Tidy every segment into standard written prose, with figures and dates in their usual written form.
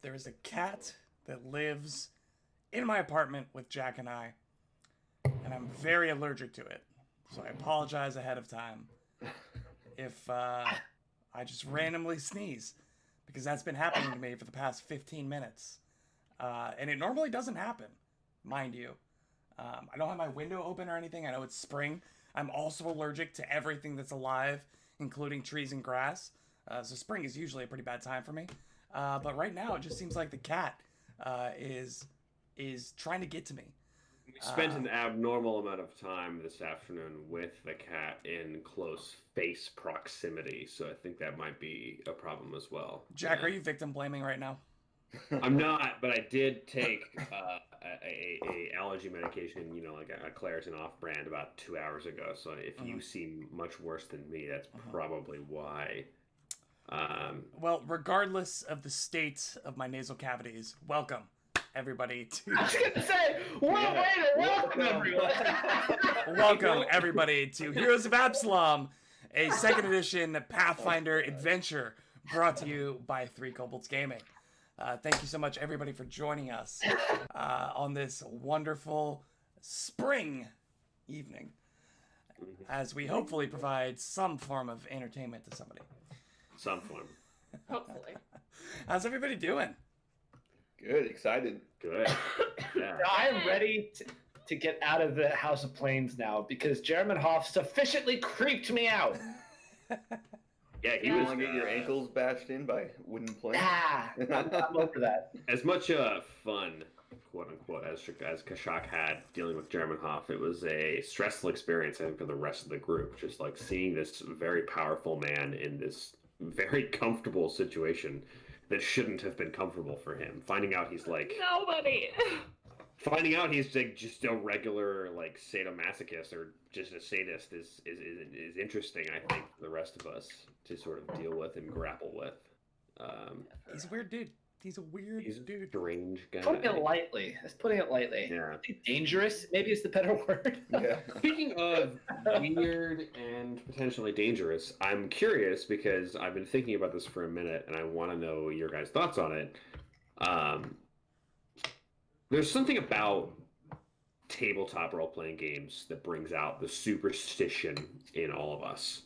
there is a cat that lives in my apartment with Jack and I, and I'm very allergic to it. So I apologize ahead of time if I just randomly sneeze, because that's been happening to me for the past 15 minutes. And it normally doesn't happen, mind you. I don't have my window open or anything. I know it's spring. I'm also allergic to everything that's alive, including trees and grass. So spring is usually a pretty bad time for me. But right now, it just seems like the cat is trying to get to me. We spent an abnormal amount of time this afternoon with the cat in close face proximity, so I think that might be a problem as well. Jack, are you victim blaming right now? I'm not, but I did take a allergy medication, like a Claritin off-brand about 2 hours ago. So if you seem much worse than me, that's probably why. Well, regardless of the state of my nasal cavities, welcome everybody to. I was gonna say, welcome everyone. Welcome everybody to Heroes of Absalom, a second edition Pathfinder adventure brought to you by Three Kobolds Gaming. Thank you so much, everybody, for joining us on this wonderful spring evening, as we hopefully provide some form of entertainment to somebody. Some form. Hopefully. How's everybody doing? Good, excited. Good. Yeah. I am ready to get out of the House of Plains now because Jeremy Hoff sufficiently creeped me out. Yeah, he You was want to get your ankles bashed in by wooden planks? I'm over that. as much fun, quote unquote, as Kashak had dealing with Germanhoff. It was a stressful experience, I think, for the rest of the group. Just like seeing this very powerful man in this very comfortable situation that shouldn't have been comfortable for him. Finding out he's like just a regular like sadomasochist or just a sadist is interesting, I think, for the rest of us to sort of deal with and grapple with. He's a weird dude. He's a weird He's a dude. strange guy. Putting it lightly. That's putting it lightly. Yeah. Dangerous, maybe is the better word. Yeah. Speaking of weird and potentially dangerous, I'm curious because I've been thinking about this for a minute and I want to know your guys' thoughts on it. There's something about tabletop role-playing games that brings out the superstition in all of us.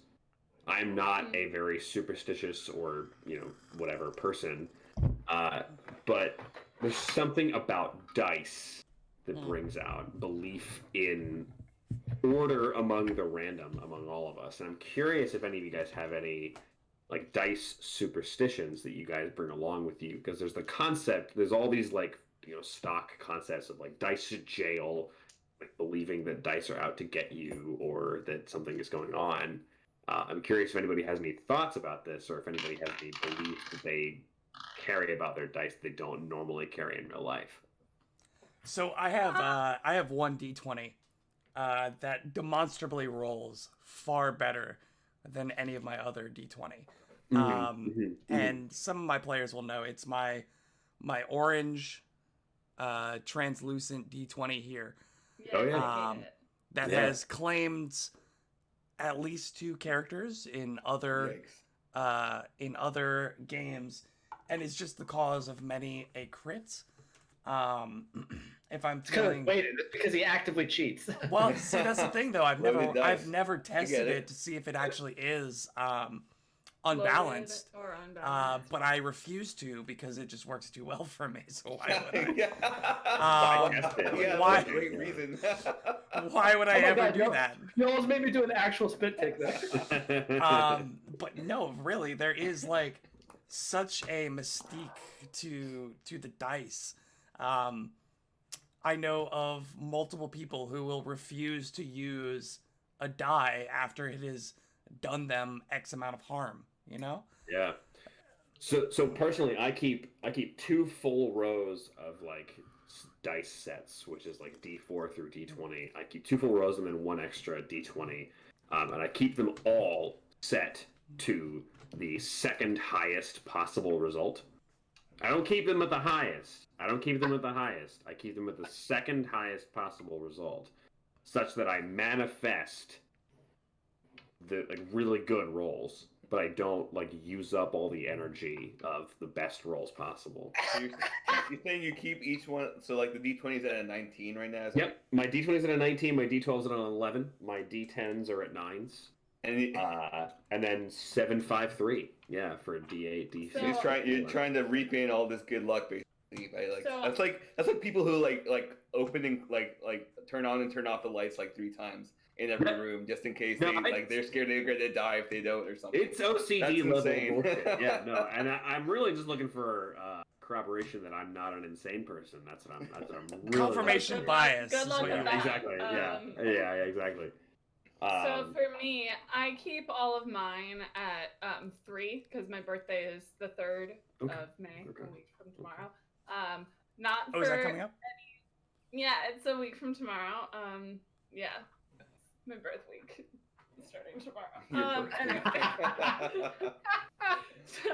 I'm not a very superstitious or, whatever person, but there's something about dice that brings out belief in order among the random among all of us. And I'm curious if any of you guys have any like dice superstitions that you guys bring along with you, because there's all these like stock concepts of like dice to jail, like believing that dice are out to get you or that something is going on. I'm curious if anybody has any thoughts about this, or if anybody has any beliefs that they carry about their dice that they don't normally carry in real life. So I have one D20 that demonstrably rolls far better than any of my other D20. And some of my players will know it's my orange translucent D20 here. Yeah, Oh, yeah. I hate it. That has claimed at least 2 characters in other games, and it's just the cause of many a crit. If I'm feeling, Wait, because he actively cheats. well, see, that's the thing though. I've Loaded dice. never tested it. it to see if it actually is unbalanced. Loaded or unbalanced. But I refuse to because it just works too well for me. So why would yeah, why- that's a great reason. why would I ever God, do no. that? You almost made me do an actual spit take there. But no, really, there is like such a mystique to the dice. I know of multiple people who will refuse to use a die after it has done them X amount of harm. Yeah. So personally, I keep 2 full rows of like dice sets, which is like D4 through D20. I keep 2 full rows and then 1 extra D20, and I keep them all set to the second highest possible result. I don't keep them at the highest. I keep them at the second highest possible result, such that I manifest the like really good rolls. but I don't like use up all the energy of the best rolls possible. So you're saying you keep each one, so like the D20 is at a 19 right now? Yep, my D20 is at a 19, my D12 is at an 11, my D10s are at 9s. And And then 7, 5, 3. Yeah, for a D8, D6. So- you're trying to reap in all this good luck, basically. Right? Like So- that's like people who like open and like turn on and turn off the lights like 3 times in every No. room just in case No, they're scared they're gonna die if they don't or something. It's OCD That's level insane. bullshit. Yeah, no, and I'm really just looking for corroboration that I'm not an insane person. That's what I'm really Confirmation Good luck- bias. good is luck what with you're- that. Exactly. Yeah, exactly. So for me, I keep all of mine at 3 because my birthday is the 3rd Okay. of May, Okay. a week from tomorrow. Not Oh, for is that coming up? yeah, it's a week from tomorrow. Yeah, my birth week is starting tomorrow. Anyway. So,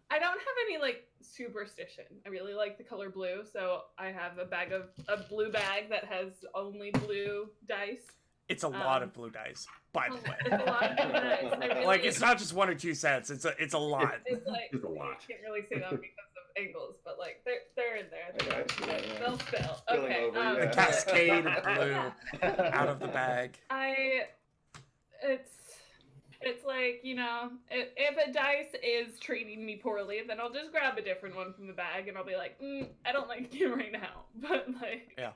I don't have any like superstition. I really like the color blue, so I have a blue bag that has only blue dice. It's a lot Um, of blue dice, by the way. It's a lot of blue dice. I really, Like it's not just 1 or 2 sets. It's a lot. It's like It's a lot. I can't really say that because of angles, but like they're in there. Okay, yeah. They'll spill. Spilling Okay. over, The yeah. cascade of blue out of the bag. It's like, you know, if a dice is treating me poorly, then I'll just grab a different one from the bag and I'll be like, I don't like you right now. But like, Yeah.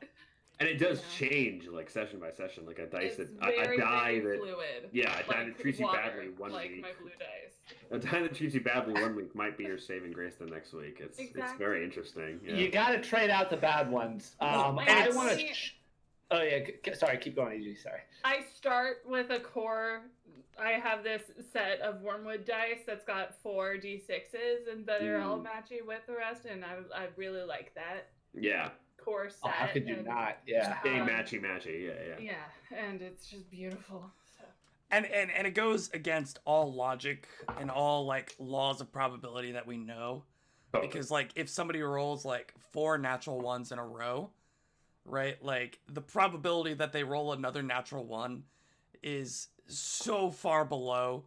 And it does Yeah. change like session by session. Like a dice it's that a die very that fluid. yeah, a die that treats you water, badly one like week. my blue dice. A die that treats you badly one week might be your saving grace the next week. It's Exactly. very interesting. Yeah. You got to trade out the bad ones. Well, I it's- want to. Oh yeah, sorry. Keep going, EG. Sorry. I start with a core. I have this set of wormwood dice that's got 4 d6s, and that are all matchy with the rest, and I really like that Yeah. core set. Oh, how could you and- not? Yeah. Stay Um, matchy. Yeah. Yeah, and it's just beautiful. So. And it goes against all logic and all like laws of probability that we know. Oh, Because like if somebody rolls like 4 natural ones in a row, right? Like the probability that they roll another natural one is so far below,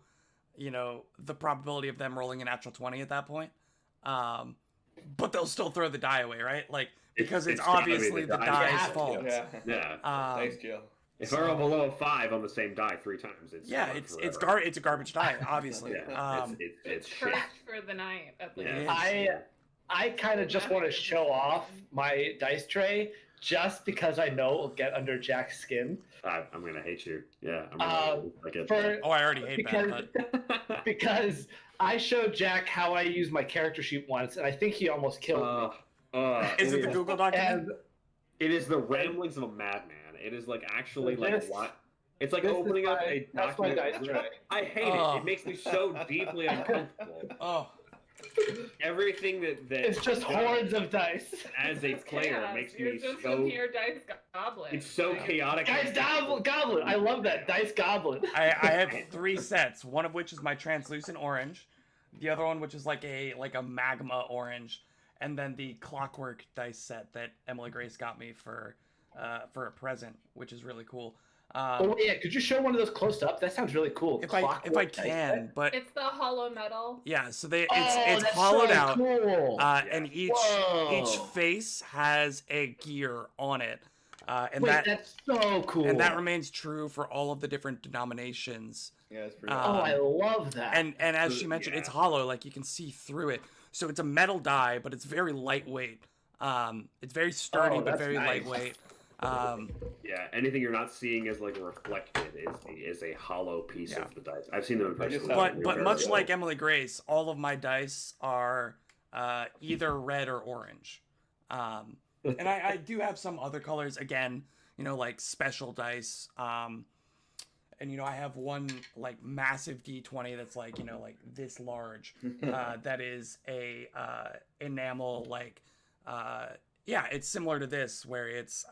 you know, the probability of them rolling a natural 20 at that point. But they'll still throw the die away, right? Like because it's gotta be obviously the die. die's have to, fault. Yeah. yeah. Nice, Joe. If I roll below a 5 on the same die 3 times, it's Yeah, gone it's forever. it's a garbage die, obviously. Yeah, it's shit. cursed for the night at least. Yeah. I kind of just want to show off my dice tray just because I know it'll get under Jack's skin. I'm gonna hate you. Yeah, I'm gonna like it. For Oh, I already hate because that, because I showed Jack how I use my character sheet once, and I think he almost killed me. but is it the Google document? And It is the ramblings of a madman. It is like actually like This- what? It's like this is opening up my- a that's my document. dice tray. I hate Oh. it. It makes me so deeply uncomfortable. Oh, Everything that It's just hordes of dice. as a player Chaos. makes You're me just so. in here dice goblin. It's so Like, chaotic. Dice Goblin. I love that. Dice Goblin. I have 3 sets. One of which is my translucent orange, the other one which is like a magma orange, and then the clockwork dice set that Emily Grace got me for a present, which is really cool. Oh yeah, could you show one of those close up? That sounds really cool. if I Clockwork dice can, but It's the hollow metal. yeah, so Oh, it's that's hollowed so out, Cool. and each Whoa. face has a gear on it, and Wait, that's so cool. and that remains true for all of the different denominations. Yeah, it's pretty. Oh, um, I love that. And as she mentioned, Yeah. it's hollow, like you can see through it. So it's a metal die, but it's very lightweight. It's very sturdy, Oh, but that's very nice. lightweight. Yeah, anything you're not seeing as like reflected is a hollow piece Yeah. of the dice. I've seen them in I just person. have- But They're much very like cool. Emily Grace, all of my dice are either red or orange. And I do have some other colors again, you know, like special dice. And you know, I have one like massive D20 that's like, you know, like this large. That is a enamel like yeah, it's similar to this where it's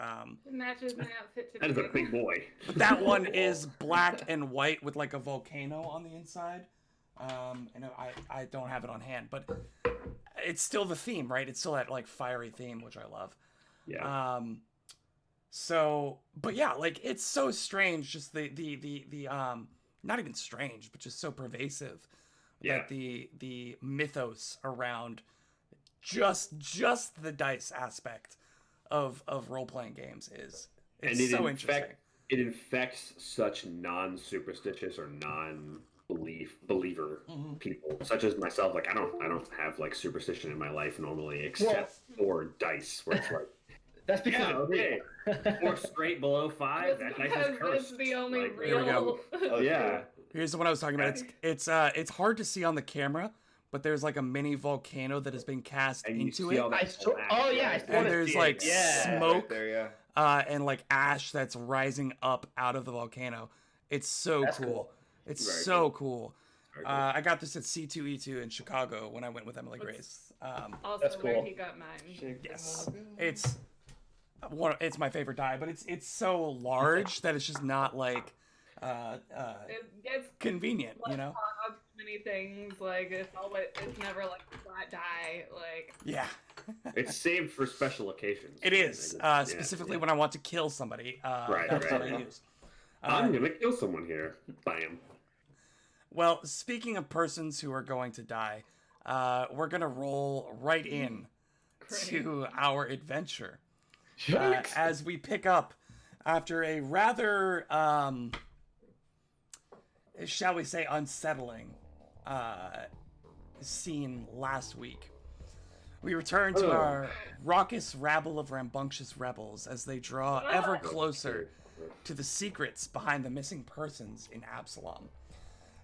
It matches my outfit That is today. a big boy. that one is black and white with like a volcano on the inside. And I don't have it on hand, but it's still the theme, right? It's still that like fiery theme, which I love. Yeah. So, but yeah, like it's so strange, just the not even strange, but just so pervasive Yeah. that the mythos around just the dice aspect of role playing games is And it's so interesting. It infects such non-superstitious or non-believer Mhm. people, such as myself. Like I don't have like superstition in my life normally, except for dice, where it's like, That's because yeah, it's okay, real. 4 straight below 5. That dice is Because cursed. it's the only Like, There we go. real. Oh, Yeah, Here's what I was talking about. It's hard to see on the camera, but there's like a mini volcano that has been cast and you into see it. all that. I saw- black, oh, yeah, I right? saw And it. there's Yeah, like yeah. smoke Right there, yeah. and like ash that's rising up out of the volcano. It's so That's cool. cool. It's Very so cool. Very cool. I got this at C2E2 in Chicago when I went with Emily What's- Grace. Also, That's where cool. he got mine. Yes, it's my favorite die, but it's so large that it's just not like It gets convenient, you know? too many things. Like it's never like a flat die. Like Yeah, It's saved for special occasions. it is. Yeah, Specifically yeah. when I want to kill somebody. Right, That's what right. I use. I'm gonna kill someone here. Bam. Well, speaking of persons who are going to die, we're gonna roll right in Great. to our adventure Yikes. as we pick up after a rather, shall we say, unsettling scene last week. We return to Oh. our raucous rabble of rambunctious rebels as they draw ever closer to the secrets behind the missing persons in Absalom.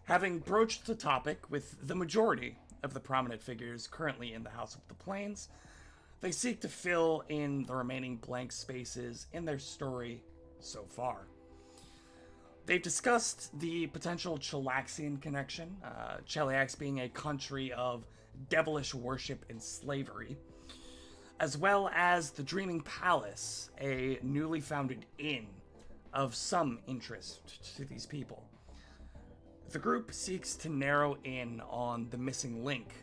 Having broached the topic with the majority of the prominent figures currently in the House of the Plains, they seek to fill in the remaining blank spaces in their story so far. They've discussed the potential Chelaxian connection, Cheliax being a country of devilish worship and slavery, as well as the Dreaming Palace, a newly founded inn of some interest to these people. The group seeks to narrow in on the missing link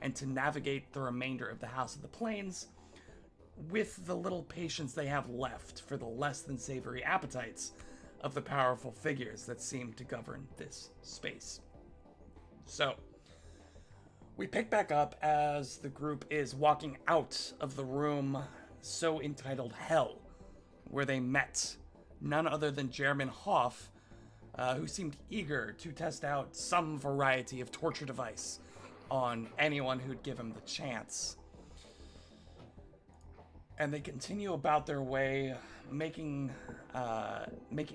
and to navigate the remainder of the House of the Plains with the little patience they have left for the less than savory appetites of the powerful figures that seem to govern this space. So, we pick back up as the group is walking out of the room so entitled Hell, where they met none other than Jeremy Hoff, who seemed eager to test out some variety of torture device on anyone who'd give him the chance. And they continue about their way, making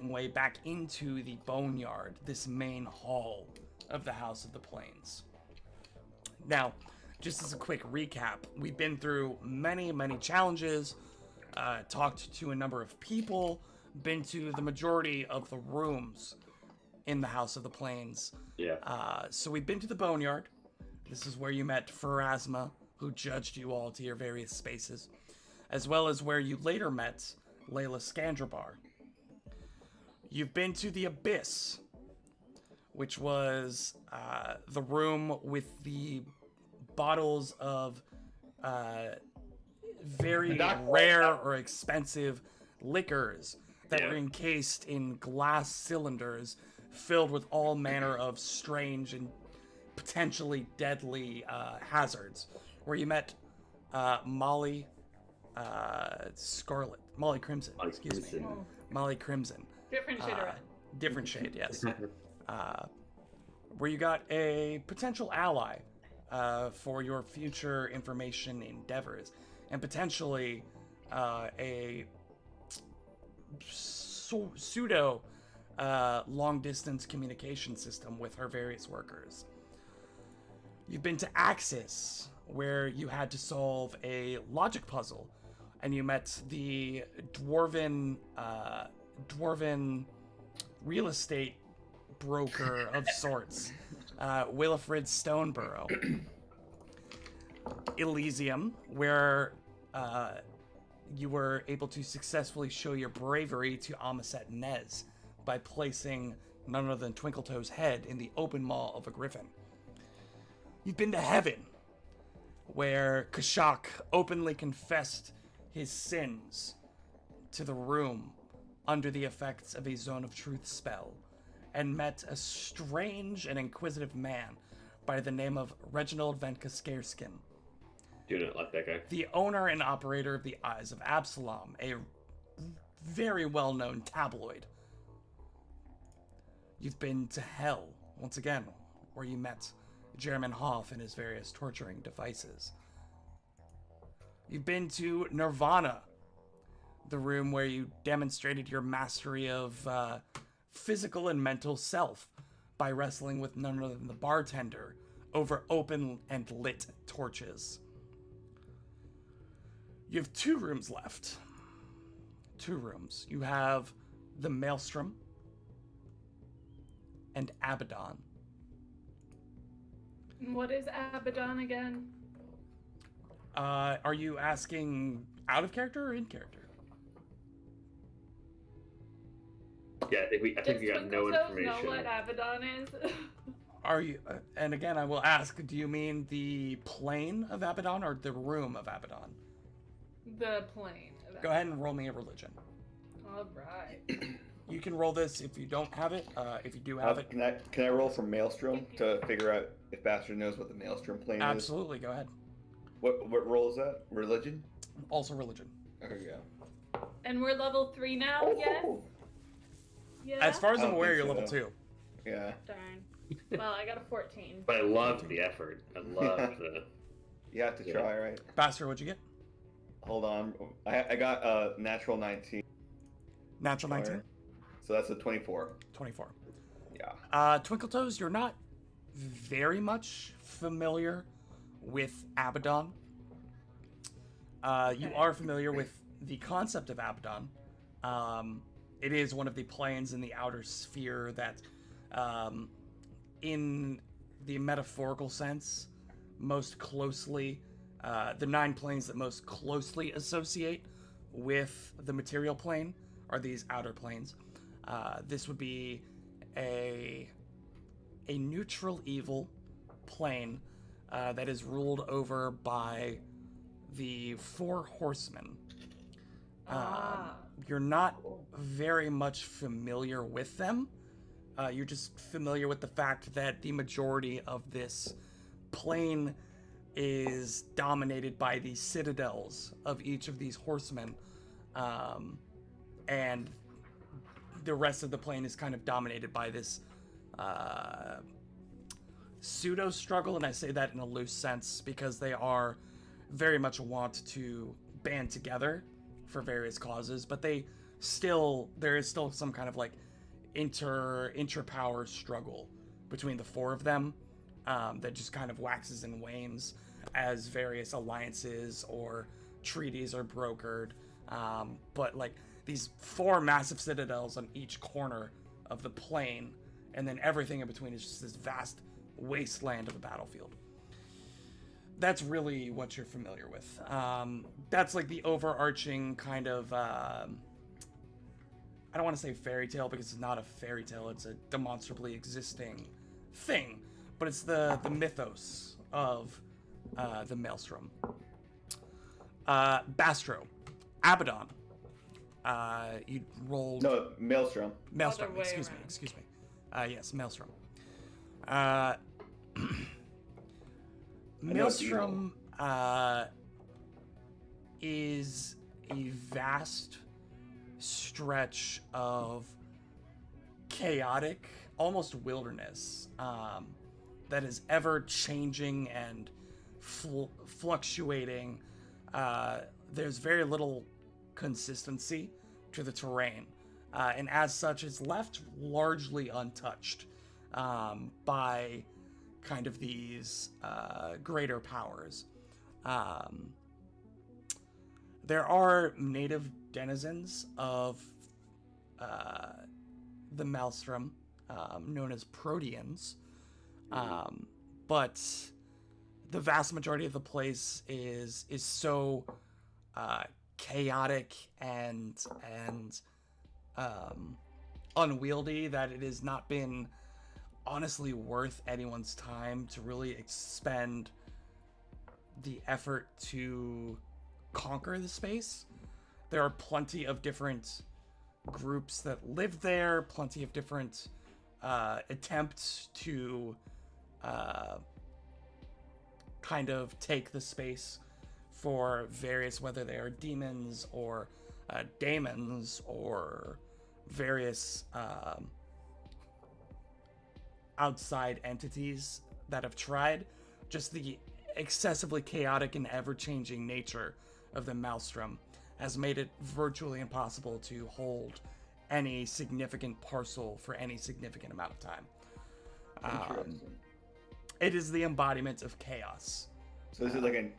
way back into the boneyard, this main hall of the House of the Plains. Now, just as a quick recap, we've been through many challenges, talked to a number of people, been to the majority of the rooms in the House of the Plains. Yeah. So we've been to the boneyard. This is where you met Pharasma, who judged you all to your various spaces, as well as where you later met Layla Scandrabar. You've been to the Abyss, which was the room with the bottles of very rare or expensive liquors that Yeah. were encased in glass cylinders filled with all manner of strange and potentially deadly hazards. Where you met Molly Molly Crimson, excuse me. Crimson. Molly Crimson. different shade of red. Different shade, yes. Where you got a potential ally for your future information endeavors, and potentially a pseudo long distance communication system with her various workers. You've been to Axis, where you had to solve a logic puzzle, and you met the dwarven real estate broker of sorts, Willifred Stoneborough. Elysium, where you were able to successfully show your bravery to Amaset Nez by placing none other than Twinkletoe's head in the open maw of a griffin. You've been to Heaven, where Kashak openly confessed his sins to the room under the effects of a Zone of Truth spell, and met a strange and inquisitive man by the name of Reginald Venkaskarskin, Do not like that guy. the owner and operator of the Eyes of Absalom, a very well-known tabloid. You've been to Hell, once again, where you met Jeremy Hoff and his various torturing devices. You've been to Nirvana, the room where you demonstrated your mastery of physical and mental self by wrestling with none other than the bartender over open and lit torches. You have 2 rooms left. 2 rooms. You have the Maelstrom and Abaddon. What is Abaddon again? Are you asking out of character or in character? Yeah, I think we got no Twinkle Toes information. know what Abaddon is? Are you? And again, I will ask: do you mean the plane of Abaddon or the room of Abaddon? The plane. Go ahead and roll me a religion. All right. You can roll this if you don't have it. If you do have it, Can I roll from Maelstrom to figure out if Bastard knows what the Maelstrom plane is? absolutely go ahead. What role is that? Religion? Also religion. Okay, yeah. And we're level 3 now, yes? Yeah. As far as I I'm don't aware, think you're level so. 2. Yeah. Darn. Well, I got a 14. But I loved the effort. I loved the. You have to Yeah. try, right? Bastard, what'd you get? Hold on. I got natural 19. Natural 19, So that's a 24. 24. Yeah. Twinkle Toes, you're not very much familiar with Abaddon. You are familiar with the concept of Abaddon. It is one of the planes in the outer sphere that, in the metaphorical sense, most closely, the 9 planes that most closely associate with the material plane are these outer planes. This would be a neutral evil plane that is ruled over by the 4 horsemen. You're not very much familiar with them. You're just familiar with the fact that the majority of this plane is dominated by the citadels of each of these horsemen. And the rest of the plane is kind of dominated by this pseudo struggle, and I say that in a loose sense because they are very much want to band together for various causes, but there is still some kind of like inter-power struggle between the 4 of them that just kind of waxes and wanes as various alliances or treaties are brokered. But like these 4 massive citadels on each corner of the plane, and then everything in between is just this vast wasteland of a battlefield. That's really what you're familiar with. That's like the overarching kind of, I don't want to say fairy tale because it's not a fairy tale, it's a demonstrably existing thing, but it's the mythos of the Maelstrom. Bastro, Abaddon. You rolled... No, Maelstrom. Maelstrom, Other way excuse around. me. Yes, Maelstrom. know it's Maelstrom is a vast stretch of chaotic, almost wilderness, that is ever changing and fluctuating. There's very little consistency to the terrain, and as such, it's left largely untouched by kind of these greater powers. There are native denizens of the Maelstrom, known as Proteans, but the vast majority of the place is so chaotic and unwieldy that it has not been honestly worth anyone's time to really expend the effort to conquer the space. There are plenty of different groups that live there, plenty of different attempt to kind of take the space for various, whether they are demons or daemons or various outside entities that have tried. Just the excessively chaotic and ever-changing nature of the Maelstrom has made it virtually impossible to hold any significant parcel for any significant amount of time. Interesting. It is the embodiment of chaos. So is it like a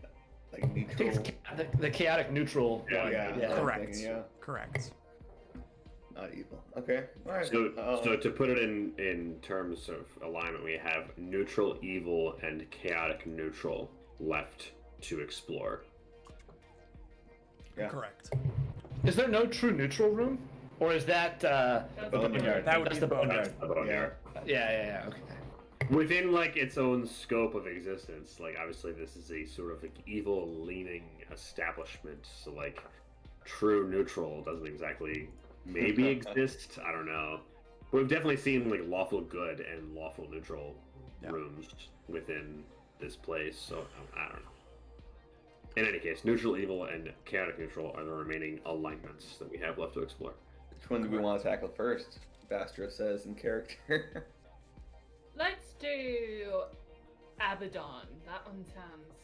I think neutral? it's the chaotic neutral Yeah, one. yeah. Correct. Yeah. Correct. Not evil. Okay. All right. So to put it in terms of alignment, we have neutral evil and chaotic neutral left to explore. Yeah. Correct. Is there no true neutral room, or is that the boneyard? That would That's be the the boneyard. Yeah. Yeah. Okay. Within like its own scope of existence, like obviously this is a sort of like evil leaning establishment, so like true neutral doesn't exactly maybe exist. I don't know. But we've definitely seen like lawful good and lawful neutral Yeah. rooms within this place, so I don't know. In any case, neutral evil and chaotic neutral are the remaining alignments that we have left to explore. Which one do we want to tackle first? Bastro says in character. Let's do Abaddon. That one sounds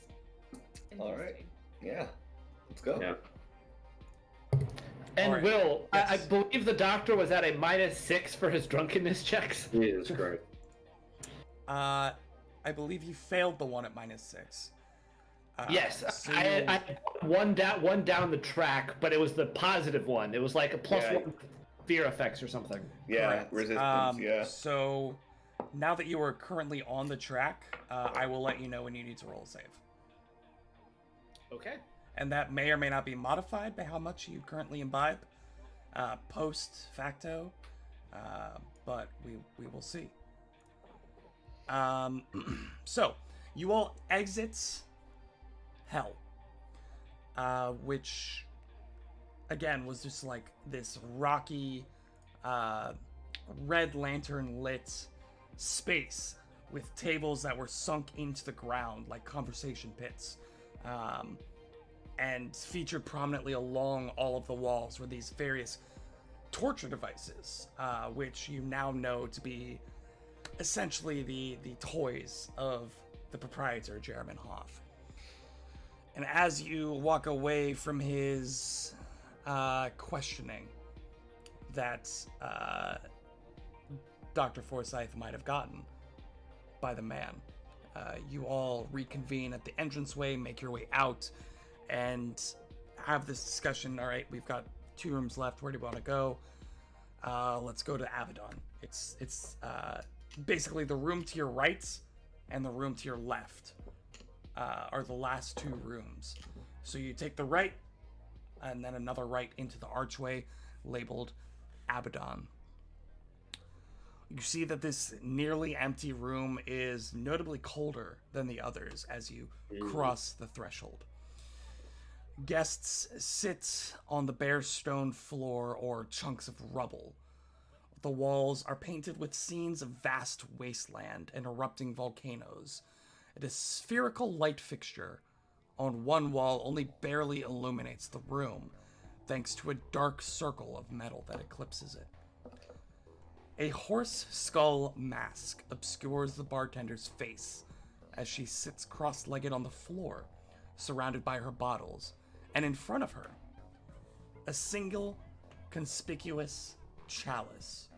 interesting. All right. Yeah. Let's go. Yeah. And All right. Will, I Yes. believe the doctor was at a -6 for his drunkenness checks. Jesus Christ. I believe you failed the one at -6. Yes, so I one down the track, but it was the positive one. It was like a +1 fear effects or something. Yeah. Correct. Resistance. Yeah. So now that you are currently on the track, I will let you know when you need to roll a save. Okay. And that may or may not be modified by how much you currently imbibe post facto, but we will see. So you all exit hell, which again was just like this rocky red lantern lit space with tables that were sunk into the ground like conversation pits, and featured prominently along all of the walls were these various torture devices, which you now know to be essentially the toys of the proprietor, Jeremy Hoff. And as you walk away from his questioning that Dr. Forsyth might have gotten by the man, you all reconvene at the entranceway, make your way out, and have this discussion. All right, we've got 2 rooms left. Where do you want to go? Let's go to Abaddon. It's basically the room to your right and the room to your left are the last 2 rooms. So you take the right and then another right into the archway labeled Abaddon. You see that this nearly empty room is notably colder than the others as you cross the threshold. Guests sit on the bare stone floor or chunks of rubble. The walls are painted with scenes of vast wasteland and erupting volcanoes. A spherical light fixture on one wall only barely illuminates the room, thanks to a dark circle of metal that eclipses it. A horse skull mask obscures the bartender's face as she sits cross-legged on the floor, surrounded by her bottles, and in front of her, a single conspicuous chalice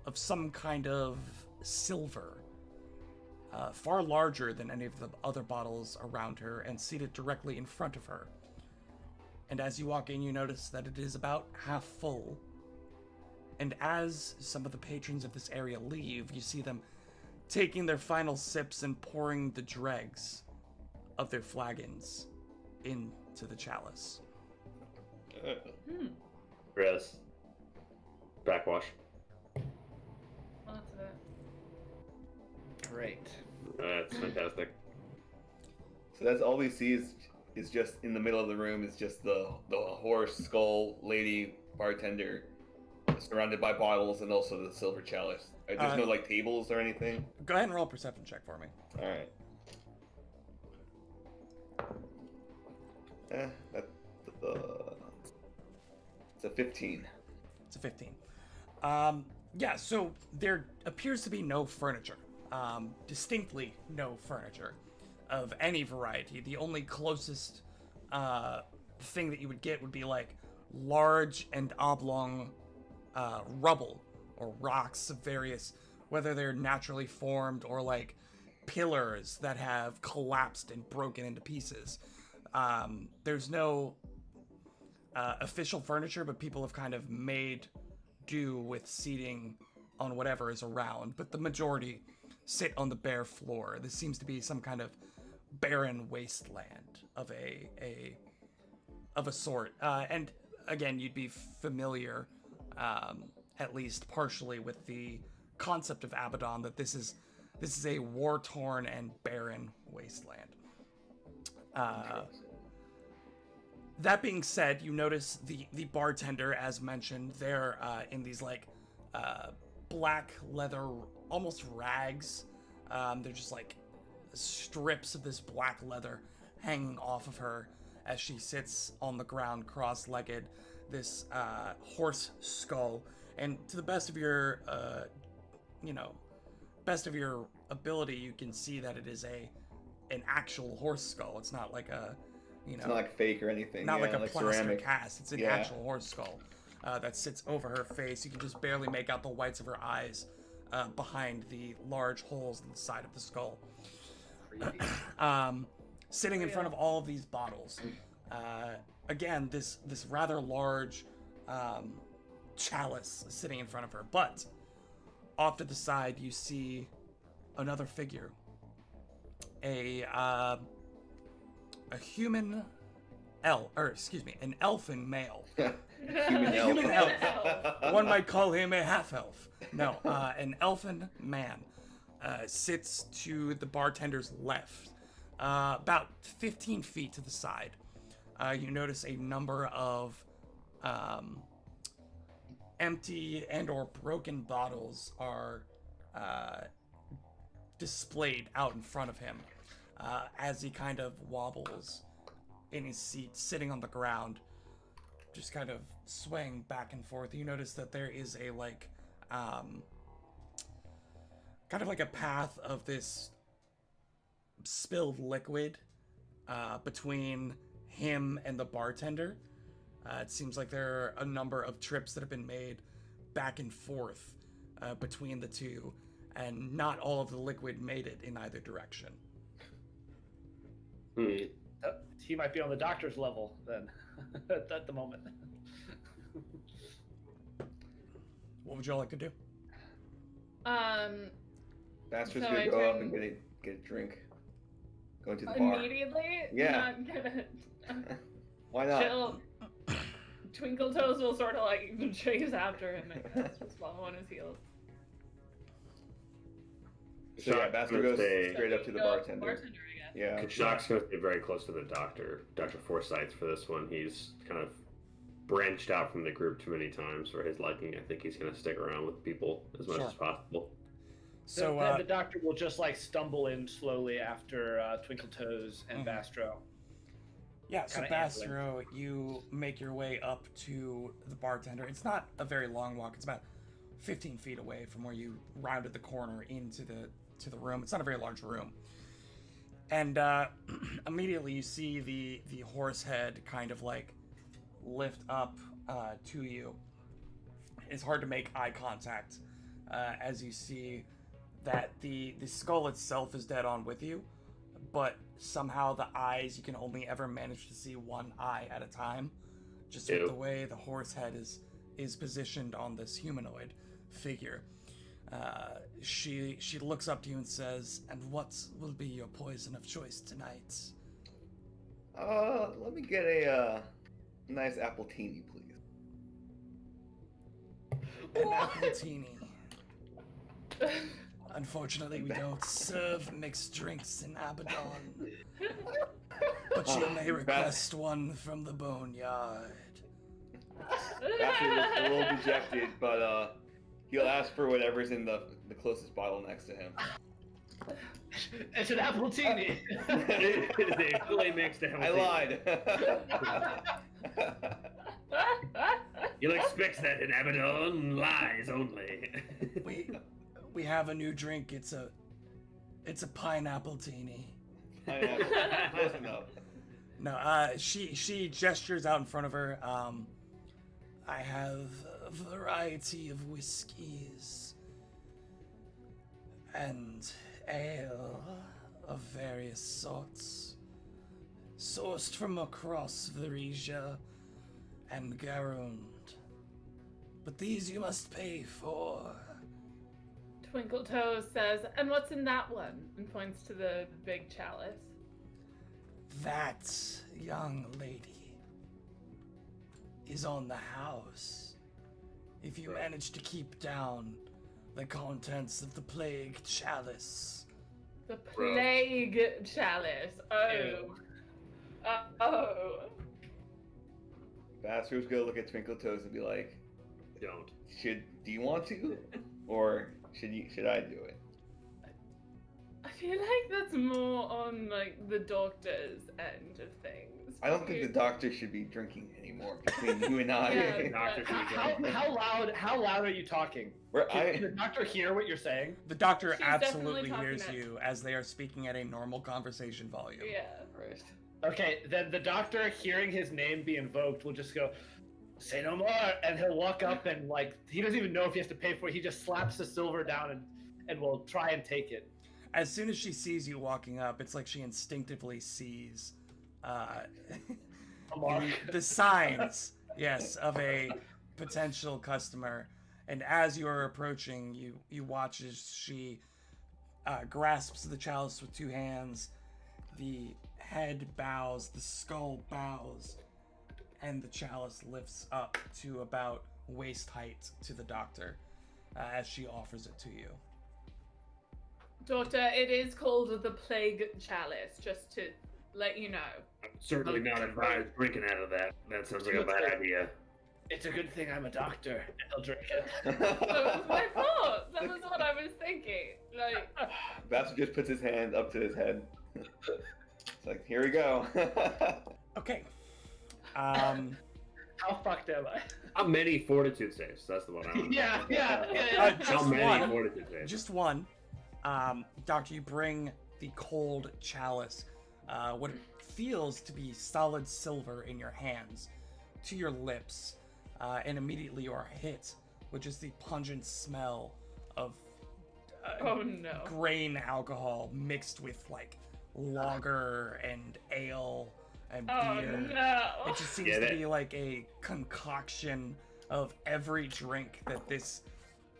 of some kind of silver, far larger than any of the other bottles around her, and seated directly in front of her. And as you walk in, you notice that it is about half full. And as some of the patrons of this area leave, you see them taking their final sips and pouring the dregs of their flagons into the chalice. Chris. Backwash. Well, that's it. Great. That's fantastic. So that's all we see is just in the middle of the room is just the horse skull lady bartender, surrounded by bottles and also the silver chalice. There's no like tables or anything. Go ahead and roll a perception check for me. All right. That's it's a 15. It's a 15. Yeah, so there appears to be no furniture. Distinctly no furniture of any variety. The only closest thing that you would get would be like large and oblong rubble or rocks of various, whether they're naturally formed or like pillars that have collapsed and broken into pieces. There's no official furniture, but people have kind of made do with seating on whatever is around, but the majority sit on the bare floor. This seems to be some kind of barren wasteland of a sort. And again, you'd be familiar, at least partially, with the concept of Abaddon, that this is a war-torn and barren wasteland. That being said, you notice the bartender, as mentioned, they're in these like black leather, almost rags. They're just like strips of this black leather hanging off of her as she sits on the ground cross-legged, this horse skull. And to the best of your, best of your ability, you can see that it is an actual horse skull. It's not like a, It's not like fake or anything. not like a plaster ceramic. cast. It's an actual horse skull that sits over her face. You can just barely make out the whites of her eyes behind the large holes in the side of the skull. Creepy. Sitting in front of all of these bottles. Again, this rather large chalice sitting in front of her. But off to the side, you see another figure. An elfin male. Human elf. One might call him a half-elf. No, an elfin man sits to the bartender's left, about 15 feet to the side. You notice a number of empty and or broken bottles are displayed out in front of him as he kind of wobbles in his seat, sitting on the ground, just kind of swaying back and forth. You notice that there is a like kind of like a path of this spilled liquid between him and the bartender. It seems like there are a number of trips that have been made back and forth between the two, and not all of the liquid made it in either direction. He might be on the doctor's level then, at the moment. What would y'all like to do? Bastards So gonna I go up turn- and get a drink. Go to the bar. Immediately? Yeah. Not gonna Why not? chill. Twinkle Toes will sort of like chase after him and just follow on his heels. So yeah, Bastard goes Say- straight up to the Go up to bartender. I guess. Yeah. Kachak's going to stay very close to the doctor, Dr. Forsyth, for this one. He's kind of branched out from the group too many times for his liking. I think he's going to stick around with people as much Sure. as possible. So, Then the doctor will just like stumble in slowly after Twinkle Toes and Mhm. Bastro. yeah, so kinda ambling. Bastro, you make your way up to the bartender. It's not a very long walk. It's about 15 feet away from where you rounded the corner into the room. It's not a very large room. And immediately you see the horse head kind of like lift up to you. It's hard to make eye contact as you see that the skull itself is dead on with you, but somehow the eyes, you can only ever manage to see one eye at a time, just with Ew. the way the horse head is positioned on this humanoid figure. She looks up to you and says, "And what will be your poison of choice tonight?" Let me get a nice appletini, please. An appletini. Unfortunately, we don't serve mixed drinks in Abaddon, but you may request one from the boneyard. Bastard looks a little dejected, but he'll ask for whatever's in the the closest bottle next to him. It's an appletini. They fully mixed it. I lied. You'll expect that in Abaddon, lies only. We have a new drink. It's a pineapple teeny. Close enough. No, she gestures out in front of her. I have a variety of whiskeys and ale of various sorts, sourced from across Varesia and Garund. But these you must pay for. Twinkle Toes says, and what's in that one? And points to the big chalice. That young lady is on the house. If you manage to keep down the contents of the plague chalice. The plague chalice. Oh. Oh. Bastards gonna look at Twinkle Toes and be like, Don't. do you want to? Or should I do it? I feel like that's more on like the doctor's end of things. I don't think the doctor should be drinking anymore between you and I. Yeah, Doctor should be How loud are you talking? Can the doctor hear what you're saying? The doctor She's absolutely definitely hears talking you as they are speaking at a normal conversation volume. Yeah. Right. Okay, then the doctor, hearing his name be invoked, will just go, "Say no more," and he'll walk up and like he doesn't even know if he has to pay for it. He just slaps the silver down and will try and take it. As soon as she sees you walking up, it's like she instinctively sees A mark. the signs, yes, of a potential customer. And as you are approaching, you watch as she grasps the chalice with two hands. The head bows, the skull bows, and the chalice lifts up to about waist height to the doctor as she offers it to you. Doctor, it is called the plague chalice, just to let you know. I'm certainly not advised drinking out of that. That sounds like a bad idea. It's a good thing I'm a doctor, and I'll drink it. That was my fault. That was what I was thinking. Like, Bastard just puts his hand up to his head. It's like, here we go. Okay. How fucked am I? How many fortitude saves? That's the one I want. Yeah. Just How many one. fortitude saves? Just one. Doctor, you bring the cold chalice, what feels to be solid silver in your hands, to your lips, and immediately you are hit with just the pungent smell of oh no. grain alcohol mixed with like lager and ale and Oh beer. no. It just seems Get to it? be like a concoction of every drink that this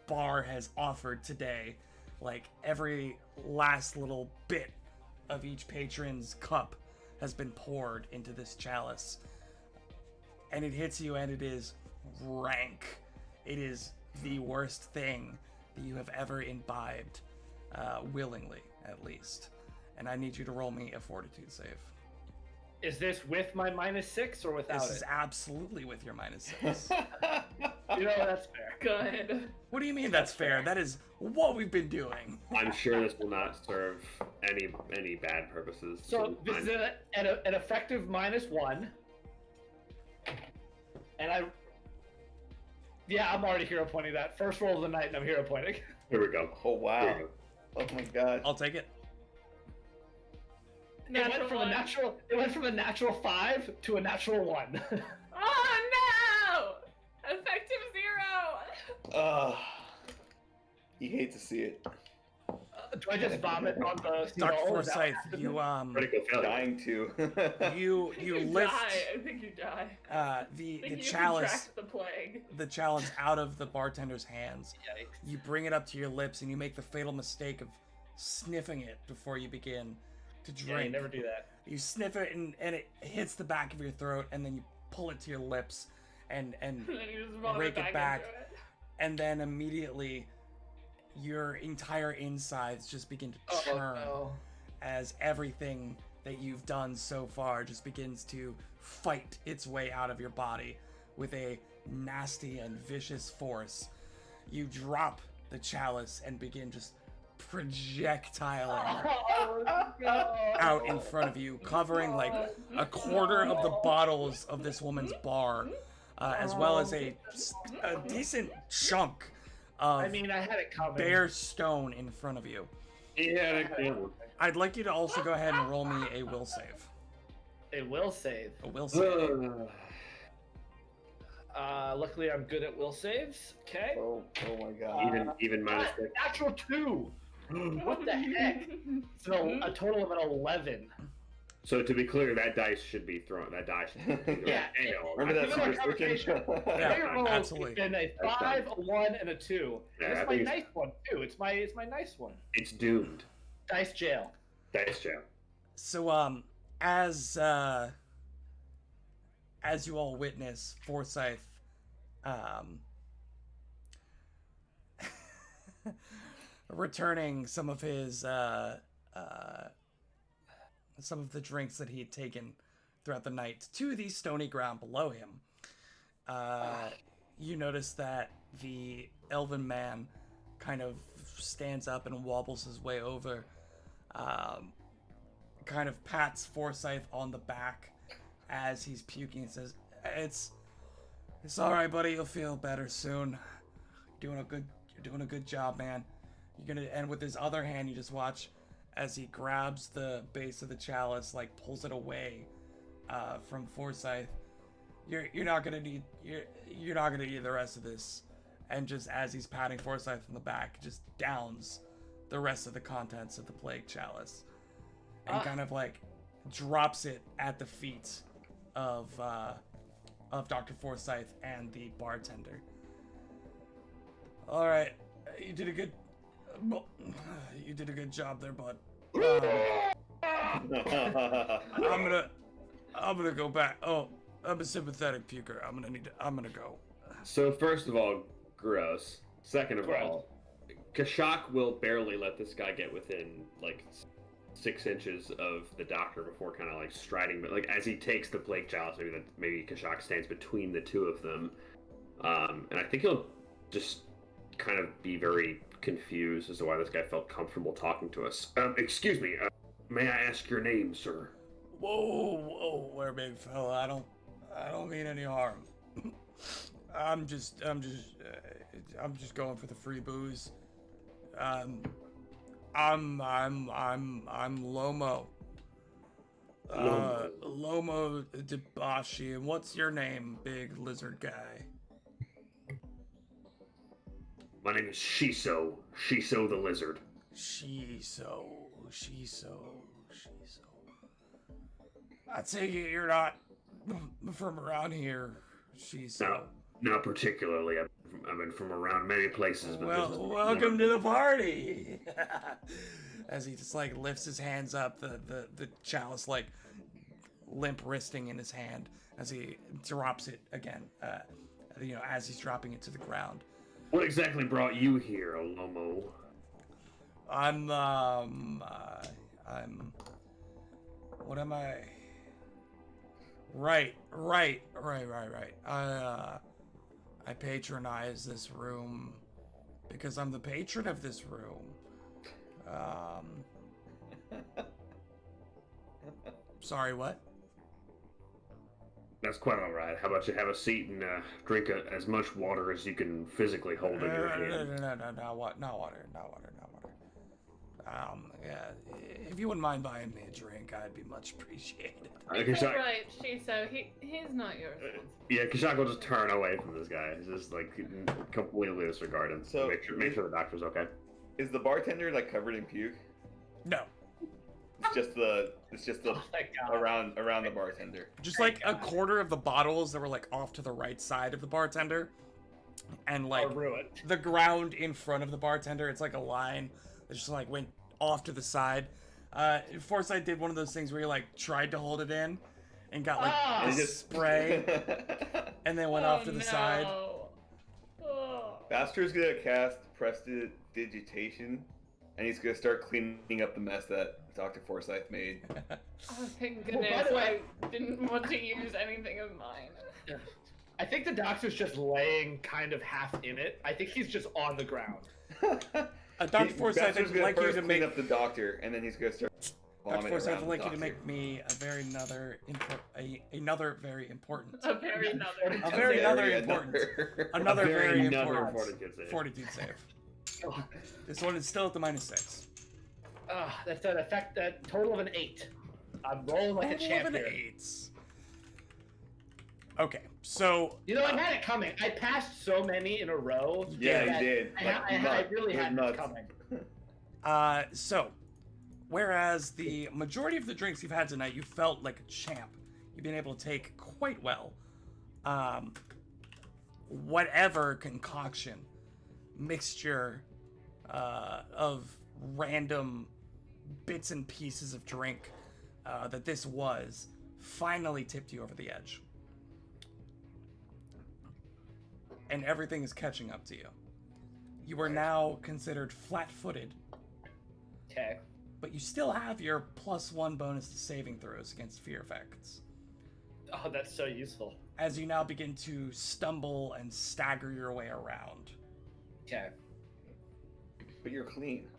bar has offered today. Like every last little bit of each patron's cup has been poured into this chalice. And it hits you and it is rank. It is the worst thing that you have ever imbibed, willingly at least. And I need you to roll me a fortitude save. Is this with my -6 or without This it? is absolutely with your -6. You know, that's fair. Good. What do you mean that's fair? That is what we've been doing. I'm sure this will not serve any bad purposes. So this is an effective -1. And I'm already hero pointing that. First roll of the night and I'm hero pointing. Here we go. Oh, wow. Here we go. Oh, my God. I'll take it. It went from a natural 5 to a natural 1. Oh no! Effective 0! You hate to see it. Do I just vomit on the Dr. skull? Is that what Forsyth, happens? Critical failure. Dying to. you You lift die. I think you die. the I think you chalice contract the plague. out of the bartender's hands. Yikes. You bring it up to your lips and you make the fatal mistake of sniffing it before you begin to Yeah, drink. you never do that. You sniff it and it hits the back of your throat and then you pull it to your lips and And then you just vomit Rake it back. into it. and then immediately your entire insides just begin to churn as everything that you've done so far just begins to fight its way out of your body with a nasty and vicious force. You drop the chalice and begin just projectiling Oh, no. out in front of you, covering like a quarter of the bottles of this woman's bar, as well as a decent chunk of I mean, I had it coming. bare stone in front of you. Yeah, I'd like you to also go ahead and roll me a will save. It will save. A will save. Luckily, I'm good at will saves. Okay. Oh my god. even minus six. Natural 2. What the heck? So a total of an 11. So to be clear, that dice should be thrown. That die should be thrown. Yeah. Remember that Give it a superstition? Yeah, Favorite roll absolutely. has been a 5, a 1, and a 2. Yeah, I It's my think it's- nice one too. It's my nice one. It's doomed. Dice jail. Dice jail. So as you all witness Forsyth returning some of his some of the drinks that he had taken throughout the night to the stony ground below him, you notice that the elven man kind of stands up and wobbles his way over, kind of pats Forsyth on the back as he's puking and says, It's all right, buddy. You'll feel better soon. You're doing a good job, man. You're gonna." And with his other hand, you just watch as he grabs the base of the chalice, like pulls it away from Forsyth. You're not gonna need the rest of this. And just as he's patting Forsyth on the back, just downs the rest of the contents of the plague chalice, and kind of like drops it at the feet of Dr. Forsyth and the bartender. All right, you did a good job there, bud. I'm gonna go back. Oh, I'm a sympathetic puker. I'm gonna go. So first of all, gross. Second of all, Kashak will barely let this guy get within like 6 inches of the doctor before kind of like striding, but like as he takes the plague chalice, maybe Kashak stands between the two of them, and I think he'll just kind of be very confused as to why this guy felt comfortable talking to us. Excuse me, may I ask your name, sir? Whoa, there, big fella. I don't mean any harm. I'm just going for the free booze. I'm Lomo. Lomo Debashi. And what's your name, big lizard guy? My name is Shiso. Shiso the lizard. Shiso. I take it you're not from around here, Shiso. No, not particularly. I've been from around many places, but this is welcome to the party. As he just like lifts his hands up, the chalice like limp wristing in his hand as he drops it again. As he's dropping it to the ground. What exactly brought you here, Lomo? I'm what am I? Right. I patronize this room because I'm the patron of this room. Sorry, what? That's quite all right. How about you have a seat and drink as much water as you can physically hold in your hand? No, water. Yeah, if you wouldn't mind buying me a drink, I'd be much appreciated. It's alright, Shiso. He's not yours. Yeah, Kashak will just turn away from this guy. He's just like completely disregard him. So make sure the doctor's okay. Is the bartender like covered in puke? No, It's just the Oh, thank God. around the bartender. just like a quarter of the bottles that were like off to the right side of the bartender, and like Or ruined. the ground in front of the bartender. It's like a line that just like went off to the side. Forsyth did one of those things where he like tried to hold it in and got like Ah! the And just spray and then went off to the side. Oh. Basker's gonna cast prestidigitation, and he's gonna start cleaning up the mess that Dr. Forsyth made. Oh, thank Well, by goodness the way- I didn't want to use anything of mine. I think the doctor's just laying kind of half in it. I think he's just on the ground. Dr. Forsyth, Bastard's I'd gonna like you first to clean make up the doctor, and then he's gonna start Dr. vomiting Forsyth, around I'd like the you to doctor. make me another very important. A very another. A very another Very important. another. Another very another important important save. fortitude save. This one is still at the -6. That's an effect. That total of an 8. I'm rolling like a Total of champ an here. 8. Okay, so You know, I had it coming. I passed so many in a row. Yeah, that you did. I really You're had nuts. it coming. So, whereas the majority of the drinks you've had tonight, you felt like a champ. You've been able to take quite well. Whatever concoction, mixture of random bits and pieces of drink that this was, finally tipped you over the edge. And everything is catching up to you. You are now considered flat-footed, Okay. but you still have your +1 bonus to saving throws against fear effects. Oh, that's so useful. As you now begin to stumble and stagger your way around. Okay. But you're clean.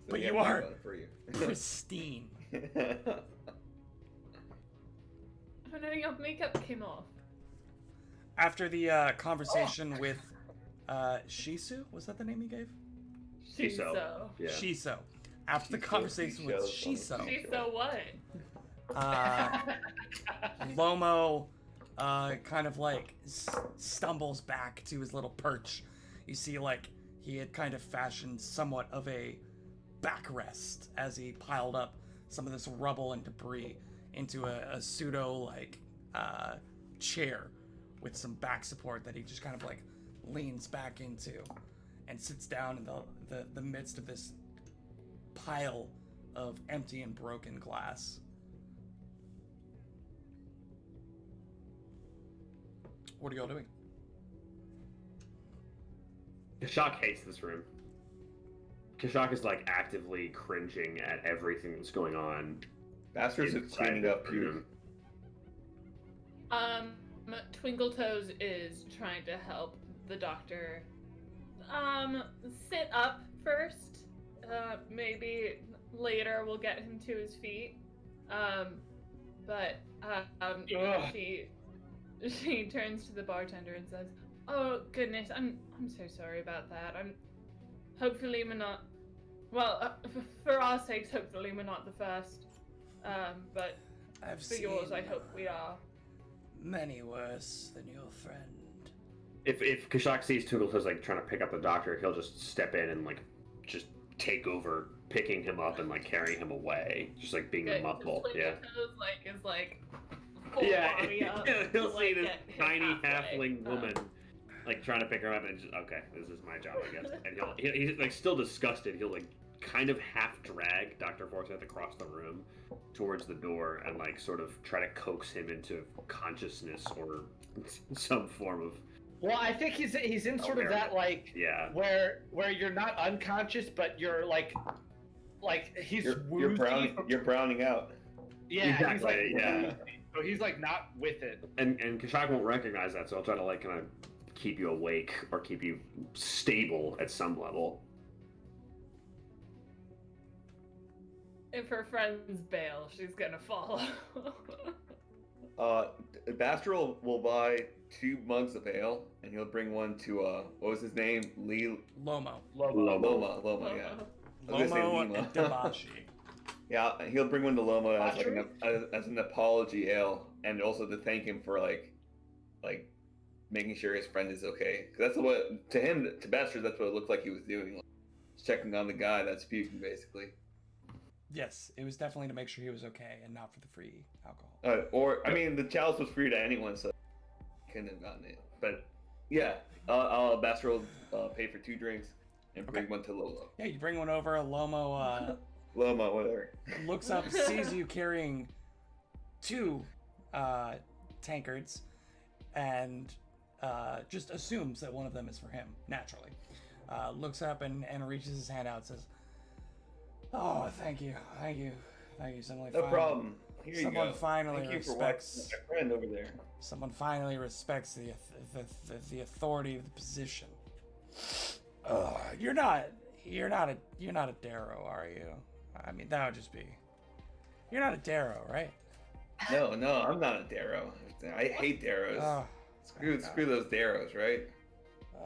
So But we you have that are- going for you. Pristine. Oh no, your makeup came off. After the conversation with Shisu, was that the name you gave? Shiso. Yeah. Shiso. After the Shiso, conversation with Shiso. Shiso, She's so what? Lomo kind of like stumbles back to his little perch. You see, like, he had kind of fashioned somewhat of a backrest as he piled up some of this rubble and debris into a pseudo, like, chair with some back support that he just kind of, like, leans back into and sits down in the midst of this pile of empty and broken glass. What are y'all doing? Kashak hates this room. Kashak is like actively cringing at everything that's going on. Bastards is inside cleaning the up puke. room. Twinkle Toes is trying to help the doctor sit up first. Maybe later we'll get him to his feet. But Ugh. she turns to the bartender and says, "Oh goodness, I'm so sorry about that. Hopefully we're not. Well, for our sakes, hopefully we're not the first. But I've for seen yours, I hope we are." many worse than your friend. If Kashak sees Twinkletoes like trying to pick up the doctor, he'll just step in and like just take over, picking him up and like carrying him away, just like being a Good, muscle. just Yeah. Twinkle Toes is like full body up He'll to, see like, this get him tiny halfway. halfling woman like trying to pick her up, and just okay, this is my job, I guess. And he's like still disgusted. He'll like kind of half drag Dr. Forsyth across the room towards the door and like sort of try to coax him into consciousness or some form of Well, I think he's in sort of that like yeah. where you're not unconscious, but you're like he's You're woozy from- browning out. yeah, he's Exactly, like yeah. woozy. So he's like not with it. And Kashak won't recognize that, so I'll try to like kind of keep you awake or keep you stable at some level. If her friends bail, she's gonna follow. Bastard will buy 2 mugs of ale, and he'll bring one to what was his name? Lomo. Lobo. Loma, yeah. I was gonna say Lomo Lima. and Dabashi. Yeah, he'll bring one to Loma as like Debauchery? as an apology ale, and also to thank him for like making sure his friend is okay. 'Cause that's what to him, to Bastard, that's what it looked like he was doing, like, checking on the guy that's puking, basically. Yes, it was definitely to make sure he was okay and not for the free alcohol. I mean, the chalice was free to anyone, so he couldn't have gotten it. But yeah, Bastard will pay for 2 drinks and bring Okay. one to Lolo. Yeah, you bring one over. Lomo Loma, whatever. looks up, sees you carrying 2 tankards, and just assumes that one of them is for him, naturally. Looks up and reaches his hand out and says, "Oh, thank you so much. No problem. Here you Someone go. finally Thank you for respects. watching my friend over there. Someone finally respects the authority of the position. You're not a Darrow, are you? I mean, that would just be. You're not a Darrow, right? No, I'm not a Darrow. I hate Darrows. Oh, Screw those Darrows, right?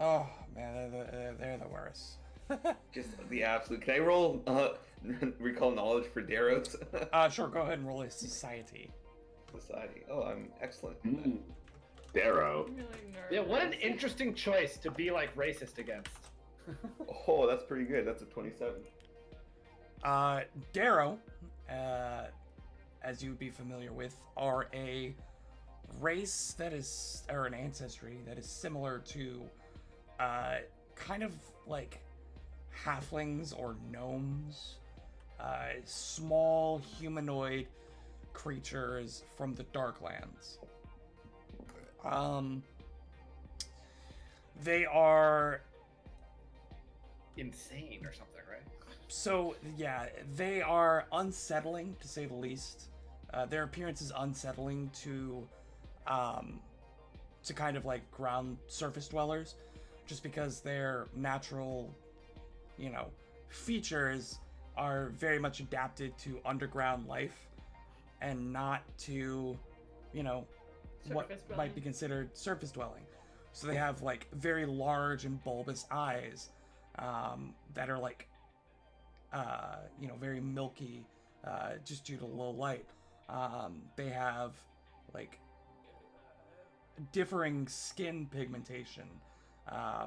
oh man, they're the worst. Just the absolute. Can I roll recall knowledge for Darrows? Sure. Go ahead and roll a society. Society. Oh, I'm excellent. Darrow. I'm really nervous. Yeah, what an interesting choice to be like racist against. Oh, that's pretty good. That's a 27. Darrow, as you would be familiar with, are a race that is, or an ancestry that is similar to, kind of like halflings or gnomes, small humanoid creatures from the Darklands. They are Insane or something, right? so yeah, they are unsettling to say the least. Their appearance is unsettling to kind of like ground surface dwellers, just because their natural, features are very much adapted to underground life and not to, what Surface might dwelling. be considered surface dwelling. So they have like very large and bulbous eyes that are like, very milky, just due to low light. They have like differing skin pigmentation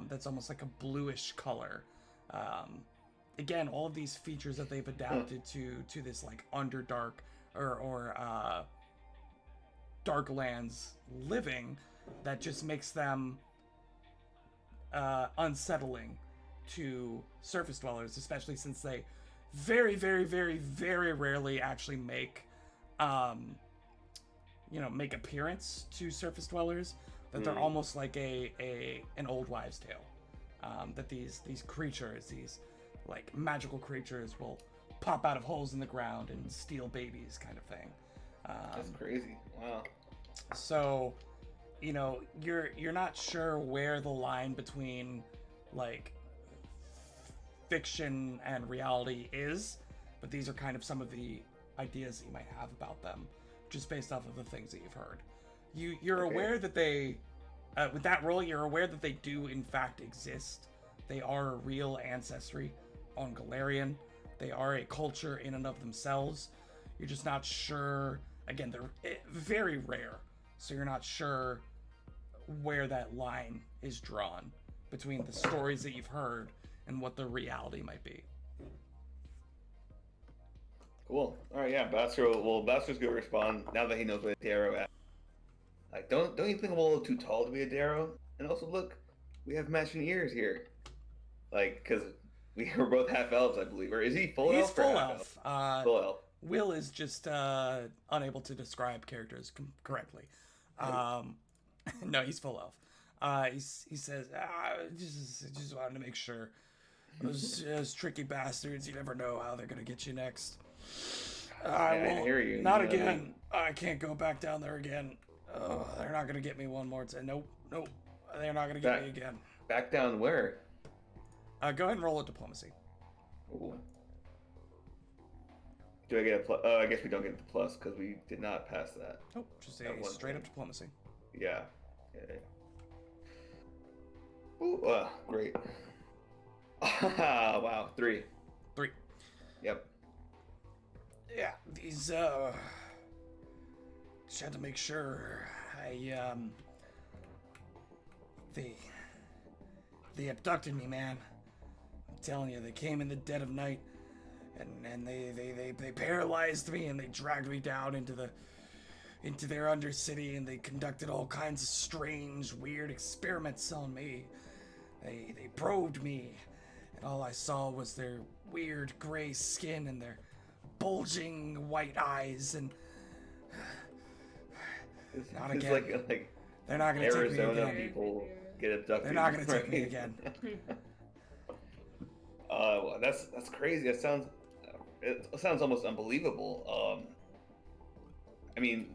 that's almost like a bluish color. Again, all of these features that they've adapted to this like underdark or Darklands living that just makes them unsettling to surface dwellers, especially since they very, very, very, very rarely actually make make appearance to surface dwellers. That they're almost like an old wives' tale. That these creatures, these like magical creatures, will pop out of holes in the ground and steal babies, kind of thing. That's crazy. Wow. So, you're not sure where the line between like fiction and reality is, but these are kind of some of the ideas that you might have about them, just based off of the things that you've heard. You're Okay. aware that they, with that role, you're aware that they do in fact exist. They are a real ancestry on Galarian. They are a culture in and of themselves. You're just not sure. Again, they're very rare, so you're not sure where that line is drawn between the stories that you've heard and what the reality might be. Cool. All right, yeah. Basker's gonna respond now that he knows what a Darrow is. Like, don't you think I'm a little too tall to be a Darrow? And also, look, we have matching ears here. Like, because we were both half elves, I believe. Or is he full He's elf? or full half elf. Full elf. Will is just unable to describe characters correctly. No, he's full elf. He says, just wanted to make sure. Those tricky bastards, you never know how they're gonna get you next. I hear you. Not You know what I again. mean? I can't go back down there again. Oh, they're not gonna get me one more time. Nope. They're not gonna get me again. Back down where? Go ahead and roll a diplomacy. Ooh. Do I get a plus? I guess we don't get the plus because we did not pass that. Nope, just That a one straight thing. up diplomacy. Yeah. Ooh, great. Wow, 3. 3. Yep. Yeah, these just had to make sure they abducted me, man. I'm telling you, they came in the dead of night and they paralyzed me and they dragged me down into their undercity and they conducted all kinds of strange, weird experiments on me. They probed me and all I saw was their weird gray skin and their bulging white eyes and not It's again. like They're not gonna take me Arizona again. people get abducted. They're not gonna take me right? again. Well, that's crazy. It sounds almost unbelievable. I mean,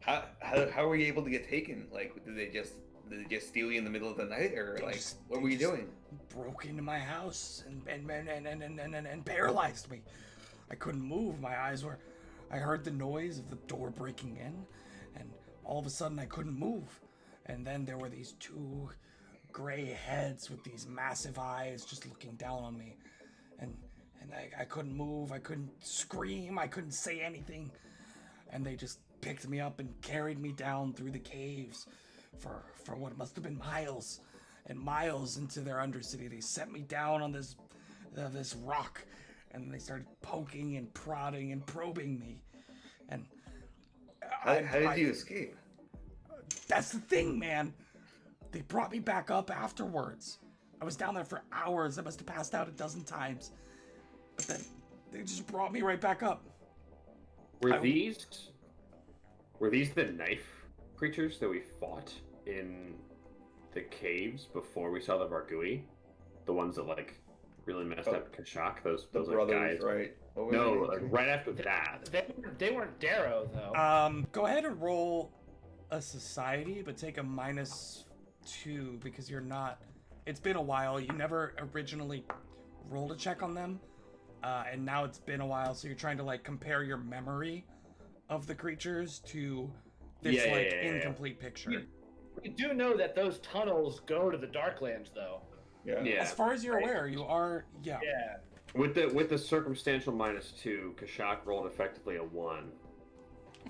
how were you able to get taken? Like, did they just steal you in the middle of the night, or what were you doing? Broke into my house and paralyzed me. I couldn't move. My eyes were. I heard the noise of the door breaking in, and all of a sudden I couldn't move. And then there were these two gray heads with these massive eyes just looking down on me, and I couldn't move. I couldn't scream. I couldn't say anything, and they just picked me up and carried me down through the caves for what must have been miles and miles into their undercity. They set me down on this rock, and they started poking and prodding and probing me. And how did you escape? That's the thing, man. They brought me back up afterwards. I was down there for hours. I must have passed out a dozen times. But then they just brought me right back up. Were these the knife creatures that we fought in the caves before we saw the Vargui? The ones that like really messed up Kashak? Those brothers, guys, right? No, like right after that. They weren't Darrow though. Go ahead and roll a society, but take a -2 because you're not. It's been a while. You never originally rolled a check on them, and now it's been a while. So you're trying to like compare your memory of the creatures to this incomplete picture. You do know that those tunnels go to the Darklands, though. Yeah. As far as you're aware, you are. Yeah. Yeah. With the circumstantial -2, Kashak rolled effectively a 1.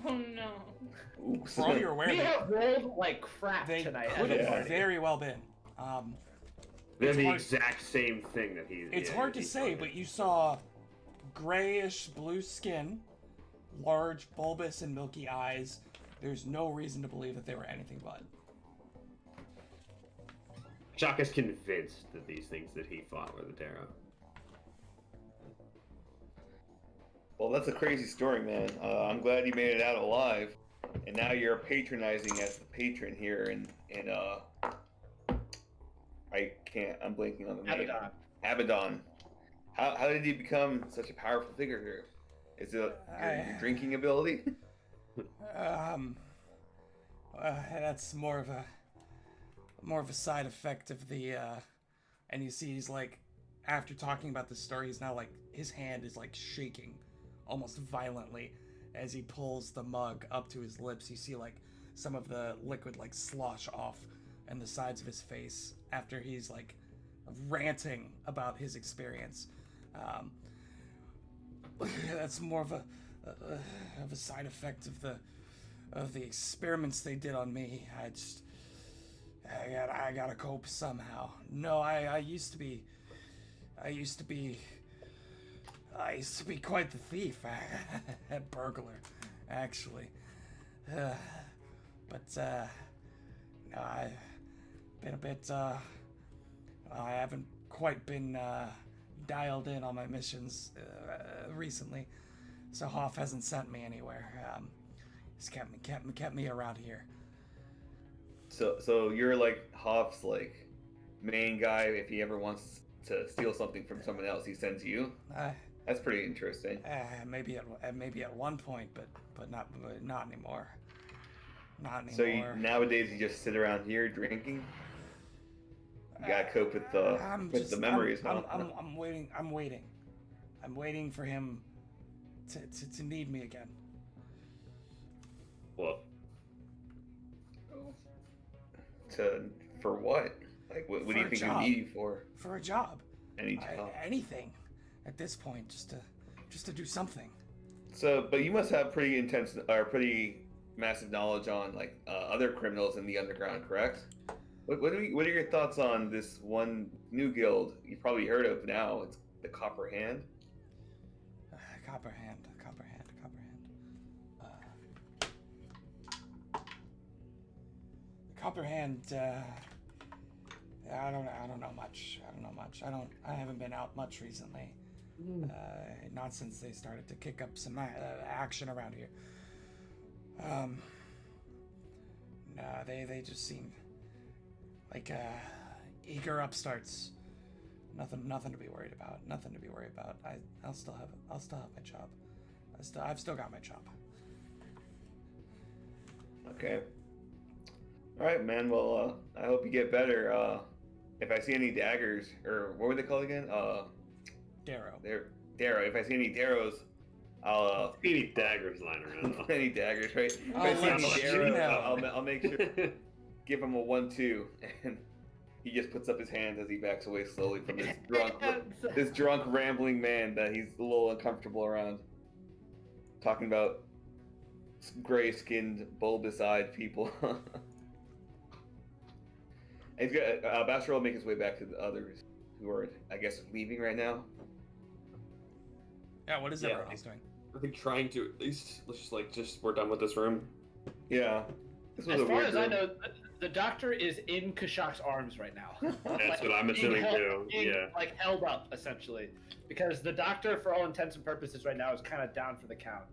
Oh no. Oops. For all you're aware, We have rolled like crap they tonight. could as a have party. very well been. They're the hard- exact same thing that he. It's hard to say, but you saw grayish blue skin, large, bulbous, and milky eyes. There's no reason to believe that they were anything but. Kashak is convinced that these things that he fought were the Darrow. Well, that's a crazy story, man. I'm glad you made it out alive, and now you're patronizing as the patron here, and I'm blanking on the name. Abaddon. How did you become such a powerful figure here? Is it your drinking ability? That's more of a side effect of the. And you see, he's like, after talking about this story, he's now like his hand is like shaking, almost violently, as he pulls the mug up to his lips. You see like some of the liquid like slosh off and the sides of his face after he's like ranting about his experience. That's more of a side effect of the experiments they did on me. I gotta cope somehow. No, I used to be quite the thief, a burglar, actually. But no, I've been a bit. I haven't quite been dialed in on my missions recently, so Hoff hasn't sent me anywhere. He's kept me around here. So you're like Hoff's like main guy. If he ever wants to steal something from someone else, he sends you. That's pretty interesting. Maybe at one point, but not anymore. Not anymore. So nowadays you just sit around here drinking. You gotta cope with the memories. I'm waiting for him to need me again. Well, for what? Like, what do you think he need you for? For a job. Any job. Anything. At this point, just to do something. So, but you must have pretty intense or pretty massive knowledge on like other criminals in the underground, correct? What are your thoughts on this one new guild you probably heard of now? It's the Copper Hand. Copper Hand. The Copper Hand. I don't know much. I haven't been out much recently. Not since they started to kick up some action around here. No, they just seem like eager upstarts. Nothing to be worried about. I'll still have my job. I've still got my job. Okay. All right, man. Well, I hope you get better. If I see any daggers, or what were they called again? Darrow. They're Darrow. If I see any Darrows, I'll Any daggers lying around though. any daggers, right? If I'll I see let any you Darrows, know. I'll make sure give him a 1-2, and he just puts up his hands as he backs away slowly from this drunk rambling man that he's a little uncomfortable around. Talking about gray-skinned, bulbous-eyed people. And he's got Bastard will make his way back to the others who are, I guess, leaving right now. Yeah, what is Yeah. everyone else doing? I think trying to at least let's just we're done with this room. Yeah. This was As a far weird as I room. know, the doctor is in Kashak's arms right now. That's what I'm being assuming held- too. being, Yeah. like held up essentially, because the doctor, for all intents and purposes, right now is kind of down for the count.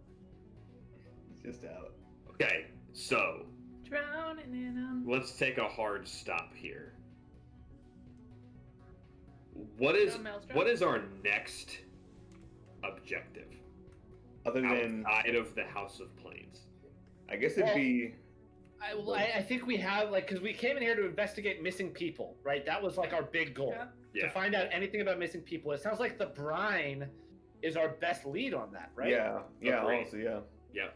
He's just out. Okay, so Drowning in 'em. let's take a hard stop here. What is No maelstrom? what is our next objective Other than, outside of the House of Plains? I guess it'd be. I think we have because we came in here to investigate missing people, right? That was like our big goal, Yeah. Yeah. to find out anything about missing people. It sounds like the brine is our best lead on that, right? Yeah. Yeah. Agreed. Honestly, yeah. Yeah.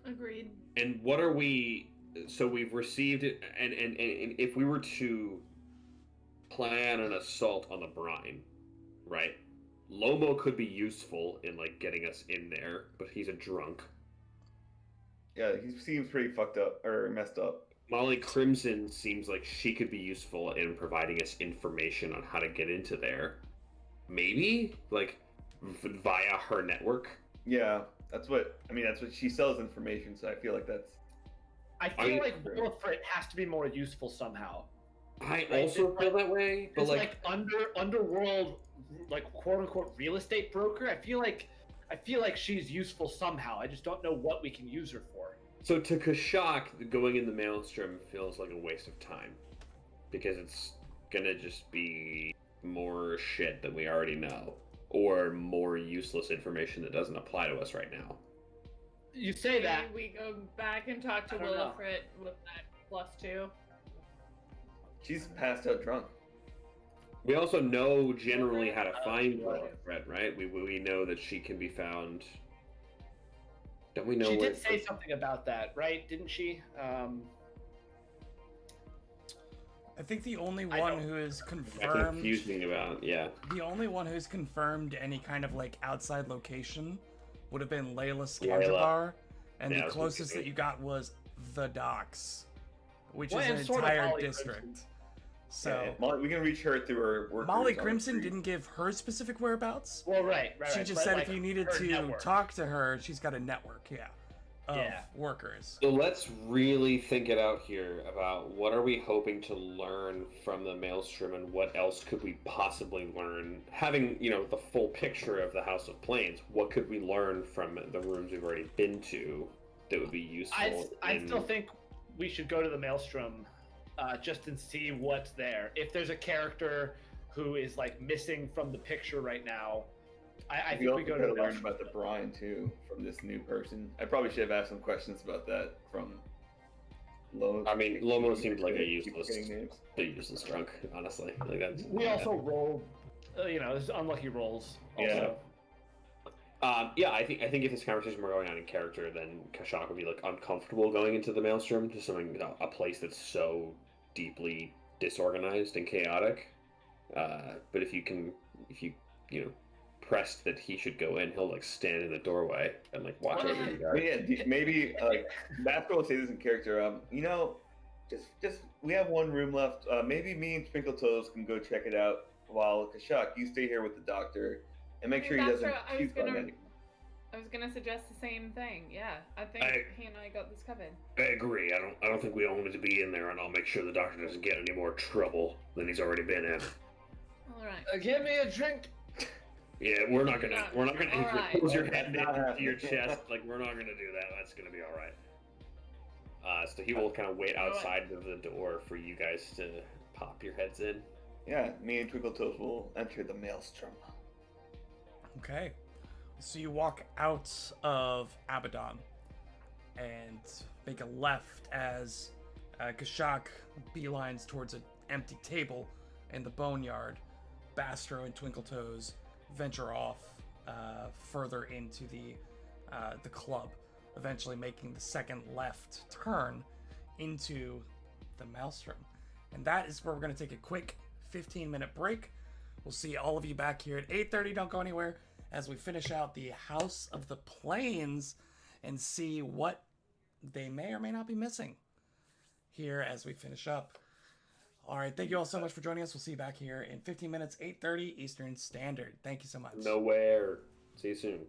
Agreed. And what are we? So we've received it, and if we were to plan an assault on the brine, right? Lomo could be useful in like getting us in there, but he's a drunk. Yeah. He seems pretty fucked up or messed up. Molly Crimson seems like she could be useful in providing us information on how to get into there. Maybe like via her network. Yeah. That's what she sells information. So I feel like that's. I feel like Willifrit has to be more useful somehow. I Right, also it's feel like- that way, but It's like underworld, like quote unquote real estate broker. I feel like she's useful somehow. I just don't know what we can use her for. so to Kashak, going in the Maelstrom feels like a waste of time because it's gonna just be more shit that we already know or more useless information that doesn't apply to us right now. You say that. Maybe we go back and talk to I don't know. Willifrit with that +2. She's passed out drunk. We also know generally how to Oh, find right. Fred, right? We know that she can be found. Don't we know She where? did say something about that, right? Didn't she? I think the only I one don't- who is That confirmed, confused me about. Yeah. the only one who's confirmed any kind of like outside location would have been Layla Scandabar, and Yeah, I the was closest thinking. that you got was the docks, which Well, is an and sort of entire Molly district. Crimson. So Yeah, Molly, we can reach her through her workers Molly on the Crimson street. didn't give her specific whereabouts. Well, right. She right, just but, said like, if you needed her to network. talk to her, she's got a network, of Yeah. workers. So let's really think it out here about what are we hoping to learn from the Maelstrom and what else could we possibly learn? Having, the full picture of the House of Plains, what could we learn from the rooms we've already been to that would be useful? I in- still think we should go to the Maelstrom, just and see what's there. If there's a character who is like missing from the picture right now, I think we go to the learn Maelstrom. about the brine too from this new person. I probably should have asked some questions about that from Lomo. I mean, Lomo seemed like a Keep useless, forgetting names. useless drunk, honestly. Like that's. We also rolled, there's unlucky rolls. Also. Yeah, I think if this conversation were going on in character, then Kashak would be like uncomfortable going into the Maelstrom, just something a place that's so deeply disorganized and chaotic. But if you pressed that he should go in, he'll like stand in the doorway and like watch over you I mean, guys. yeah, maybe Basco will say this in character. Just we have one room left. Maybe me and Sprinkle Toes can go check it out while Kashak, you stay here with the doctor and make sure he That's doesn't what I was puke on gonna- anyone. I was gonna suggest the same thing. Yeah, I think he and I got this covered. I agree. I don't think we all need to be in there, and I'll make sure the doctor doesn't get any more trouble than he's already been in. All right. Give me a drink. Yeah, we're not gonna All right. close your head Not into your happening. chest. Like we're not gonna do that. That's gonna be all right. So he will kind of wait All right. outside of the door for you guys to pop your heads in. Yeah, me and Twinkle Toes will enter the Maelstrom. Okay. So you walk out of Abaddon, and make a left as Kashak beelines towards an empty table in the boneyard. Bastro and Twinkletoes venture off further into the club, eventually making the second left turn into the Maelstrom. And that is where we're going to take a quick 15-minute break. We'll see all of you back here at 8:30. Don't go anywhere as we finish out the House of the Plains and see what they may or may not be missing here as we finish up. All right, thank you all so much for joining us. We'll see you back here in 15 minutes, 8:30 Eastern Standard. Thank you so much. Nowhere. See you soon.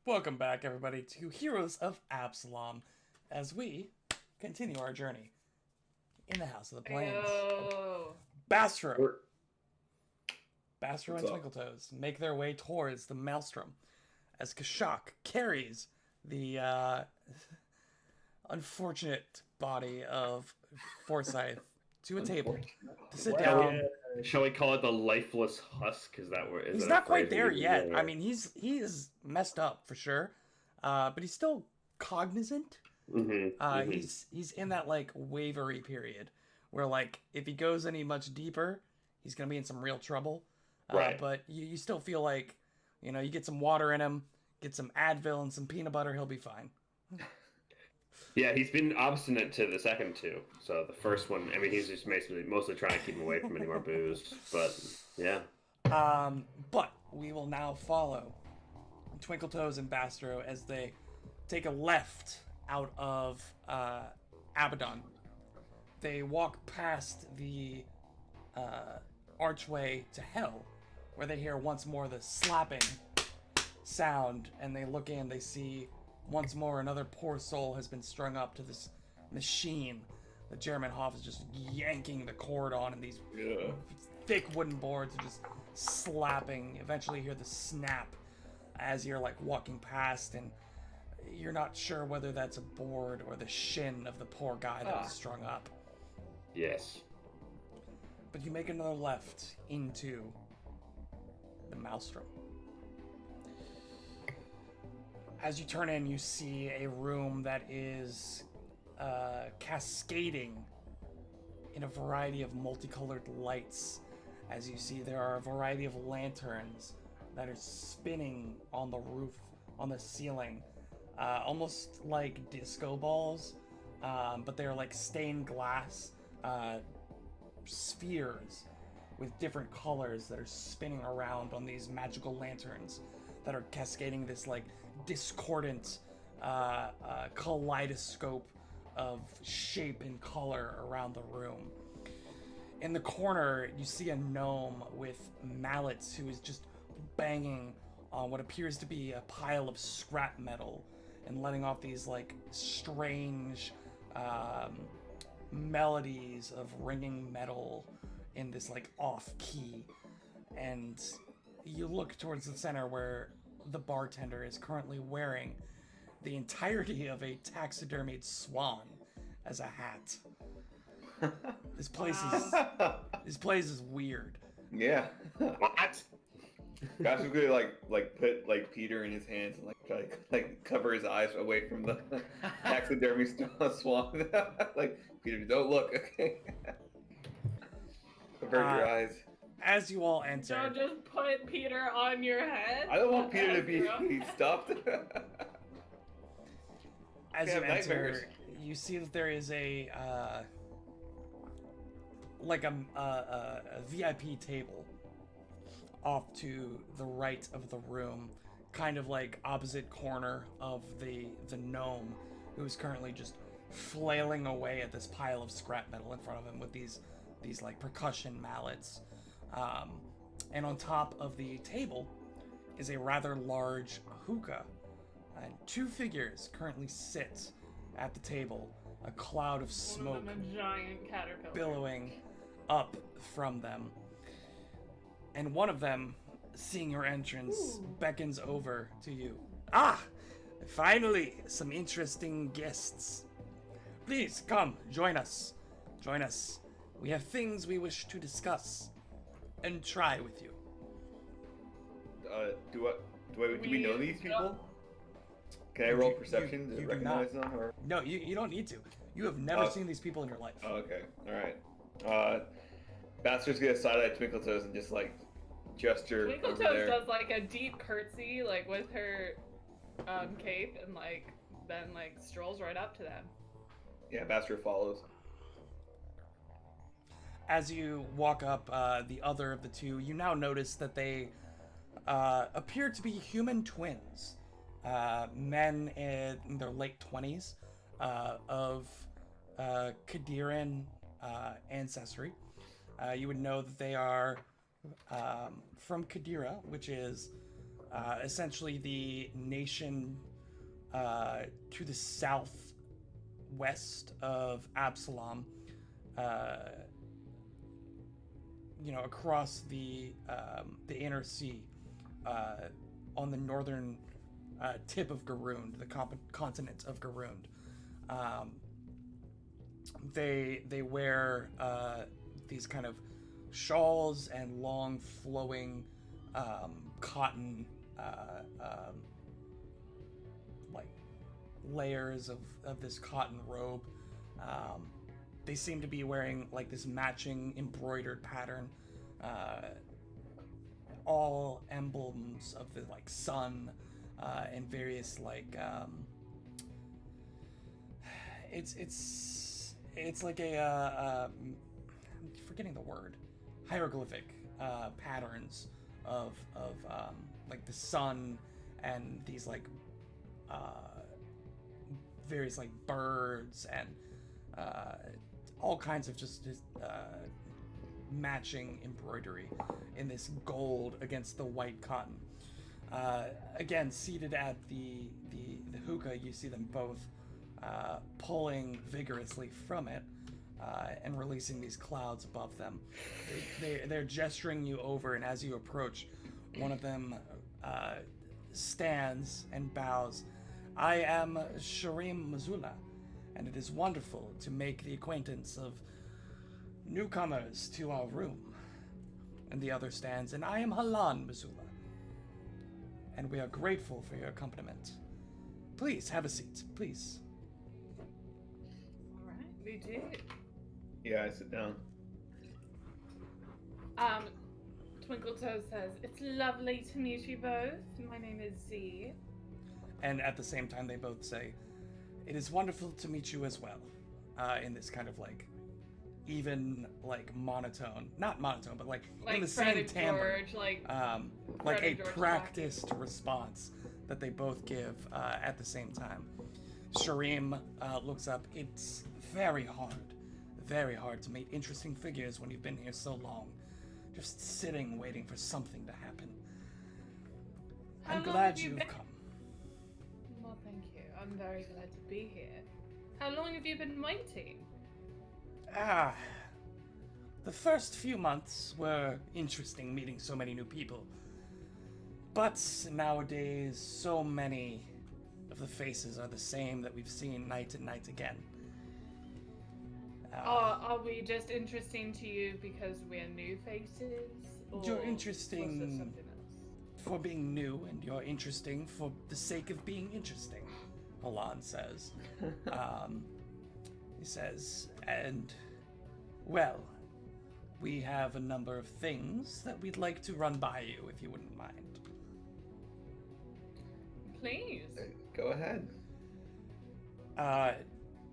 Welcome back, everybody, to Heroes of Absalom, as we continue our journey in the House of the Plains. Oh. Bastro We're- and What's up? Twinkle-Toes make their way towards the Maelstrom, as Kashak carries the unfortunate body of Forsyth to a table to sit down. Shall we call it the lifeless husk? Is that where? Is He's that a not quite phrase there we use yet. there? I mean, he is messed up for sure, but he's still cognizant. He's in that like wavery period where like if he goes any much deeper, he's gonna be in some real trouble. Right. But you still feel like, you know, you get some water in him, get some Advil and some peanut butter, he'll be fine. Yeah, he's been obstinate to the second two. So the first one, I mean, he's just mostly trying to keep him away from any more booze. But yeah, But we will now follow Twinkle-Toes and Bastro as they take a left out of Abaddon. They walk past the archway to hell, where they hear once more the slapping sound, and they look in, they see once more another poor soul has been strung up to this machine that Jeremy Hoff is just yanking the cord on, and these Yeah. thick wooden boards are just slapping. Eventually you hear the snap as you're like walking past, and you're not sure whether that's a board or the shin of the poor guy that was strung up. yes. But you make another left into the Maelstrom. As you turn in, you see a room that is cascading in a variety of multicolored lights. As you see, there are a variety of lanterns that are spinning on the roof, on the ceiling, almost like disco balls, but they're like stained glass spheres with different colors that are spinning around on these magical lanterns that are cascading this like discordant kaleidoscope of shape and color around the room. In the corner, you see a gnome with mallets who is just banging on what appears to be a pile of scrap metal and letting off these like strange melodies of ringing metal in this like off key. And you look towards the center where the bartender is currently wearing the entirety of a taxidermied swan as a hat. This place is weird. Yeah. What? Gosh was gonna like put like Peter in his hands and like try to like cover his eyes away from the taxidermy swan. Like Peter, don't look, okay? Avert your eyes. As you all enter, Don't just put Peter on your head. I don't want Peter to be Bro. stopped. as I you have nightmares. enter, you see that there is a like a VIP table off to the right of the room, kind of like opposite corner of the gnome, who's currently just flailing away at this pile of scrap metal in front of him with these like percussion mallets. And on top of the table is a rather large hookah. And two figures currently sit at the table, a cloud of One smoke of them a giant caterpillar. billowing up from them. And one of them, seeing your entrance, beckons over to you. Ah! Finally, some interesting guests. Please come, join us. Join us. We have things we wish to discuss and try with you. Do we know these people? Can I roll perception you to do recognize not. them? Or? No, you don't need to. You have never Oh. seen these people in your life. Oh, okay. All right. Bastard's gonna side-eye Twinkle-Toes and just like gesture over Twinkle-Toes there. does like a deep curtsy, like with her cape, and like then like strolls right up to them. Yeah, Bastard follows. As you walk up the other of the two, you now notice that they appear to be human twins. Men in their late 20s of Qadiran ancestry. You would know that they are from Qadira, which is essentially the nation to the southwest of Absalom, across the inner sea, on the northern tip of Garund, the continent of Garund. They wear these kind of shawls and long flowing cotton like layers of this cotton robe. They seem to be wearing like this matching embroidered pattern, all emblems of the like sun and various like it's like a I'm forgetting the word, hieroglyphic patterns of like the sun and these like various like birds and all kinds of just matching embroidery in this gold against the white cotton. Again, seated at the hookah, you see them both pulling vigorously from it and releasing these clouds above them. They're gesturing you over, and as you approach, one of them stands and bows. I am Sharim Mazula, and it is wonderful to make the acquaintance of newcomers to our room. And the other stands, and I am Halan Mazula, and we are grateful for your accompaniment. Please have a seat, please. All right, we do. Yeah, I sit down. Twinkletoes says, "It's lovely to meet you both. My name is Z." And at the same time, they both say, "It is wonderful to meet you as well," in this kind of like even like monotone, not monotone, but like in the Fred same and timbre, George, like like Fred a and George practiced response that they both give at the same time. Sharim looks up. It's very hard to meet interesting figures when you've been here so long, just sitting waiting for something to happen. How I'm long glad have you you've been- come. Well, thank you. I'm very glad to be here. How long have you been waiting? The first few months were interesting, meeting so many new people. But nowadays, so many of the faces are the same that we've seen night and night again. Are we just interesting to you because we're new faces? Or You're was interesting there something else? for being new, and you're interesting for the sake of being interesting, Halan says. He says, and, well, we have a number of things that we'd like to run by you, if you wouldn't mind. Please. Go ahead.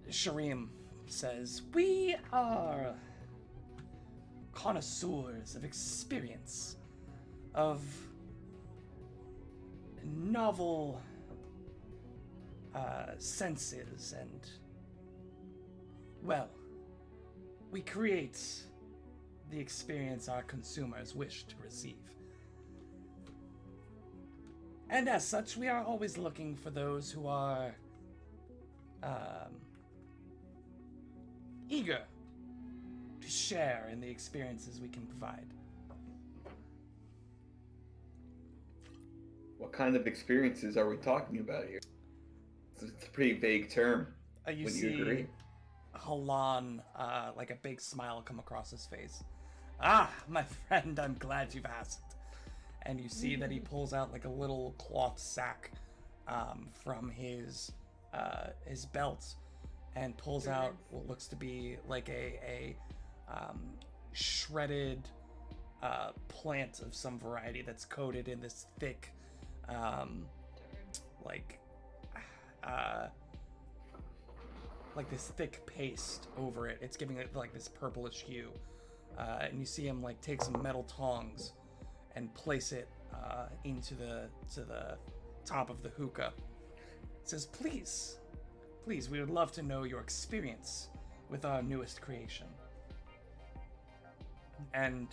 Sharim says, we are connoisseurs of experience, of novel senses, and, well, we create the experience our consumers wish to receive. And as such, we are always looking for those who are eager to share in the experiences we can provide. What kind of experiences are we talking about here? It's a pretty vague term. You Would see you agree? Halan, like a big smile come across his face. Ah, my friend, I'm glad you've asked. And you see that he pulls out like a little cloth sack from his belt and pulls out what looks to be like a shredded plant of some variety that's coated in this thick like this thick paste over it. It's giving it like this purplish hue. And you see him like take some metal tongs and place it into the top of the hookah. It says, please, we would love to know your experience with our newest creation. And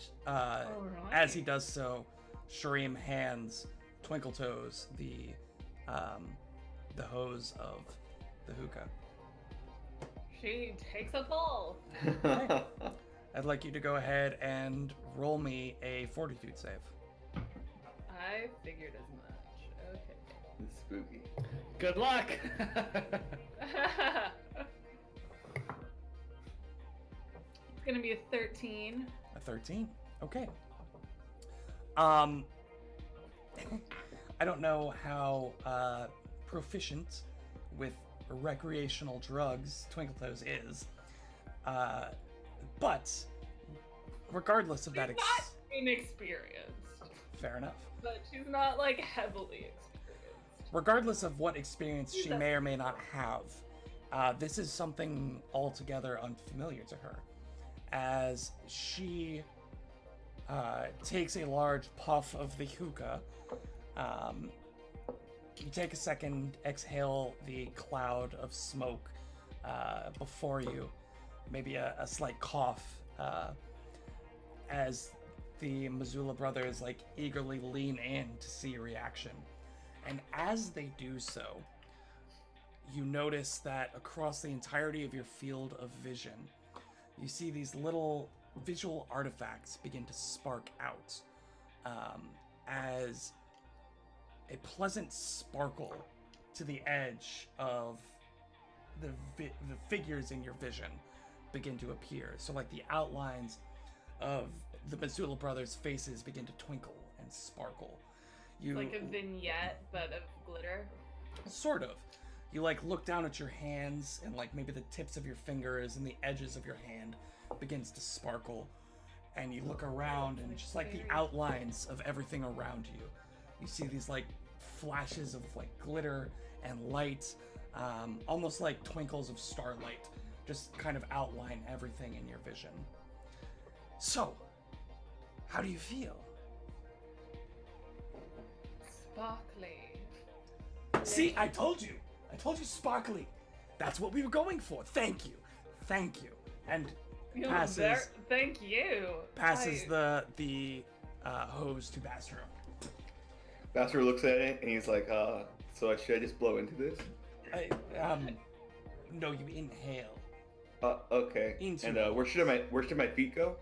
as he does so, Sharim hands Twinkle Toes, the hose of the hookah. She takes a pull. I'd like you to go ahead and roll me a fortitude save. I figured as much. Okay. It's spooky. Good luck. It's gonna be a 13. A 13. Okay. I don't know how proficient with recreational drugs Twinkletoes is, but regardless of that, She's not inexperienced, fair enough. but she's not like heavily experienced. Regardless of what experience she may or may not have, this is something altogether unfamiliar to her, as she takes a large puff of the hookah. You take a second, exhale the cloud of smoke before you, maybe a slight cough, as the Missoula brothers like eagerly lean in to see your reaction. And as they do so, you notice that across the entirety of your field of vision, you see these little visual artifacts begin to spark out, as a pleasant sparkle to the edge of the figures in your vision begin to appear. So like the outlines of the Missoula brothers' faces begin to twinkle and sparkle. You Like a vignette, but of glitter. sort of. You like look down at your hands, and like maybe the tips of your fingers and the edges of your hand begins to sparkle, and you look around and just like the outlines of everything around you, you see these like flashes of like glitter and light, almost like twinkles of starlight, just kind of outline everything in your vision. So, how do you feel? Sparkly. See, I told you sparkly. That's what we were going for. Thank you. And You're passes thank you. passes I- the hose to Bastro. Bastard looks at it and he's like, so should I just blow into this? No, you inhale. Okay. Into And it. where should my feet go?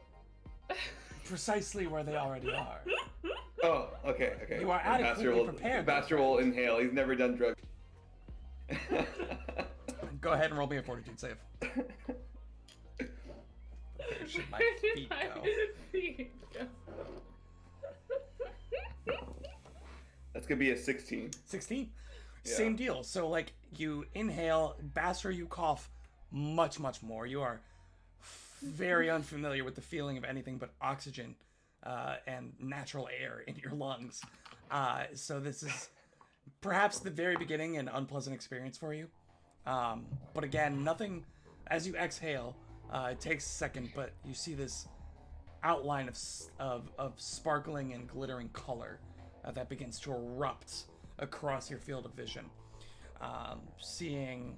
Precisely where they already are. Oh, okay. You are And adequately prepared, Bastard will inhale. He's never done drugs. Go ahead and roll me a fortitude save. Where should my Where did feet my go? feet go? That's gonna be a 16. 16. Yeah. Same deal. So like you inhale, Bastro, you cough much more. You are very unfamiliar with the feeling of anything but oxygen and natural air in your lungs. So this is perhaps the very beginning an unpleasant experience for you. But again, nothing, as you exhale, it takes a second, but you see this outline of sparkling and glittering color that begins to erupt across your field of vision. Seeing,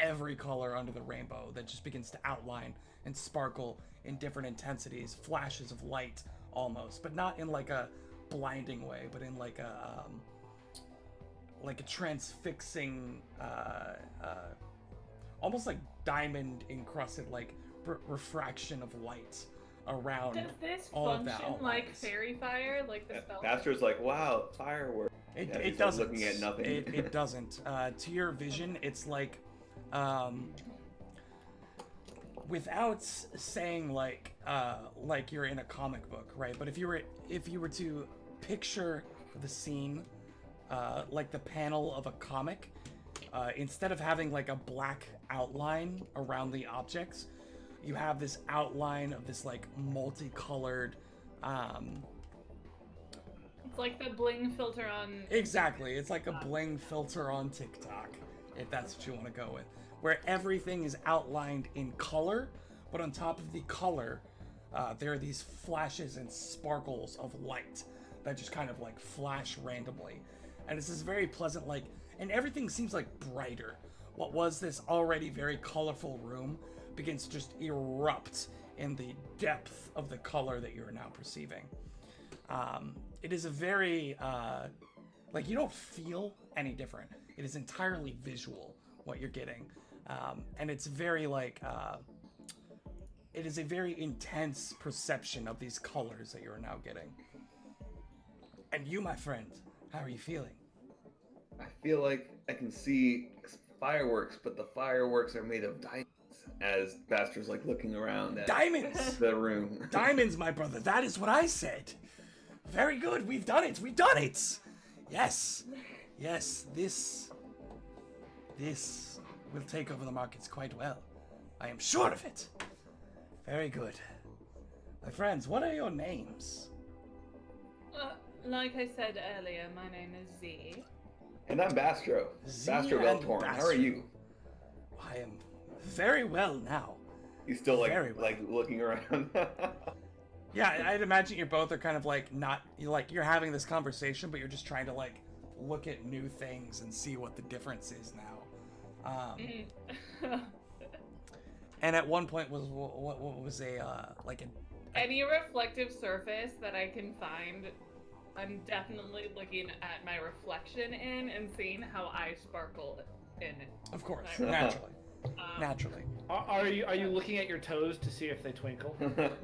every color under the rainbow that just begins to outline and sparkle in different intensities, flashes of light almost, but not in like a blinding way, but in like a transfixing, almost like diamond encrusted like refraction of light around Does this all of that function like outlines. fairy fire, like the spell? Bastard's like, wow, fireworks. It, Yeah, it he's, like, doesn't. looking at nothing. It doesn't. To your vision, it's like, without saying like you're in a comic book, right? But if you were to picture the scene, like the panel of a comic, instead of having like a black outline around the objects, you have this outline of this like multicolored, It's like the bling filter on. exactly. It's like a bling filter on TikTok, if that's what you want to go with, where everything is outlined in color, but on top of the color, there are these flashes and sparkles of light that just kind of like flash randomly. And it's this very pleasant, like, and everything seems like brighter. What was this already very colorful room begins to just erupt in the depth of the color that you're now perceiving. It is a very, like, you don't feel any different. It is entirely visual, what you're getting. And it's very, like, it is a very intense perception of these colors that you're now getting. And you, my friend, how are you feeling? I feel like I can see fireworks, but the fireworks are made of diamonds. As Bastar's like looking around at Diamonds! the room. Diamonds, my brother. That is what I said. Very good. We've done it. We've done it. Yes. Yes. This will take over the markets quite well. I am sure of it. Very good. My friends, what are your names? Like I said earlier, my name is Z. And I'm Bastro. Z Bastro and Veltorn. How are Bastro. you? I am very well now. He's still like Very well. like looking around. Yeah, I'd imagine you both are kind of like you're having this conversation, but you're just trying to like look at new things and see what the difference is now. And at one point what was Any reflective surface that I can find, I'm definitely looking at my reflection in and seeing how I sparkle in it. of course, Right. naturally, Um, naturally. Are you looking at your toes to see if they twinkle? Do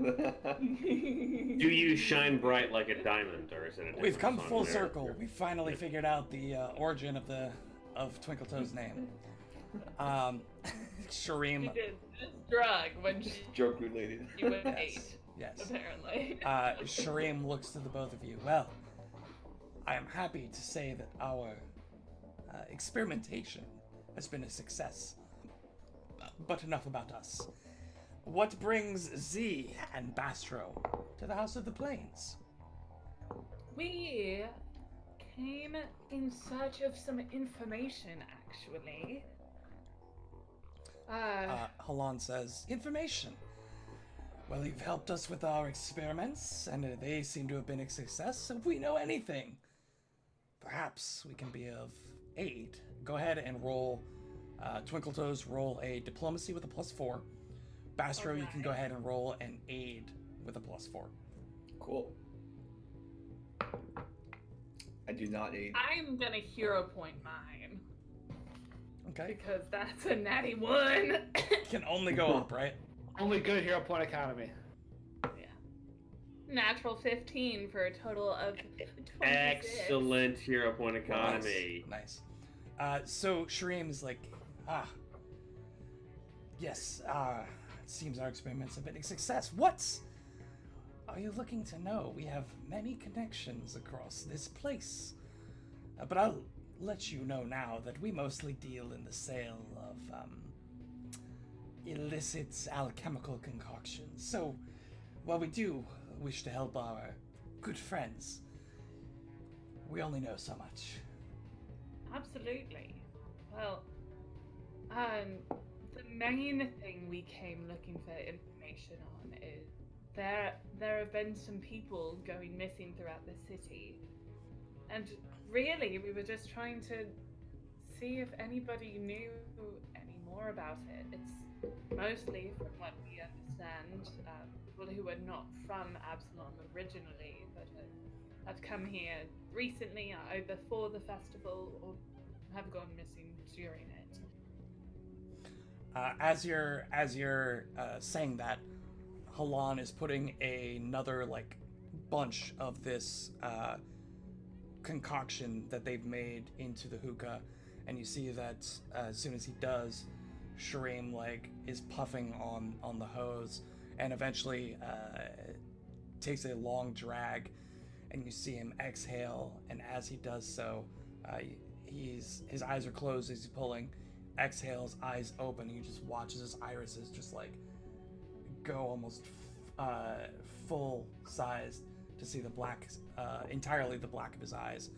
you shine bright like a diamond, or is it a We've come different full song there? circle. We finally figured out the origin of Twinkletoe's name. She Shireen. did this drug when she Joke related. was Yes. 8, Yes. apparently. Shireen looks to the both of you. Well, I am happy to say that our experimentation has been a success. But enough about us. What brings Z and Bastro to the House of the Plains? We came in search of some information, actually. Halan says, information. Well, you've helped us with our experiments, and they seem to have been a success. If we know anything, perhaps we can be of aid. Go ahead and roll, Twinkletoes, roll a diplomacy with a +4. Bastro, you can go ahead and roll an aid with a +4. Cool. I do not aid. I'm gonna hero point mine Okay. because that's a natty 1. Can only go up, right? Only good hero point economy. Yeah. Natural 15 for a total of 26. Excellent hero point economy. Nice. So Shreem is like, yes, it seems our experiments have been a success. What are you looking to know? We have many connections across this place. But I'll let you know now that we mostly deal in the sale of illicit alchemical concoctions. So, while we do wish to help our good friends, we only know so much. Absolutely. Well, the main thing we came looking for information on is there have been some people going missing throughout the city, and really we were just trying to see if anybody knew any more about it. It's mostly, from what we understand, people who are not from Absalom originally, but have come here recently, either for the festival or have gone missing during it. As you're saying that, Halan is putting another like bunch of this concoction that they've made into the hookah, and you see that as soon as he does, Shreem like is puffing on the hose, and eventually takes a long drag, and you see him exhale, and as he does so, his eyes are closed as he's pulling, exhales, eyes open, and you just watch as his irises just like go almost full size to see the black, entirely the black of his eyes,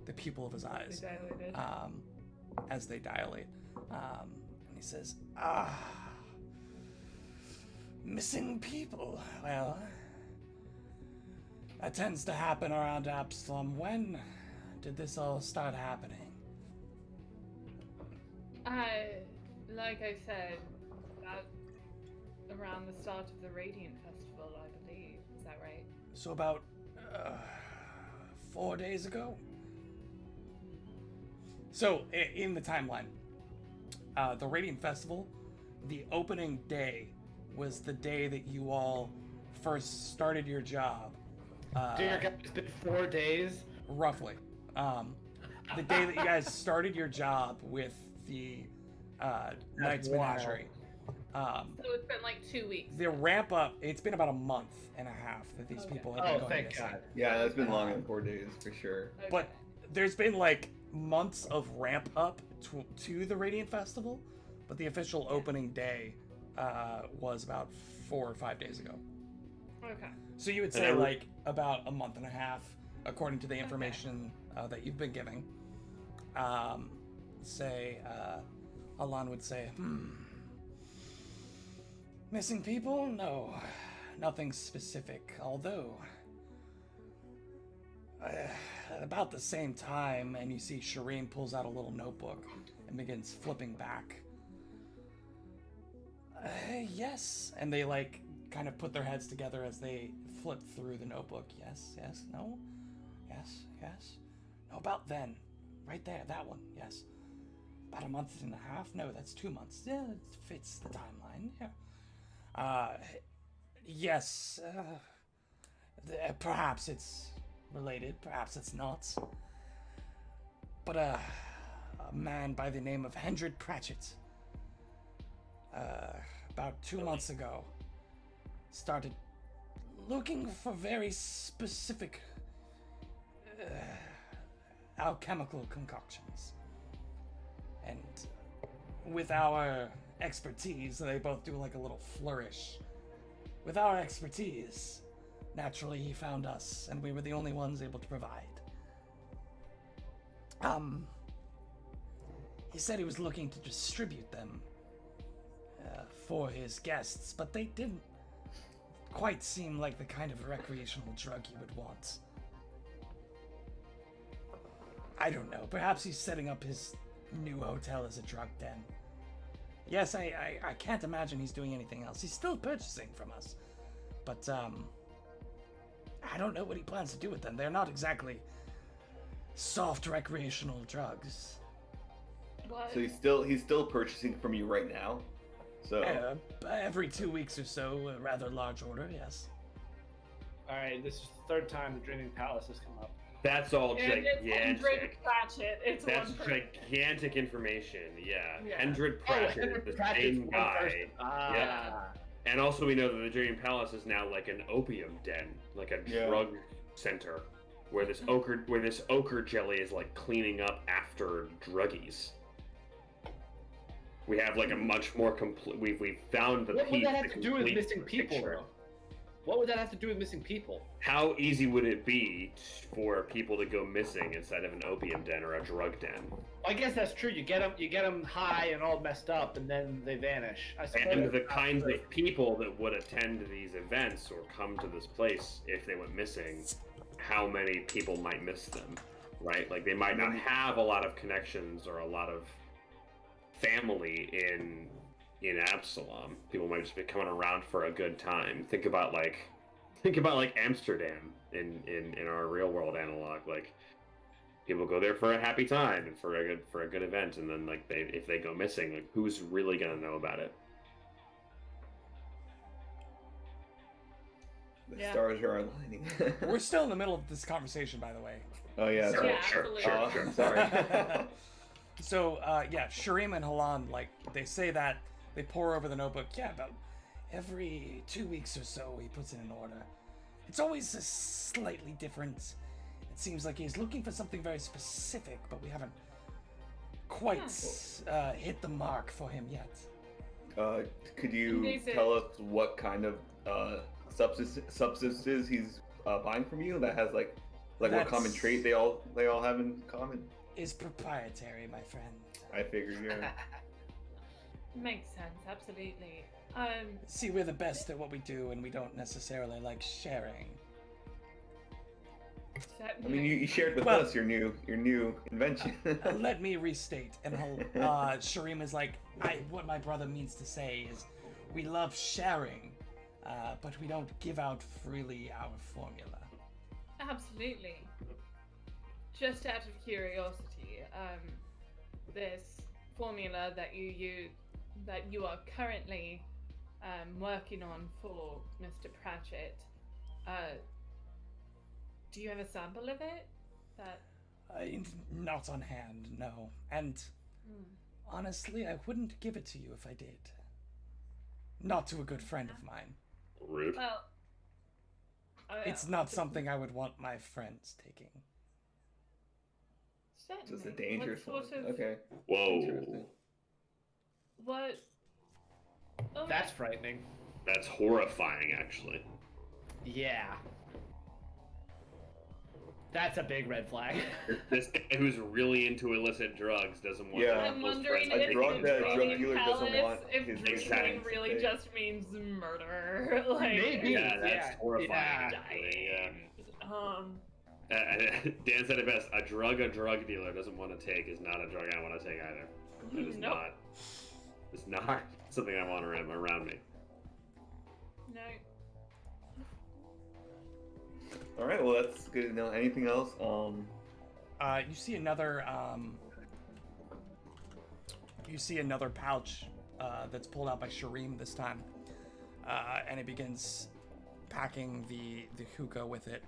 the pupil of his eyes, Dilated. as they dilate. And he says, missing people. Well, that tends to happen around Absalom. When did this all start happening? Like I said, about around the start of the Radiant Festival, I believe. Is that right? So about 4 days ago. So in the timeline, the Radiant Festival, the opening day was the day that you all first started your job. Dear God, it's been 4 days. Roughly. The day that you guys started your job with the Knights Menagerie. So it's been like 2 weeks. The ramp up, it's been about a month and a half that these people have been Oh, going thank missing. God. Yeah, that's been longer than 4 days for sure. Okay. But there's been like months of ramp up to the Radiant Festival, but the official opening day was about 4 or 5 days ago. Okay. So you would say like about a month and a half, according to the information that you've been giving. Alan would say, missing people? No, nothing specific. Although, about the same time, and you see Shireen pulls out a little notebook and begins flipping back. Yes, and they like kind of put their heads together as they flip through the notebook. Yes, yes, no, yes, yes. No, about then, right there, that one. Yes, about a month and a half. No, that's 2 months. Yeah, it fits the timeline. Yeah. Yes. Perhaps it's related. Perhaps it's not. But a man by the name of Hendred Pratchett, about 2 months ago, started looking for very specific alchemical concoctions. And with our expertise, they both do like a little flourish. With our expertise, naturally he found us, and we were the only ones able to provide. He said he was looking to distribute them for his guests, but they didn't quite seem like the kind of recreational drug you would want. I don't know. Perhaps he's setting up his new hotel as a drug den. Yes, I can't imagine he's doing anything else. He's still purchasing from us. But, I don't know what he plans to do with them. They're not exactly soft recreational drugs. What? So he's still purchasing from you right now. So Every 2 weeks or so, a rather large order, yes. All right, this is the third time the Dreaming Palace has come up. That's all And it's Hendred gigantic. Pratchett. It's That's one person. gigantic information. Yeah, Yeah. Hendred Oh, Pratchett, Hendrik the Pratchett's same one guy. person. Ah. Yeah. And also, we know that the Dreaming Palace is now like an opium den, like a Yeah. drug center, where this ochre jelly is like cleaning up after druggies. We have like a much more complete. We've found the What would piece. that have the to do with complete missing people, picture. though? What would that have to do with missing people? How easy would it be for people to go missing inside of an opium den or a drug den? I guess that's true. You get them high and all messed up, and then they vanish. I suppose And the that's kinds true. of people that would attend these events or come to this place if they went missing, how many people might miss them, right? Like they might not have a lot of connections or a lot of family in Absalom. People might just be coming around for a good time. Think about like Amsterdam in our real world analog. Like people go there for a happy time and for a good event, and then like if they go missing, like who's really gonna know about it? the Yeah. stars are aligning. We're still in the middle of this conversation, by the way. Oh yeah. Sure, Yeah, sure, absolutely. sure, sure. Sorry. So, yeah, Shireen and Halan, like, they say that, they pour over the notebook, yeah, about every 2 weeks or so he puts in an order. It's always a slightly different. It seems like he's looking for something very specific, but we haven't quite hit the mark for him yet. Could you Amazing. tell us what kind of substances he's buying from you that has like what That's- common trait they all have in common? Is proprietary, my friend. I figured, yeah. Makes sense, absolutely. See, we're the best at what we do, and we don't necessarily like sharing. I mean, you shared with Well- us your new invention. Let me restate. And Shireen is like, what my brother means to say is, we love sharing, but we don't give out freely our formula. Absolutely. Just out of curiosity, this formula that you are currently working on for Mr. Pratchett, do you have a sample of it? Not on hand, no. And honestly, I wouldn't give it to you if I did. Not to a good friend of mine. Rude. Well, It's not something I would want my friends taking. So it's a certainly. dangerous What one. sort of- Okay. Whoa. Interesting. What? Oh, That's frightening. That's horrifying, actually. Yeah. That's a big red flag. This guy who's really into illicit drugs doesn't want Yeah. to have I'm those wondering friends A if drug taking that a drugs. drug drinking dealer doesn't palace, want if his drinking friends to really take. just means murder. Like, Maybe. Yeah, that's Yeah. horrifying. Yeah. Actually. Dan said it best. A drug dealer doesn't want to take is not a drug I want to take either. It is Nope. not. It's not something I want around me. No. All right. Well, that's good to know. Anything else? You see another pouch that's pulled out by Shareem this time, and it begins packing the hookah with it.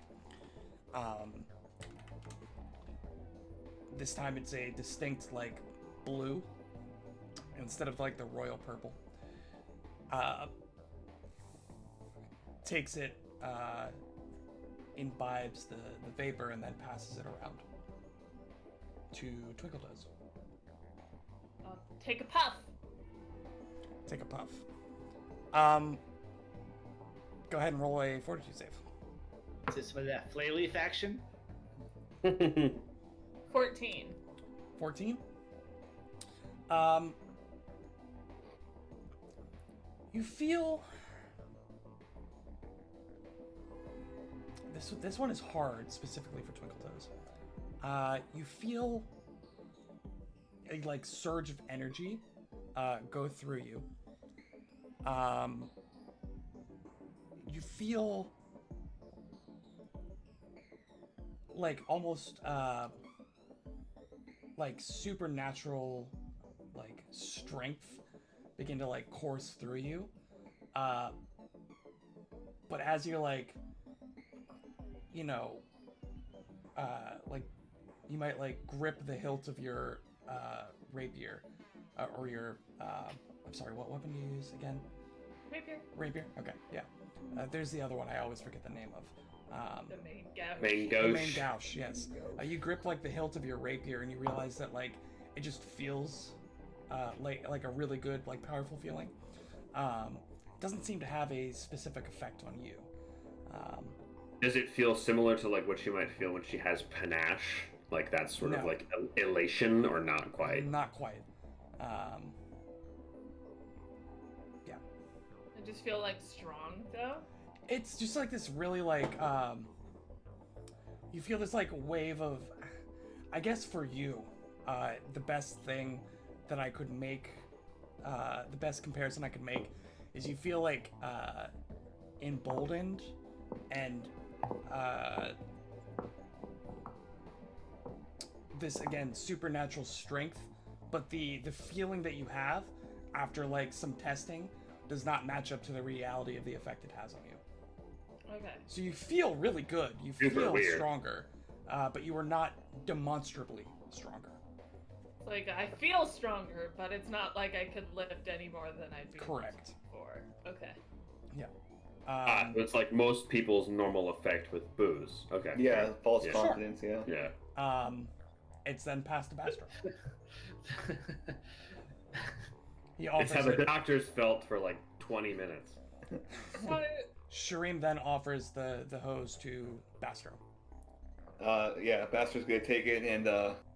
This time it's a distinct like blue instead of like the royal purple. Takes it, imbibes the vapor, and then passes it around to Twinkledoes. I'll take a puff. Take a puff. Go ahead and roll a fortitude save. Is this for that flay leaf action? 14. 14. You feel this one is hard specifically for Twinkletoes. You feel a like surge of energy go through you. You feel like almost like supernatural like strength begin to like course through you. But as you're like, you know, like you might like grip the hilt of your rapier or your I'm sorry, what weapon do you use again? Rapier. Rapier? Okay, yeah. There's the other one I always forget the name of. The main gouge. Main The gouge. main gouge, yes. You grip like the hilt of your rapier, and you realize that like it just feels like a really good, like powerful feeling. Doesn't seem to have a specific effect on you. Does it feel similar to like what she might feel when she has panache? Like that sort of No. like elation, or not quite? Not quite. Yeah. I just feel like strong though. It's just like this really like you feel this like wave of, I guess for you, the best thing that I could make, the best comparison I could make is you feel like emboldened and this again supernatural strength, but the feeling that you have after like some testing does not match up to the reality of the effect it has on you. Okay. So you feel really good. You Super feel weird. stronger, but you are not demonstrably stronger. Like I feel stronger, but it's not like I could lift any more than I'd be Correct. before. Okay. Um, So it's like most people's normal effect with booze. Okay. Yeah, false Yeah. confidence. Yeah. Yeah. it's then passed to Bastro. He It's offers how the it. doctors felt for like 20 minutes. What? Shareem then offers the hose to Bastro. Yeah. Bastar's gonna take it and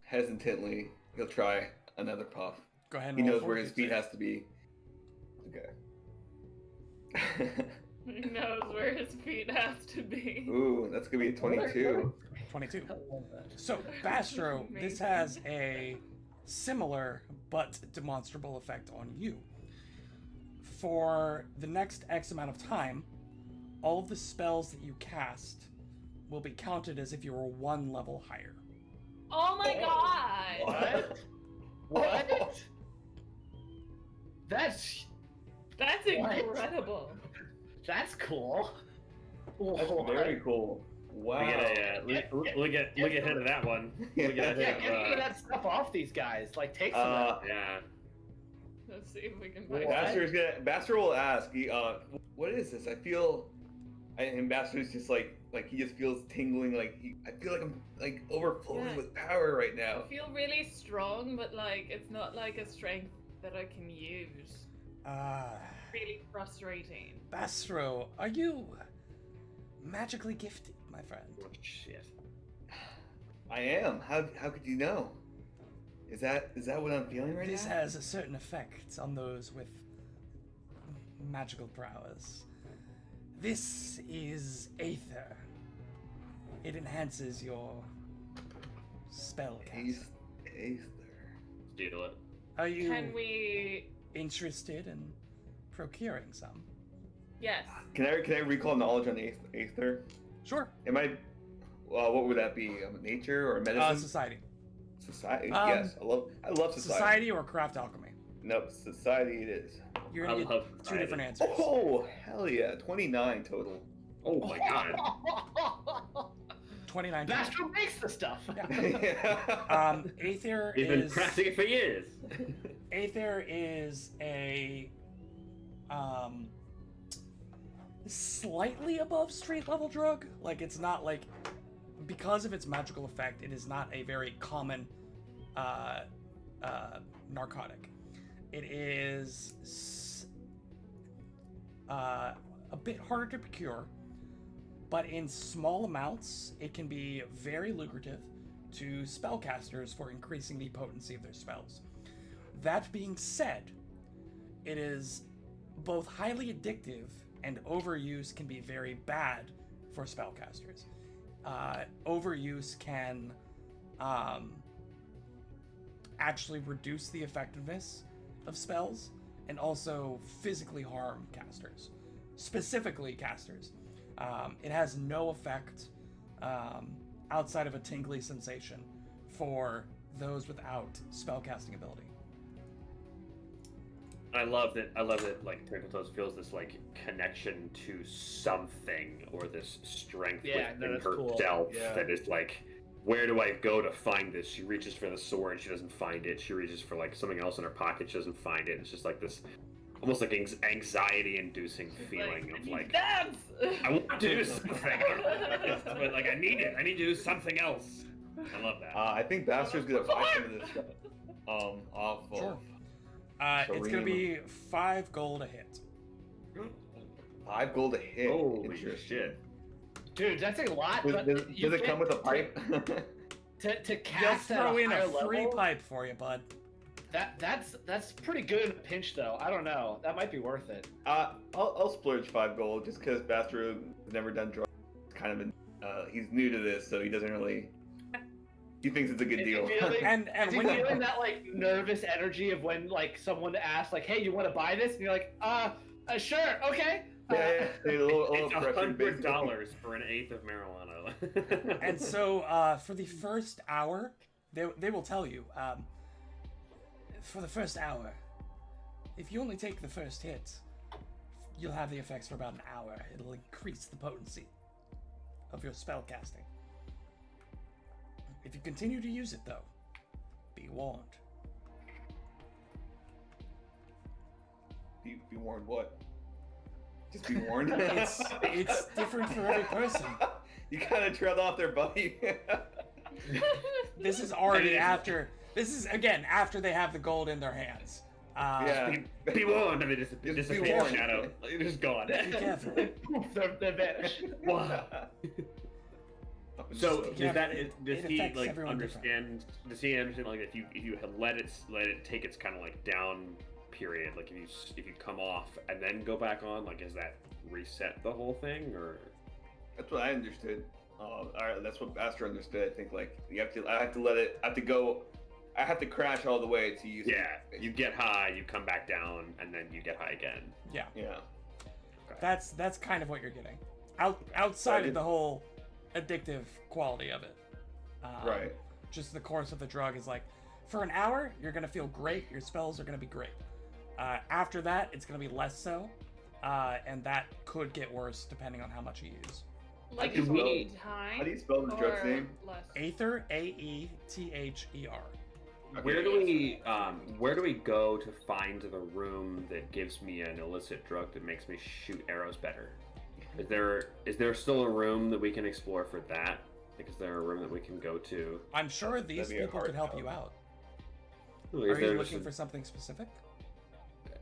hesitantly he'll try another puff. Go ahead and He roll knows where his fortitude feet save. has to be. Okay. He knows where his feet has to be. Ooh, that's gonna be a 22. 22. I love that. So Bastro, Amazing. this has a similar but demonstrable effect on you. For the next X amount of time, all of the spells that you cast will be counted as if you were 1 level higher. Oh my god! What? What? That's That's What? incredible. that's cool. That's very cool. Wow. Look ahead of that one. Look Yeah, ahead get some of of, that stuff off these guys. Like, take some of that. yeah. Let's see if we can find What? Bastard will ask, what is this? And Bastard's just like he just feels tingling, I feel like I'm like overflowing Yeah. with power right now. I feel really strong, but like it's not like a strength that I can use. Really frustrating. Bastro, are you magically gifted, my friend? Oh, shit. I am. How could you know? Is that what I'm feeling right This now? has a certain effect on those with magical prowess. This is Aether. It enhances your spell cast. Aether. Steal it. Are you Can we? interested in procuring some? Yes. Can I recall knowledge on Aether? Sure. Am I? What would that be? Nature or medicine? Society. Society. Um, Yes, I love society. Society or craft alchemy? Nope, society it is. You're I gonna get love 2 society. different answers. Oh hell yeah! 29 total. Oh my god. 29 total. Bastard makes the stuff. Aether He's been is practicing it for years. Aether is a slightly above street level drug. Like it's not like, because of its magical effect, it is not a very common narcotic. It is a bit harder to procure, but in small amounts, it can be very lucrative to spellcasters for increasing the potency of their spells. That being said, it is both highly addictive and overuse can be very bad for spellcasters. Overuse can actually reduce the effectiveness of spells and also physically harm casters, specifically casters. It has no effect outside of a tingly sensation for those without spellcasting ability. I love that. Like Twinkle Toes feels this like connection to something or this strength Yeah, no, within that's cool. herself Yeah. that is like, where do I go to find this? She reaches for the sword, she doesn't find it. She reaches for like something else in her pocket, she doesn't find it. It's just like this, almost like anxiety-inducing feeling of like, Dance! I want to do something, but like I need it. I need to do something else. I love that. I think Bastard's gonna buy some of this stuff. Off of. Sure. It's gonna be 5 gold a hit. 5 gold a hit. Holy Interesting. shit! Dude, that's a lot. Does, but does, you does it come get with a pipe? to They'll cast at throw a in higher a free level? pipe for you, bud. That's pretty good in a pinch, though. I don't know. That might be worth it. I'll splurge 5 gold just because Bastard has never done drugs. Kind of, he's new to this, so he doesn't really. He thinks it's a good Is he deal. feeling- And Is he when feeling that like nervous energy of when like someone asks like, "Hey, you want to buy this?" and you're like, sure, okay." Yeah, a little It's pressure, basically. $100 for an eighth of marijuana. And so, for the first hour, they will tell you, for the first hour, if you only take the first hit, you'll have the effects for about an hour. It'll increase the potency of your spell casting. If you continue to use it, though, be warned. Be warned what? Just be warned. It's different for every person. You kind of trailed off there, buddy. This is already after. This is again after they have the gold in their hands. Yeah. Be warned, and they Just be disappear. warned. Shadow, you're just gone. Be careful. Poof, they're vanished. Wow. So Yeah, does it he affects like everyone understand? Does he understand like if you had let it take its kind of like down period, like if you come off and then go back on, like is that reset the whole thing or? That's what I understood. All right, that's what Bastard understood. I think like I have to let it. I have to crash all the way to use. Yeah, it. you get high, you come back down, and then you get high again. Yeah, Yeah. that's kind of what you're getting. outside of the whole addictive quality of it. Right. Just the course of the drug is like, for an hour, you're gonna feel great. Your spells are gonna be great. After that, it's gonna be less so, and that could get worse depending on how much you use. Like do we- any time. How do you spell the drug's or name? less? Aether, Aether. Where do we go to find the room that gives me an illicit drug that makes me shoot arrows better? Is there still a room that we can explore for that? Like, is there a room that we can go to? I'm sure these be a people hard could help no. you out. Is Are there you just looking for something specific?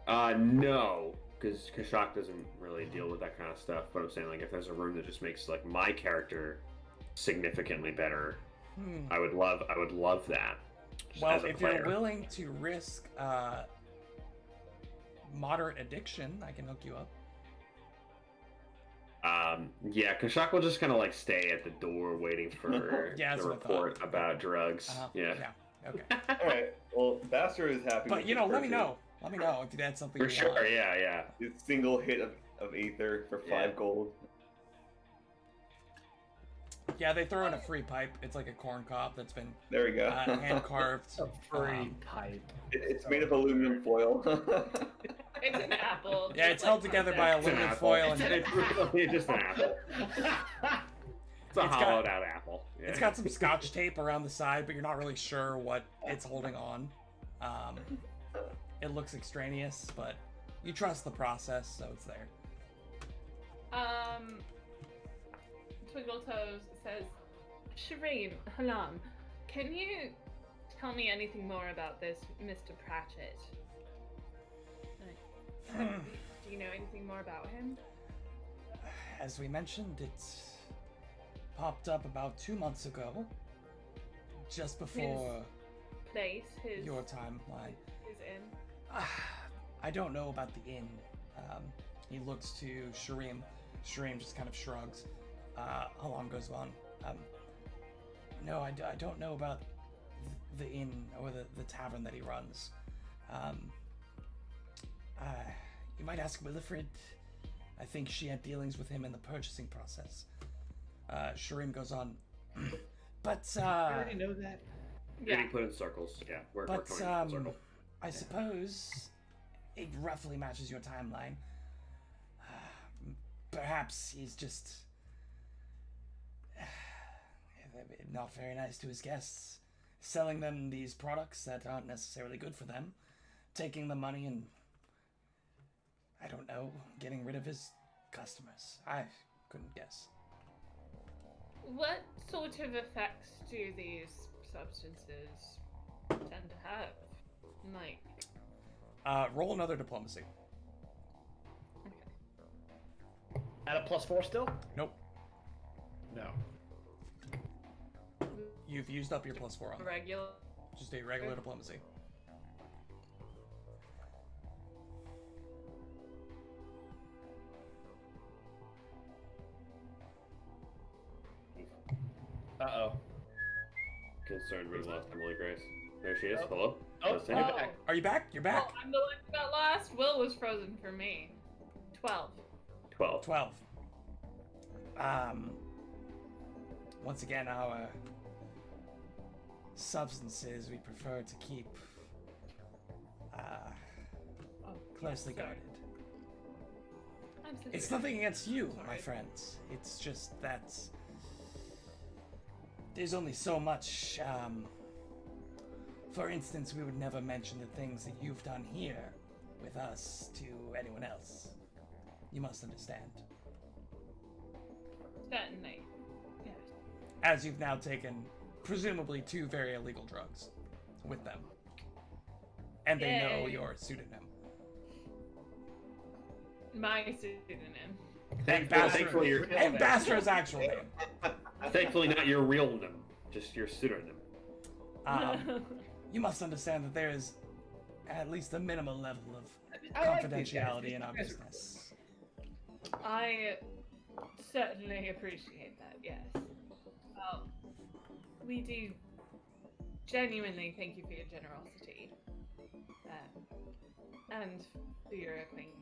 no, because Kashak doesn't really deal with that kind of stuff. But I'm saying, like, if there's a room that just makes like my character significantly better, I would love that. just Well, as a if player. you're willing to risk moderate addiction, I can hook you up. Yeah, Kashak will just kind of like stay at the door waiting for Yeah, that's the what I thought. report about drugs. Yeah. Okay. All right. Well, Bastard is happy. But with you his know, let me purchase. know. Let me know if that's something For you sure, want. yeah. His single hit of Aether for 5 Yeah. gold. Yeah, they throw in a free pipe. It's like a corn cob that's been There we go. hand carved. A free pipe. It's made of aluminum foil. It's an apple. Yeah, just it's held like together that. by It's an aluminum apple. foil, and It's really just an apple. It's a It's got- hollowed out apple. Yeah. it's got some scotch tape around the side, but you're not really sure what it's holding on. It looks extraneous, but you trust the process, so it's there. Twiggletoes says, Shireen, Halam, can you tell me anything more about this Mr. Pratchett? Like, do you know anything more about him? As we mentioned, it popped up about 2 months ago, just before Place, his your timeline. his inn. I don't know about the inn. He looks to Shireen. Shireen just kind of shrugs. Halam goes on. No, I don't know about the inn or the tavern that he runs. You might ask Willifred. I think she had dealings with him in the purchasing process. Shireen goes on. But I already know that. Getting put in circles. Yeah, we're But going in circle. I suppose it roughly matches your timeline. Perhaps he's just not very nice to his guests, selling them these products that aren't necessarily good for them, taking the money and, I don't know, getting rid of his customers. I couldn't guess. What sort of effects do these substances tend to have? Like, Roll another diplomacy. okay. At a +4 still? Nope. No. You've used up your +4 on that. Regular. Just a regular diplomacy. Uh-oh. Concerned we lost Emily Grace. There she is. Oh. Hello. Oh, Listening? you're back. Are you back? You're back. Oh, I'm the one who got lost. Will was frozen for me. 12. 12. 12. Once again, our substances we prefer to keep Oh, closely sorry. guarded. I'm so It's sorry. nothing against you, my Sorry. friends. It's just that there's only so much. For instance, we would never mention the things that you've done here with us to anyone else. You must understand. Certainly. Yes. As you've now taken, presumably, 2 very illegal drugs with them. And they know Yay. your pseudonym. My pseudonym. Thankfully, your, And Bastra's actual name. thankfully not your real name, just your pseudonym. You must understand that there is at least a minimal level of I like these guys. confidentiality in our These guys are business. I certainly appreciate that, yes. Well, we do genuinely thank you for your generosity. And for your acquaintance.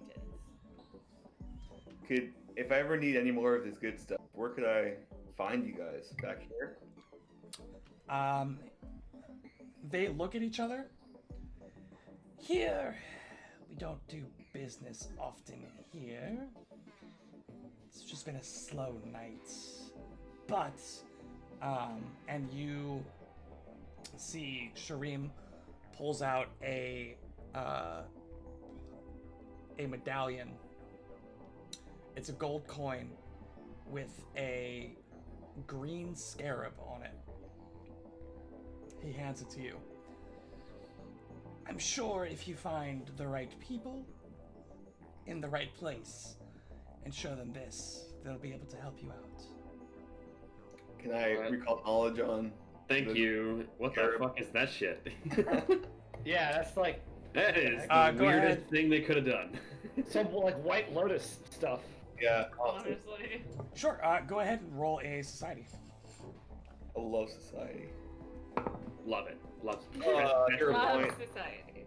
Could if I ever need any more of this good stuff, where could I find you guys? Back here? They look at each other. Here, we don't do business often here. It's just been a slow night. But, and you see Shareem pulls out a medallion. It's a gold coin with a green scarab on it. He hands it to you. I'm sure if you find the right people in the right place and show them this, they'll be able to help you out. Can I Alright. recall knowledge on? Thank you. What the fuck is that shit? Yeah, that's like That is Go the weirdest ahead. thing they could have done. some like White Lotus stuff. Yeah, Honestly. Sure, go ahead and roll a society. I love society. Love it. Love it. Hero Love point. society.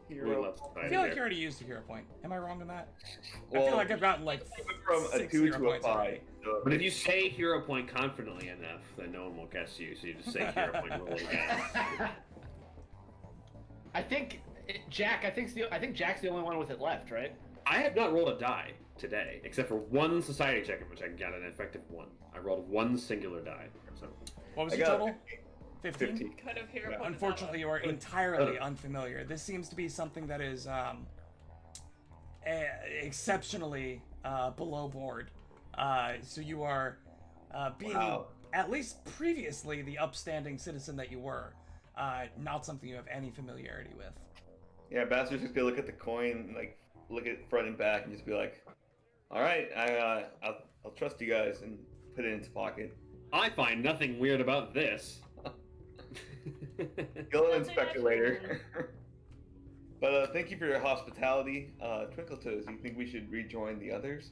We Hero. love I society feel like there. you already used a hero point. Am I wrong on that? I Well, feel like I've gotten like I went from a 6 2 hero to a points 5. already. So But if you say hero point confidently enough, then no one will guess you. So you just say hero point and roll again. I think Jack. I think Jack's the only one with it left, right? I have not rolled a die today, except for one society check in which I got an effective 1. I rolled 1 singular die. So What was I your got total? 15? 15. Kind of hero Yeah. point. Unfortunately, you are entirely unfamiliar. This seems to be something that is exceptionally below board. So you are being, Wow. at least previously, the upstanding citizen that you were. Not something you have any familiarity with. Yeah, Bastard's just gonna look at the coin, like look at it front and back, and just be like, "All right, I'll trust you guys," and put it in his pocket. I find nothing weird about this. Go Nothing inspect it actually later. But thank you for your hospitality, Twinkle Toes. Do you think we should rejoin the others?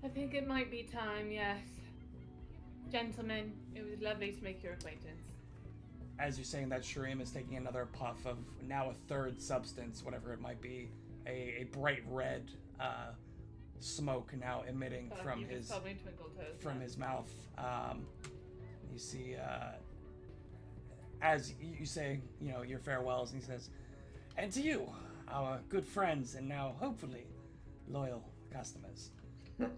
I think it might be time, yes. Gentlemen, it was lovely to make your acquaintance. As you're saying that, Shareem is taking another puff of now a third substance, whatever it might be, a bright red smoke now emitting from You just his called me Twinkle Toes. from now. his mouth. You see, as you say, your farewells, and he says, "And to you, our good friends, and now hopefully loyal customers."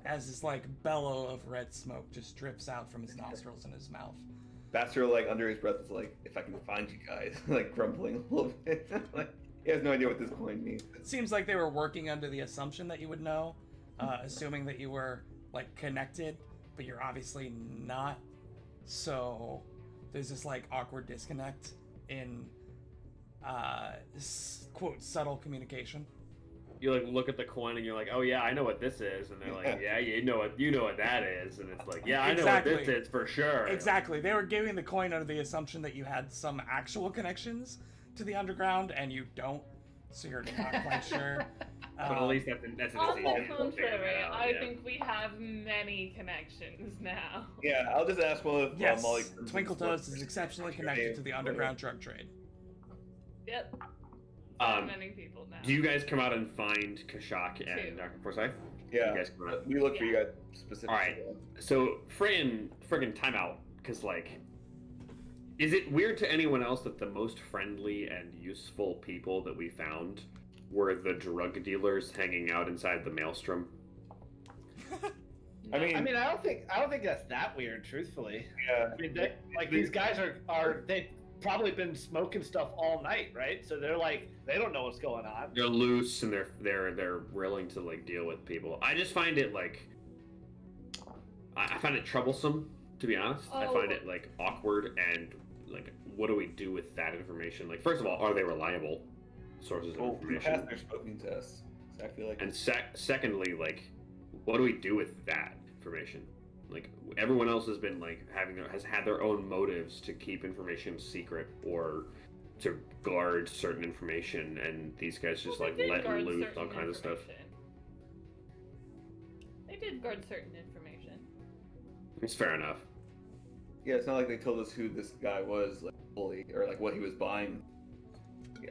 As this like bellow of red smoke just drips out from his nostrils and his mouth. Bastard, like under his breath, is like, "If I can find you guys," like grumbling a little bit. Like he has no idea what this coin means. It seems like they were working under the assumption that you would know, assuming that you were like connected, but you're obviously not. So there's this like awkward disconnect in quote subtle communication. You like look at the coin and you're like, oh yeah, I know what this is, and they're like, yeah, you know what that is, and it's like, yeah, I know what Exactly. this is for sure. Exactly. They were giving the coin under the assumption that you had some actual connections to the underground, and you don't. So you're not quite sure. But at least that's an On easy the way to figure contrary, it out, I yeah. think we have many connections now. Yeah, I'll just ask one of Yes, Molly. Twinkle Toes is exceptionally connected to the underground drug trade. Yep. Um, many people now. Do you guys come out and find Kashak Two. and Dr. Forsyth? Yeah, You guys come out. we look for you guys specifically. All right. So, friggin' timeout, because, like, is it weird to anyone else that the most friendly and useful people that we found were the drug dealers hanging out inside the maelstrom? I mean, I don't think that's that weird, truthfully. yeah. I mean, these guys are they've probably been smoking stuff all night, right? So they're like, they don't know what's going on. They're loose and they're willing to like deal with people. I just find it like I find it troublesome, to be honest. I find it like awkward and like what do we do with that information? Like first of all, are they reliable sources of Well, we information? passed their smoking test. So I feel like And secondly, like what do we do with that information? Like everyone else has been like has had their own motives to keep information secret or to guard certain information, and these guys just Well, like they did let guard loose certain all kinds of stuff. information. They did guard certain information. It's fair enough. yeah, it's not like they told us who this guy was, like fully, or like what he was buying.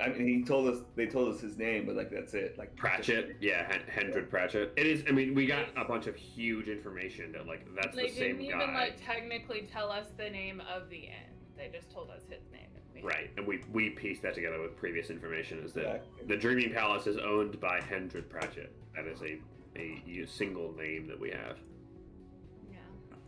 I mean, he told us. They told us his name, but like that's it. Like Pratchett, yeah, Hendred Pratchett. It is. I mean, we got a bunch of huge information that like that's They the same didn't guy, even like technically tell us the name of the inn. They just told us his name. right? And we pieced that together with previous information. Is that Exactly. the Dreaming Palace is owned by Hendred Pratchett? That is a single name that we have. Yeah.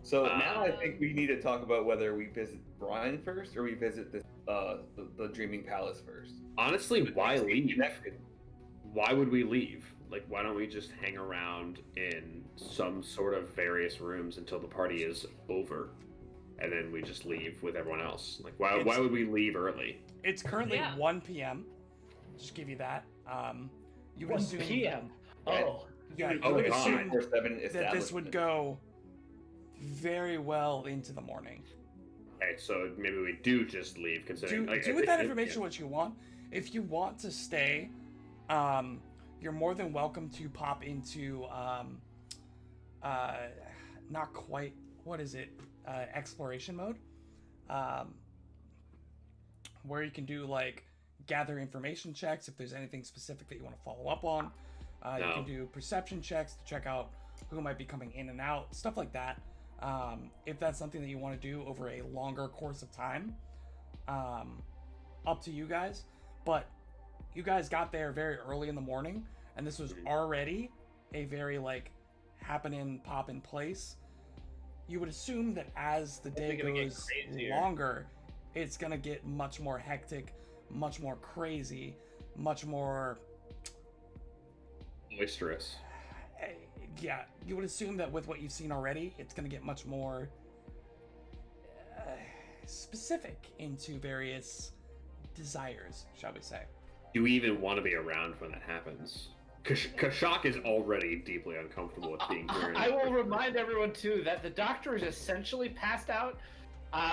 So now I think we need to talk about whether we visit Brian first or we visit the Dreaming Palace first. Honestly, why leave? Connected. Why would we leave? Like, why don't we just hang around in some sort of various rooms until the party is over, and then we just leave with everyone else? Like, why would we leave early? It's currently Yeah. 1 p.m. Just give you that. You would 1 assume p.m. Right. Oh, Yeah, you Oh, would God. assume 24/7 that this would establishment. go very well into the morning. Okay, so maybe we do just leave, considering. Do with that information what you want. If you want to stay, you're more than welcome to pop into not quite, what is it, exploration mode, where you can do like gather information checks if there's anything specific that you want to follow up on. You No. can do perception checks to check out who might be coming in and out, stuff like that. If that's something that you want to do over a longer course of time, up to you guys. But you guys got there very early in the morning, and this was already a very like happening, poppin' place. You would assume that as the day It's gonna get goes crazier. longer, it's gonna get much more hectic, much more crazy, much more. Boisterous. Yeah, you would assume that with what you've seen already, it's going to get much more specific into various desires, shall we say. Do we even want to be around when that happens? Kashak is already deeply uncomfortable with being here. I will remind everyone too that the doctor is essentially passed out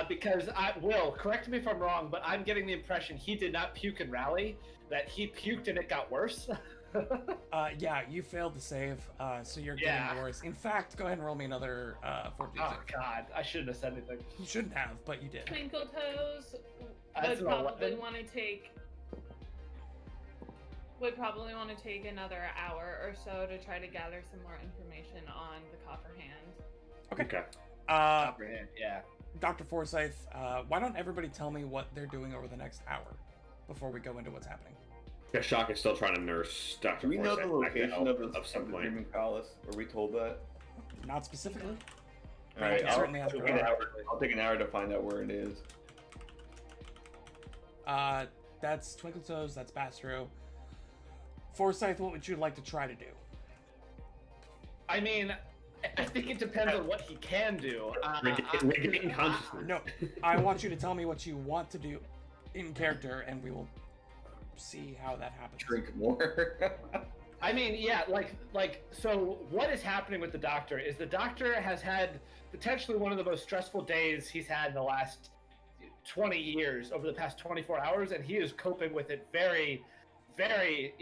because Will, correct me if I'm wrong, but I'm getting the impression he did not puke and rally, that he puked and it got worse. Yeah, you failed to save, so you're Yeah. getting worse. In fact, go ahead and roll me another fortitude Oh save. God, I shouldn't have said anything. You shouldn't have, but you did. Twinkle Toes That's would an probably 11. want to take another hour or so to try to gather some more information on the Copper Hand. Okay. Comprehend, yeah. Dr. Forsyth, why don't everybody tell me what they're doing over the next hour before we go into what's happening? Kashak is still trying to nurse Dr. Do we know the Forsyth back to location health of the some point. Dreaming Palace? Were we told that? Not specifically. All right, can certainly ask take her. I'll take an hour to find out where it is. That's Twinkle Toes, that's Bastro. Forsyth, what would you like to try to do? I mean, I think it depends on what he can do. Regain consciousness. No, I want you to tell me what you want to do in character, and we will see how that happens. Drink more. I mean, yeah, so what is happening with the doctor is the doctor has had potentially one of the most stressful days he's had in the last 20 years, over the past 24 hours, and he is coping with it very, very,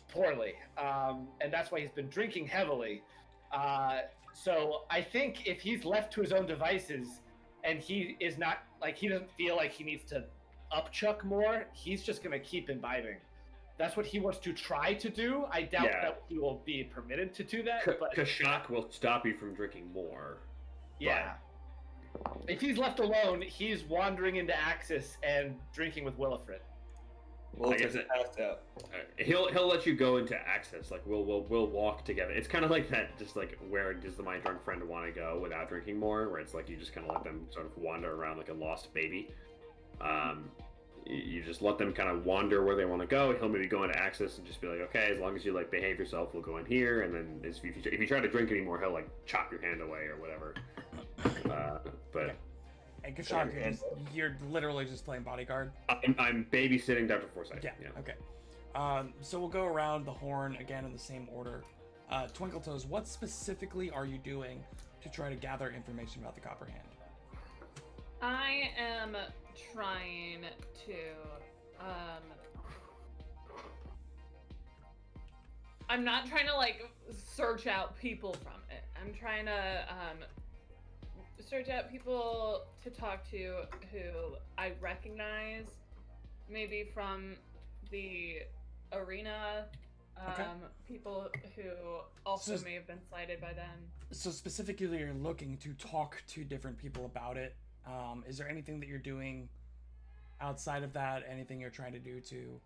poorly. And that's why he's been drinking heavily. So I think if he's left to his own devices and he is not, he doesn't feel like he needs to upchuck more, he's just going to keep imbibing. That's what he wants to try to do. I doubt that he will be permitted to do that. But Kashak will stop you from drinking more. yeah, if he's left alone, he's wandering into Axis and drinking with Willifred. Well, I guess it's passed out. He'll let you go into access. Like we'll walk together. It's kind of like that. Just like where does my drunk friend want to go without drinking more? Where it's like you just kind of let them sort of wander around like a lost baby. You just let them kind of wander where they want to go. He'll maybe go into access and just be like, okay, as long as you like behave yourself, we'll go in here. And then if you try to drink anymore, he'll like chop your hand away or whatever. But And Kashak, you're literally just playing bodyguard. I'm babysitting Dr. Forsyth. Yeah. Okay. So we'll go around the horn again in the same order. Twinkle Toes, what specifically are you doing to try to gather information about the Copper Hand? I am trying to I'm not trying to search out people from it. I'm trying to search out people to talk to who I recognize maybe from the arena Okay. people who also So- may have been slighted by them. So specifically, you're looking to talk to different people about it. Is there anything that you're doing outside of that? Anything you're trying to do to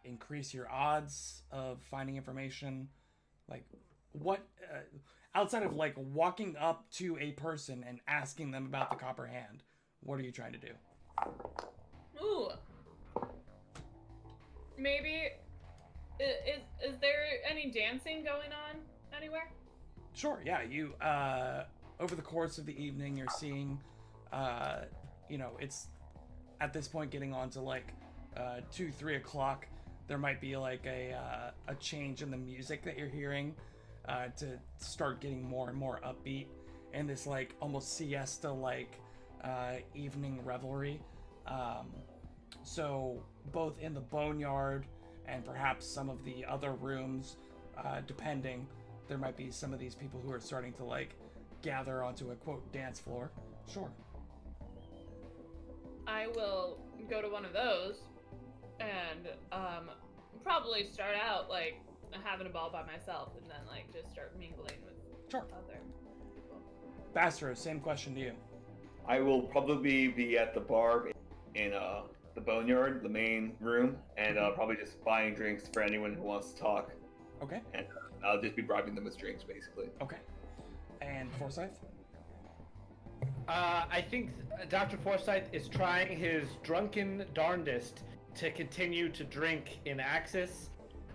increase your odds of finding information? Like, what outside of like walking up to a person and asking them about the Copper Hand? What are you trying to do? Ooh. Maybe. Is there any dancing going on anywhere? Sure. Yeah. You over the course of the evening, you're seeing, it's at this point getting on to like 2-3 o'clock. There might be like a change in the music that you're hearing to start getting more and more upbeat and this like almost siesta like evening revelry. So both in the boneyard and perhaps some of the other rooms, depending, there might be some of these people who are starting to like gather onto a quote dance floor. Sure. I will go to one of those and probably start out like having a ball by myself and then like just start mingling with Sure. other people. Bastro, same question to you. I will probably be at the bar in the boneyard, the main room, and probably just buying drinks for anyone who wants to talk. Okay. And I'll just be bribing them with drinks, basically. Okay. And Forsyth? I think Dr. Forsyth is trying his drunken darndest to continue to drink in Axis,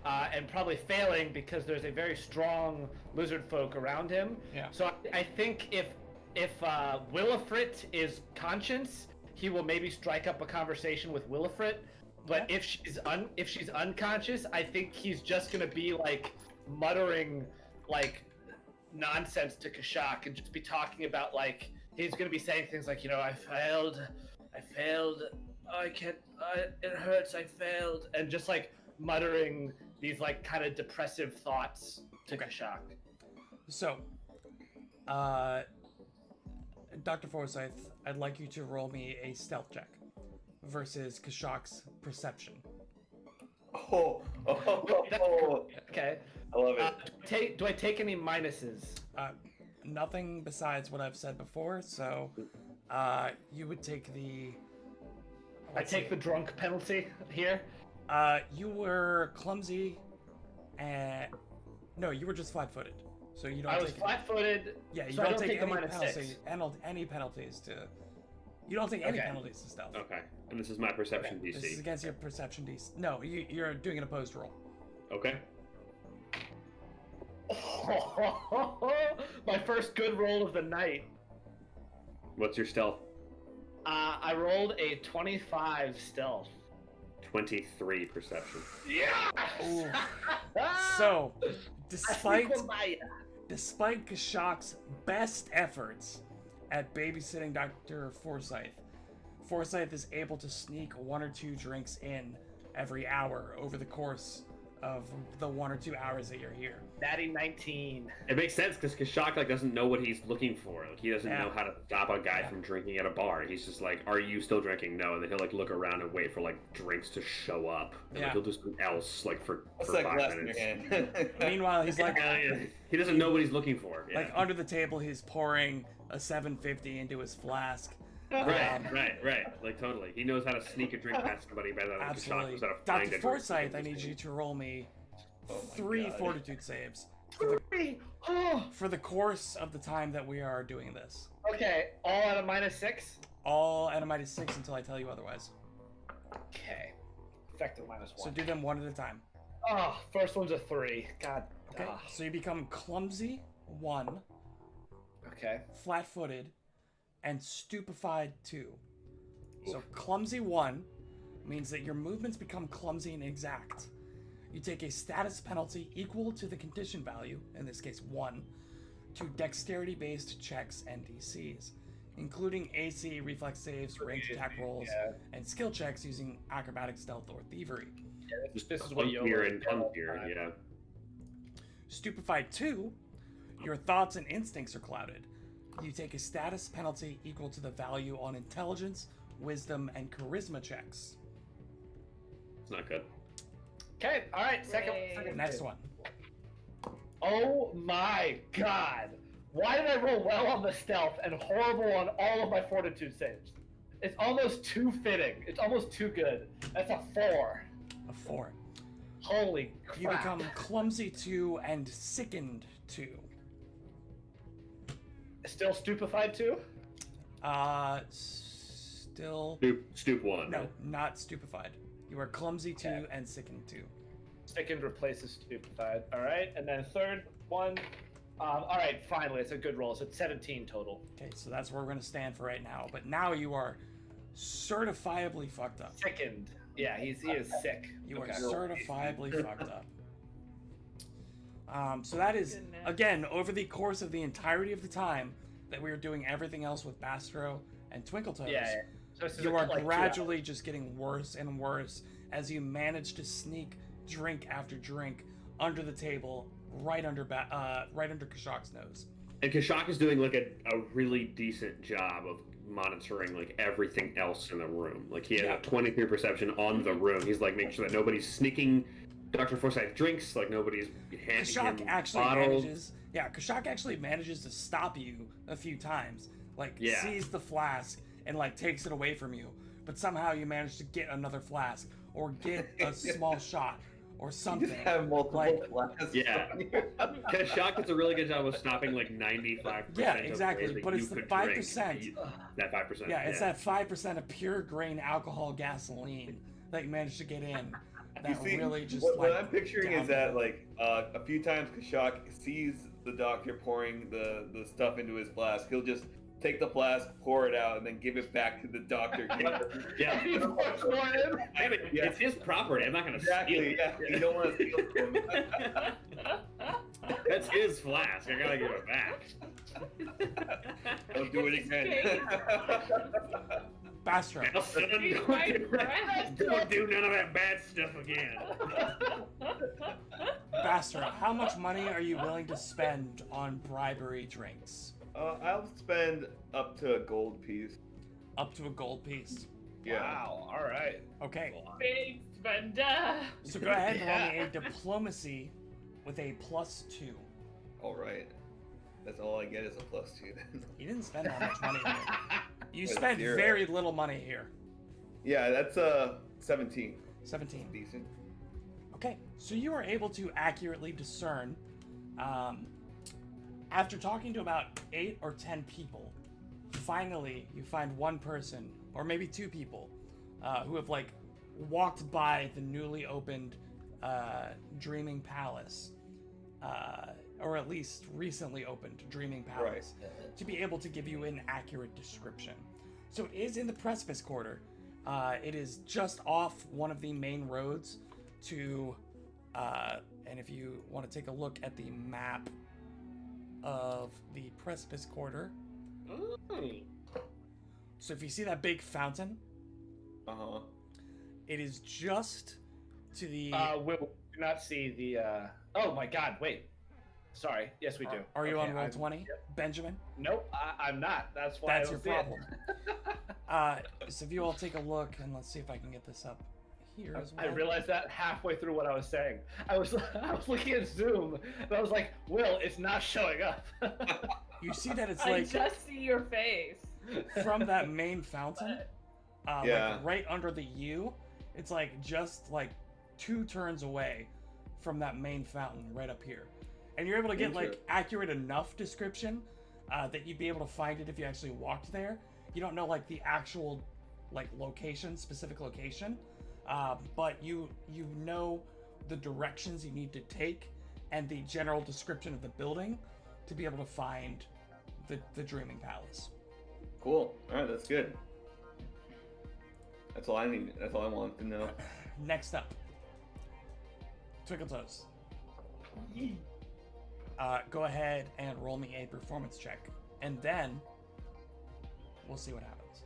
and probably failing because there's a very strong lizard folk around him. Yeah. So I think if Willifrit is conscious, he will maybe strike up a conversation with Willifrit. But if she's unconscious, I think he's just gonna be like muttering like nonsense to Kashak and just be talking about like he's gonna be saying things like, I failed, it hurts, I failed, and just like muttering these like kind of depressive thoughts to Kashak. So, Dr. Forsyth, I'd like you to roll me a stealth check versus Kashak's perception. Oh, Okay. I love it. Do I take any minuses? Nothing besides what I've said before, so you would take the... I take the drunk penalty here. You were clumsy, and... No, you were just flat-footed. So you don't I was take... flat-footed. Yeah, you so don't I don't take take a any minus penalty, 6. any penalties to... You don't take any Okay. penalties to stealth. Okay. And this is my perception This is DC. against your perception DC. No, you're doing an opposed roll. Okay. My first good roll of the night. What's your stealth? I rolled a 25 stealth. 23 perception. Yeah. So, despite Kashak's best efforts at babysitting Dr. Forsyth, Forsyth is able to sneak 1 or 2 drinks in every hour over the course of the 1 or 2 hours that you're here. Natty 19. It makes sense because Kashak doesn't know what he's looking for. Like he doesn't Yeah. know how to stop a guy Yeah. from drinking at a bar. He's just like, "Are you still drinking?" No, and then he'll look around and wait for drinks to show up. And Yeah. he'll do something else for What's 5 that glass in your minutes. hand? Meanwhile, he's like, He doesn't know what he's looking for. Yeah. like under the table, he's pouring a 750 into his flask. Right. Like totally. He knows how to sneak a drink past somebody better than Kashak Absolutely. knows how to find a Dr. drink. Forsyth, I need you to roll me Oh my 3 God. fortitude saves Oh, for the course of the time that we are doing this. okay. All out of minus 6. All at a minus 6 until I tell you otherwise. Okay. Effective minus 1. So do them one at a time. Oh, first one's a 3. God. Okay. ah. So you become clumsy 1, Okay. flat-footed, and stupefied 2. So clumsy 1 means that your movements become clumsy and inexact. You take a status penalty equal to the condition value, in this case 1, to dexterity-based checks and DCs, including AC, reflex saves, ranged attack rolls, Yeah. and skill checks using acrobatic, stealth, or thievery. Just This is what come you here always and do come all the here. time. Yeah. Stupefied 2, your thoughts and instincts are clouded. You take a status penalty equal to the value on intelligence, wisdom, and charisma checks. It's not good. Okay, all right. Second Yay. Next save. one. Oh my god! Why did I roll well on the stealth and horrible on all of my fortitude saves? It's almost too fitting. It's almost too good. That's a 4. A 4. Holy crap! You become clumsy 2 and sickened 2. Still stupefied too? Still. Stoop 1. No, not stupefied. You are clumsy 2 and sickened 2. Sickened replaces stupefied. All right, and then third one. All right, finally, it's a good roll. So it's 17 total. Okay, so that's where we're going to stand for right now. But now you are certifiably fucked up. Sickened. Yeah, he is sick. You are Okay. certifiably fucked up. So that is, Goodness. again, over the course of the entirety of the time that we were doing everything else with Bastro and Twinkletoes, Yeah. So this is you are like 2 gradually just getting worse and worse as you manage to sneak drink after drink under the table, right under Kashak's nose. And Kashak is doing like a really decent job of monitoring like everything else in the room. Like he has Yeah. a 23 perception on the room. He's like making sure that nobody's sneaking Dr. Forsyth drinks, like nobody's handing Kashak him actually bottles. Kashak actually manages to stop you a few times. Like Yeah. sees the flask and like takes it away from you, but somehow you manage to get another flask or get a small shot or You something. just have multiple Like- flasks. Yeah. Kashak does a really good job of stopping like 95%. Yeah, of exactly, ways that but you it's the could 5%. drink. That 5%. Yeah, it's that 5% of pure grain alcohol gasoline that you manage to get in. You That see, really just what like I'm picturing down is that like a few times Kashak sees the doctor pouring the stuff into his flask, he'll just take the flask, pour it out, and then give it back to the doctor. Yeah. Damn it, Yeah. it's his property. I'm not gonna Exactly. steal it. Yeah, you don't want to steal it from him. That's his flask. I gotta give it back. Don't do it again. Bastro. Now, son, He's don't my do- friend. don't do none of that bad stuff again. Bastro, how much money are you willing to spend on bribery drinks? I'll spend up to a gold piece. Up to a gold piece. Yeah. Wow. All right. Okay, Big spender. so go ahead and roll me Yeah. a diplomacy with a +2. All right. That's all I get is a +2 then. You didn't spend that much money here. You That's spent 0. very little money here. Yeah, that's 17. 17. Decent. Okay, so you are able to accurately discern, after talking to about 8 or 10 people, finally you find one person, or maybe 2 people, who have like walked by the newly opened Dreaming Palace, or at least recently opened Dreaming Palace, to be able to give you an accurate description. So it is in the Precipice Quarter. It is just off one of the main roads to, and if you want to take a look at the map of the Precipice Quarter, so if you see that big fountain, Uh-huh. it is just to the. We'll do not see the. Oh my God! Wait. Sorry. Yes, we do. Are you Okay, on roll I'm- 20, Benjamin? Nope, I'm not. That's why. That's I your don't see it. problem. So if you all take a look, and let's see if I can get this up here as well. I realized that halfway through what I was saying. I was looking at Zoom, and I was like, "Will, it's not showing up." You see that it's I like just see your face. from that main fountain, Yeah. like right under the U. It's like just like 2 turns away from that main fountain right up here, and you're able to get like accurate enough description that you'd be able to find it if you actually walked there. You don't know like the actual like location, specific location, but you know the directions you need to take and the general description of the building to be able to find the Dreaming Palace. Cool. All right, that's good. That's all I need. That's all I want to know. Next up, Twinkletoes. Go ahead and roll me a performance check, and then we'll see what happens.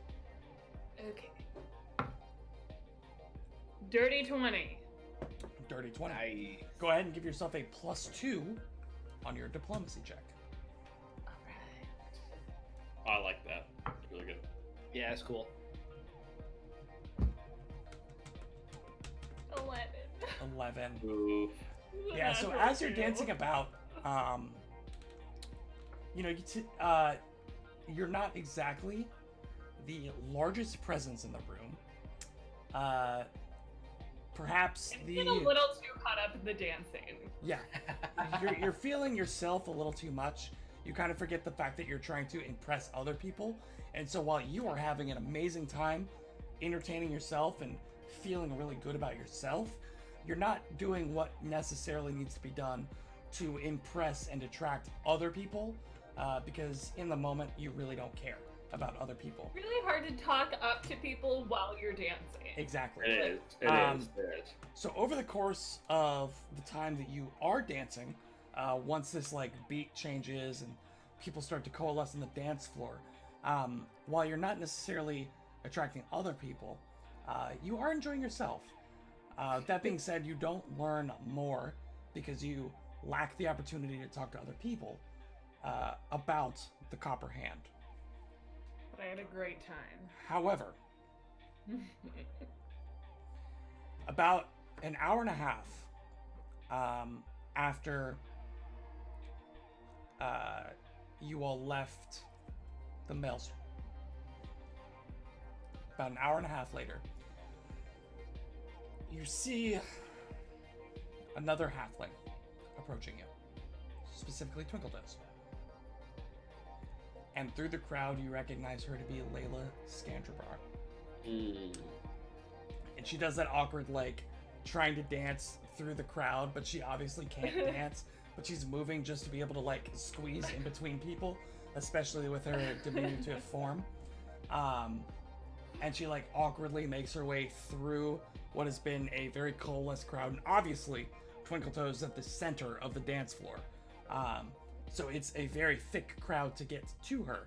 Okay. Dirty 20. Dirty 20. Nice. Go ahead and give yourself a +2 on your diplomacy check. I like that. Really good. Yeah, it's cool. 11. 11. Oof. Yeah, so Natural as you're two. dancing about, you're not exactly the largest presence in the room. Perhaps I'm the getting a little too caught up in the dancing. yeah, you're feeling yourself a little too much. You kind of forget the fact that you're trying to impress other people, and so while you are having an amazing time entertaining yourself and feeling really good about yourself, you're not doing what necessarily needs to be done to impress and attract other people, because in the moment you really don't care about other people. Really hard to talk up to people while you're dancing. Exactly. It is. It is. So over the course of the time that you are dancing, once this like beat changes and people start to coalesce on the dance floor, while you're not necessarily attracting other people, you are enjoying yourself. That being said, you don't learn more because you lack the opportunity to talk to other people about the Copper Hand. But I had a great time. However, about an hour and a half after you all left the maelstrom, about an hour and a half later, you see another halfling approaching you, specifically Twinkledoes. And through the crowd, you recognize her to be Layla Scandrabar. And she does that awkward, like, trying to dance through the crowd, but she obviously can't dance. But she's moving just to be able to, like, squeeze in between people, especially with her diminutive form. And she, like, awkwardly makes her way through what has been a very coalesced crowd. And obviously, Twinkletoes is at the center of the dance floor. So it's a very thick crowd to get to her.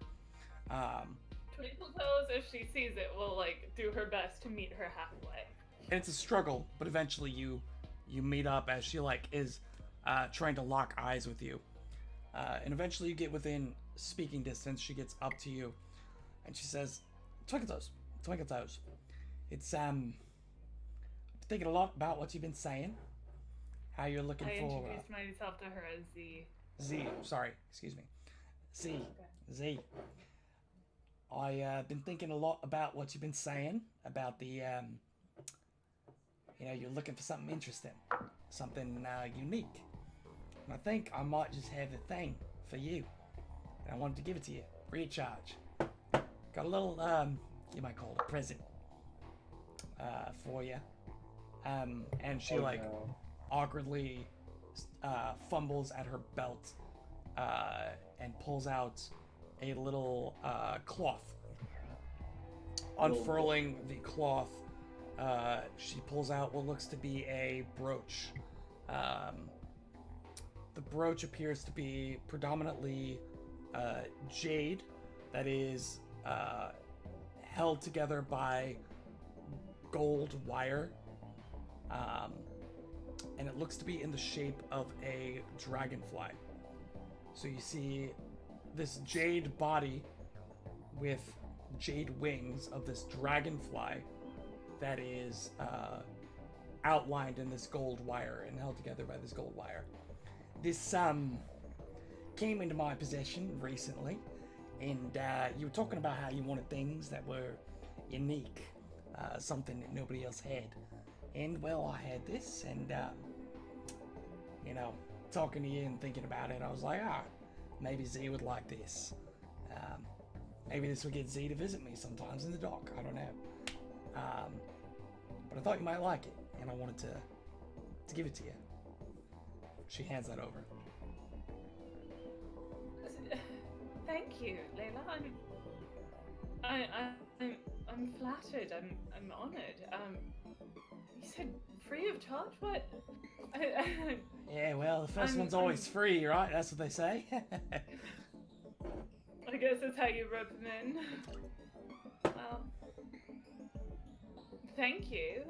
Twinkletoes, if she sees it, will like do her best to meet her halfway. And it's a struggle, but eventually you meet up as she like is trying to lock eyes with you. And eventually you get within speaking distance. She gets up to you and she says, Twinkletoes, it's thinking a lot about what you've been saying. How you're looking I for introduced myself to her as Z. Z, sorry, excuse me. Z. I've been thinking a lot about what you've been saying about the, you're looking for something interesting, something unique. And I think I might just have the thing for you. And I wanted to give it to you, free of charge. Got a little, you might call it a present for you. And she, awkwardly fumbles at her belt and pulls out a little cloth. Unfurling the cloth, she pulls out what looks to be a brooch. The brooch appears to be predominantly jade that is held together by gold wire. And it looks to be in the shape of a dragonfly. So you see this jade body with jade wings of this dragonfly that is outlined in this gold wire and held together by this gold wire. This came into my possession recently, and you were talking about how you wanted things that were unique, something that nobody else had. And well, I had this, and talking to you and thinking about it, I was like, maybe Z would like this. Maybe this would get Z to visit me sometimes in the dock. I don't know. But I thought you might like it, and I wanted to give it to you. She hands that over. Thank you, Layla. I'm flattered. I'm honored. You said free of charge? What? Yeah, well, the first one's always free, right? That's what they say. I guess that's how you rub them in. Well, thank you.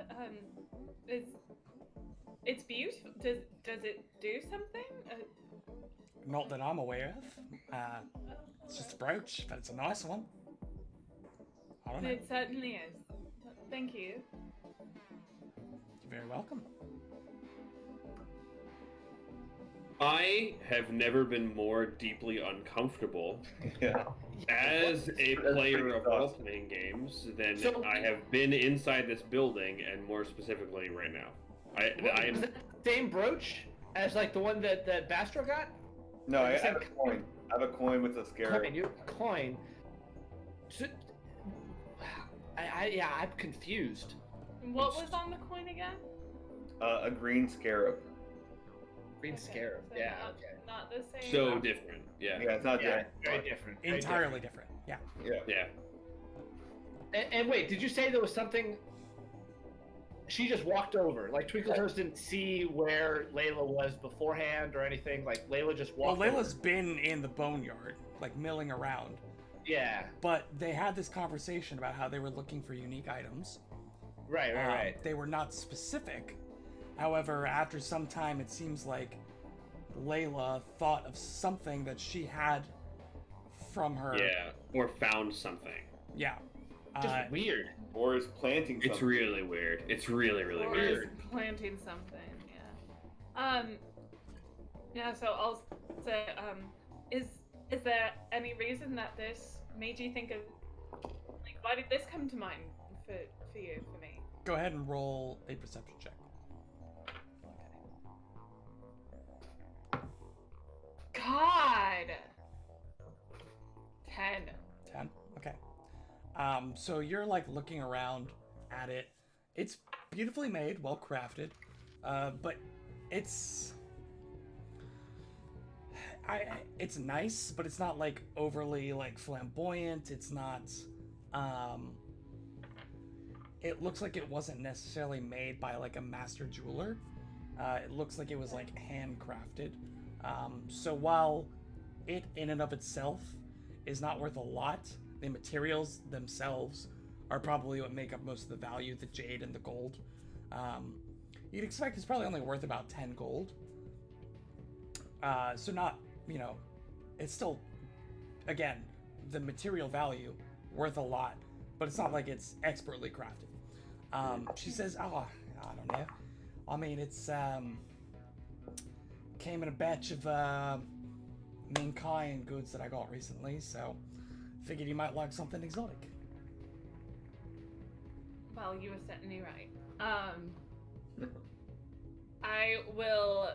It's beautiful. Does it do something? Not that I'm aware of. It's just a brooch, but it's a nice one. I don't know. It certainly is. Thank you. You're very welcome. I have never been more deeply uncomfortable Yeah. as a That's player pretty of awesome. role-playing games than So- I have been inside this building, and more specifically right now. I Was am. it the same brooch as like the one that Bastro got? No, I Like the have a same coin. I have a coin with a scarab. Coin. So, I'm confused. What was on the coin again? A green scarab. Green Okay, scarab. so Yeah. Not, Okay. not the same. So different. Yeah. Yeah, it's not Yeah, that. very different. very Entirely different. Yeah. Yeah. Yeah. And wait, did you say there was something? She just walked over. Like Twinkle Toes didn't see where Layla was beforehand or anything. Like Layla just Well, walked. Layla's over. been in the boneyard, like milling around. Yeah. But they had this conversation about how they were looking for unique items. Right. Right. They were not specific. However, after some time, it seems like Layla thought of something that she had from her. Yeah. Or found something. Yeah. Just weird. Or is planting something. It's really weird. It's really, really Or weird. is planting something. Yeah. Yeah. So I'll say, is there any reason that this made you think of, like, why did this come to mind for you, for me? Go ahead and roll a perception check. God. 10. 10. Okay. So you're like looking around at it. It's beautifully made, well crafted, but it's it's nice, but it's not like overly like flamboyant. It's not. It looks like it wasn't necessarily made by like a master jeweler. It looks like it was like handcrafted. So while it in and of itself is not worth a lot, the materials themselves are probably what make up most of the value, the jade and the gold. You'd expect it's probably only worth about 10 gold. So not, it's still, again, the material value worth a lot, but it's not like it's expertly crafted. She says, oh, I don't know. I mean, it's, came in a batch of, Minkai goods that I got recently, so figured you might like something exotic. Well, you were certainly right. I will,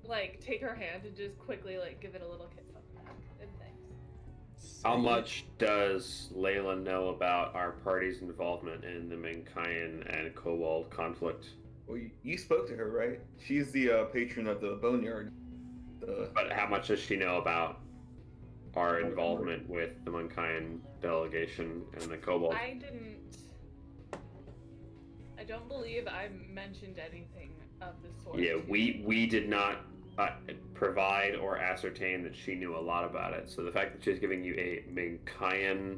like, take her hand and just quickly, like, give it a little kiss on the back and thanks. How much does Layla know about our party's involvement in the Minkayan and Kowald conflict? Well, you spoke to her, right? She's the patron of the boneyard. But how much does she know about our involvement with the Minkayan delegation and the Kobold? I don't believe I mentioned anything of the sort. Yeah, to we did not provide or ascertain that she knew a lot about it. So the fact that she's giving you a Minkayan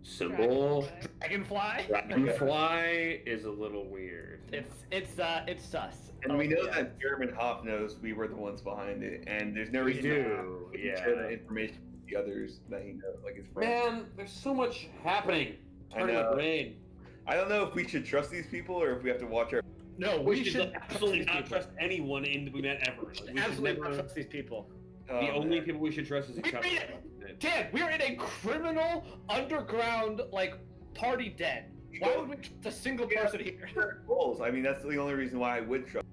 symbol, Dragonfly. dragonfly, is a little weird. It's sus. And we know that German Hoff knows we were the ones behind it, and there's no We reason do, to yeah. share that information with the others that he knows, like his friends. Man, there's so much happening. I Turning know. the brain. I don't know if we should trust these people or if we have to watch our. No, We should absolutely not trust anyone in the net ever. Like, we should Absolutely not never. trust these people. The only people we should trust is each We other. made Dan, we're in a criminal underground like party den. Why would we trust a single person here? goals. I mean, that's the only reason why I would trust.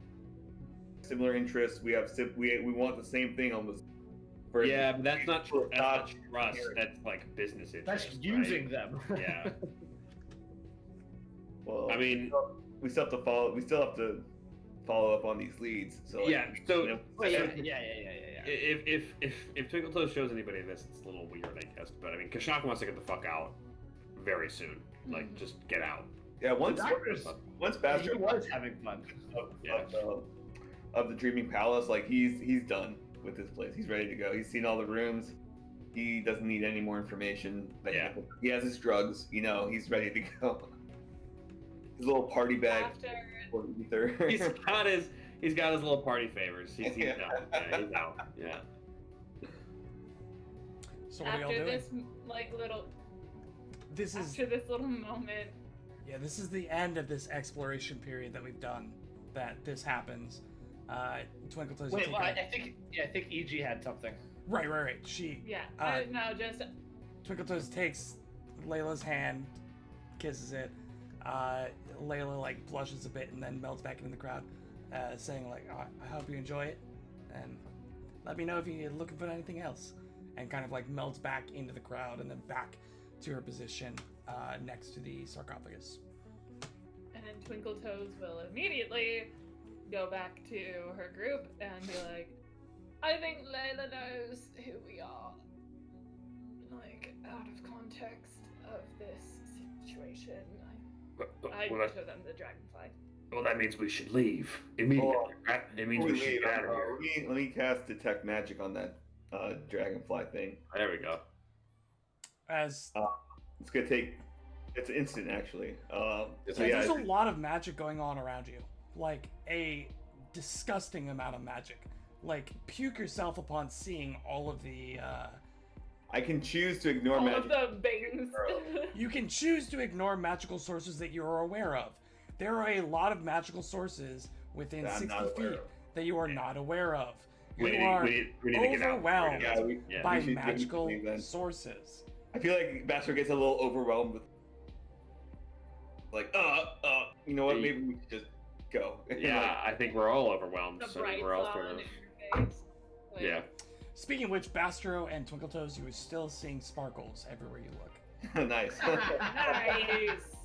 Similar interests. We have. We want the same thing almost. For Yeah, but that's not For that's not not trust. hearing. That's like business That's interest. using them. Right? Yeah. Well, I mean, we still have to follow. We still have to follow up on these leads. So yeah. So yeah. if Twinkle Toes shows anybody this, it's a little weird, I guess. But I mean, Kashak wants to get the fuck out very soon. Like, just get out. Yeah, once doctors- once He Bastard was having fun. of the Dreaming Palace, like he's done with this place. He's ready to go. He's seen all the rooms. He doesn't need any more information. Yeah. He has his drugs. He's ready to go. His little party bag. After for ether. He's got his little party favors. He's Yeah. out. Yeah, he's out. Yeah. So what are y'all after doing? this like little This is after this little moment, this is the end of this exploration period that we've done. That this happens. Twinkle Toes. Wait, well, I think EG had something. Right. She Yeah. No, just Twinkle Toes takes Layla's hand, kisses it. Layla like blushes a bit and then melts back into the crowd, saying like, I hope you enjoy it, and let me know if you're looking for anything else. And kind of like melts back into the crowd and then back to her position next to the sarcophagus. and then Twinkle Toes will immediately go back to her group and be like, I think Layla knows who we are. Like, out of context of this situation, I show them the dragonfly. Well, that means we should leave immediately. Right? It means we should get out of here. Let me cast detect magic on that dragonfly thing. There we go. As It's gonna take. It's instant, actually. there's a lot of magic going on around you, like a disgusting amount of magic. Like puke yourself upon seeing all of the. I can choose to ignore All magic. of the bangs. You can choose to ignore magical sources that you are aware of. There are a lot of magical sources within That I'm 60 not aware feet of. that you are not aware of. You We are need to get out. overwhelmed Yeah, by we should magical leave then. sources. I feel like Bastard gets a little overwhelmed with, like, you know what? Yeah. Maybe we should just go. Yeah, I think we're all overwhelmed. The So bright we're all flower sort in of. your face. Like, Yeah. Speaking of which, Bastro and Twinkletoes, you are still seeing sparkles everywhere you look. Nice. Nice.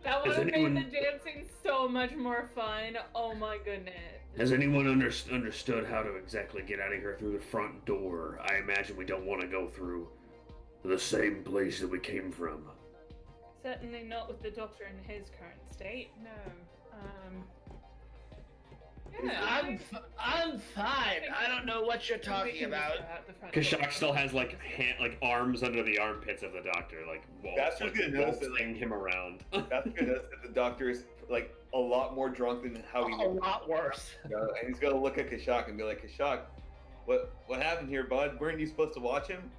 That would Has have made anyone- the dancing so much more fun. Oh my goodness. Has anyone understood how to exactly get out of here through the front door? I imagine we don't want to go through the same place that we came from. Certainly not with the doctor in his current state. No. I'm fine. I don't know what you're we talking can just about. go out the front door. Kashak still has like arms under the armpits of the doctor, like That's what's gonna notice that, like- waltzing him around. That's good. That's that the doctor is like a lot more drunk than how he A lot worse. and he's gonna look at Kashak and be like, Kashak, what happened here, bud? Weren't you supposed to watch him?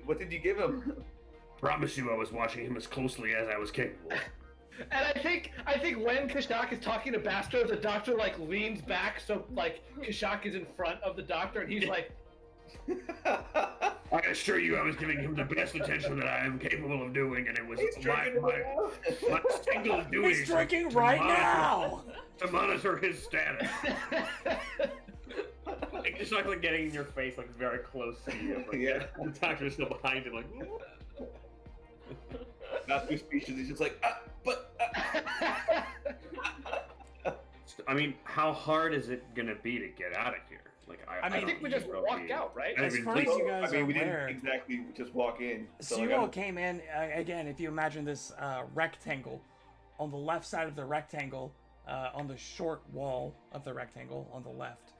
What did you give him? Promise you, I was watching him as closely as I was capable. And I think when Kashak is talking to Bastro, the doctor like leans back so like Kashak is in front of the doctor and he's like, I assure you, I was giving him the best attention that I am capable of doing, and it was He's drinking my single duty He's drinking to right monitor- now! to monitor his status. Like, just like getting in your face, like very close to you. Like, Yeah. The doctor's still behind him, like. Not too speeches. He's just like, I mean, how hard is it gonna be to get out of here? Like, I I mean, think we just walked out, right? I As mean, far as please- you guys I mean, are we aware, didn't exactly just walk in. so like, you all came in, again, if you imagine this rectangle, on the left side of the rectangle, on the short wall of the rectangle on the left,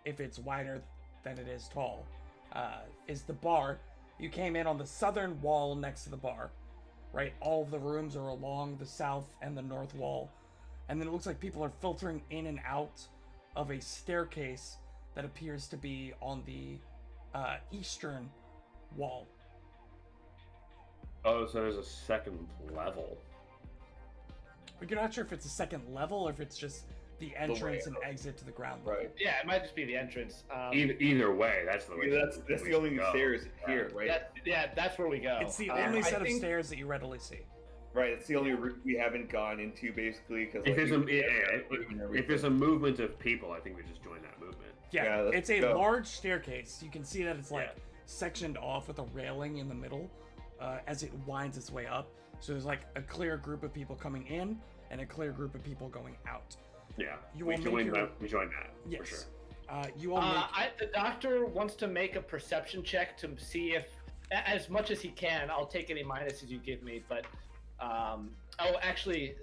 if it's wider than it is tall, is the bar. You came in on the southern wall next to the bar, right? All of the rooms are along the south and the north wall. And then it looks like people are filtering in and out of a staircase that appears to be on the eastern wall. Oh, so there's a second level. But you're not sure if it's a second level or if it's just the entrance and exit to the ground level. Right. Yeah, it might just be the entrance. Either way, that's the way. That's we the only should go. stairs here, right? That's where we go. It's the Um, only I set of think- stairs that you readily see. Right. It's the only route we haven't gone into, basically, because If there's a movement of people, I think we just join that movement. Yeah, Yeah, let's it's a go. large staircase. You can see that it's like Yeah. sectioned off with a railing in the middle as it winds its way up. So there's like a clear group of people coming in and a clear group of people going out. Yeah, You we will make join your- that. We join that Yes. for sure. You all make... The doctor wants to make a perception check to see if, as much as he can, I'll take any minuses you give me, but, actually,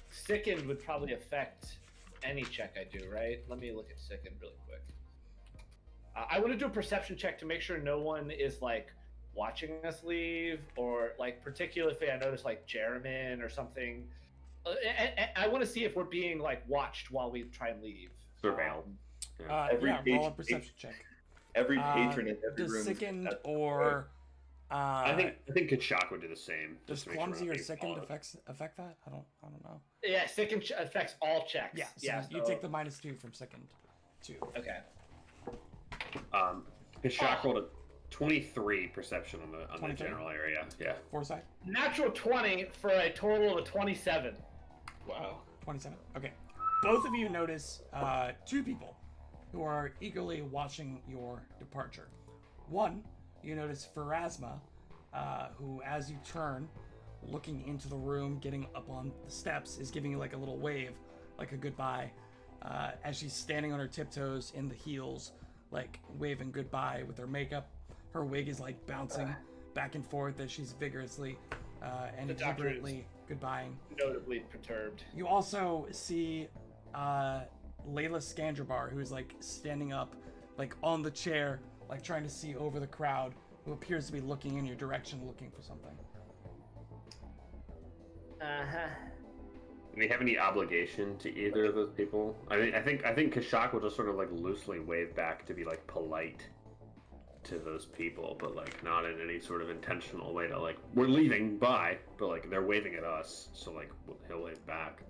Sickened would probably affect any check I do, right? Let me look at Sickened really quick. I want to do a perception check to make sure no one is, like, watching us leave, or, like, particularly I notice, like, Jeremy or something. I want to see if we're being, like, watched while we try and leave. Surveilled. every yeah, roll a page- perception check. every patron in every Does room. Sickened has- or I think Kachak would do the same. Does just to make sure we're clumsy not or being sickened followed. affect that? I don't know. Yeah, sickened affects all checks. Yeah, so yeah. you take the -2 from sickened too. Okay. Kachak rolled a 23 perception on the 23? general area. Yeah. Foresight, Natural 20 for a total of a 27. Wow. 27. Okay. Both of you notice two people who are eagerly watching your departure. One, you notice Pharasma, who, as you turn, looking into the room, getting up on the steps, is giving you like a little wave, like a goodbye, as she's standing on her tiptoes in the heels, like waving goodbye with her makeup. Her wig is like bouncing back and forth as she's vigorously and The doctor is- exuberantly goodbying. Notably perturbed. You also see Layla Scandrabar, who's like standing up, like on the chair, like trying to see over the crowd, who appears to be looking in your direction, looking for something. Uh-huh. Do we have any obligation to either of those people? I think Kachak will just sort of like loosely wave back to be like polite to those people, but like not in any sort of intentional way to like we're leaving, bye. But like they're waving at us, so like he'll wave back.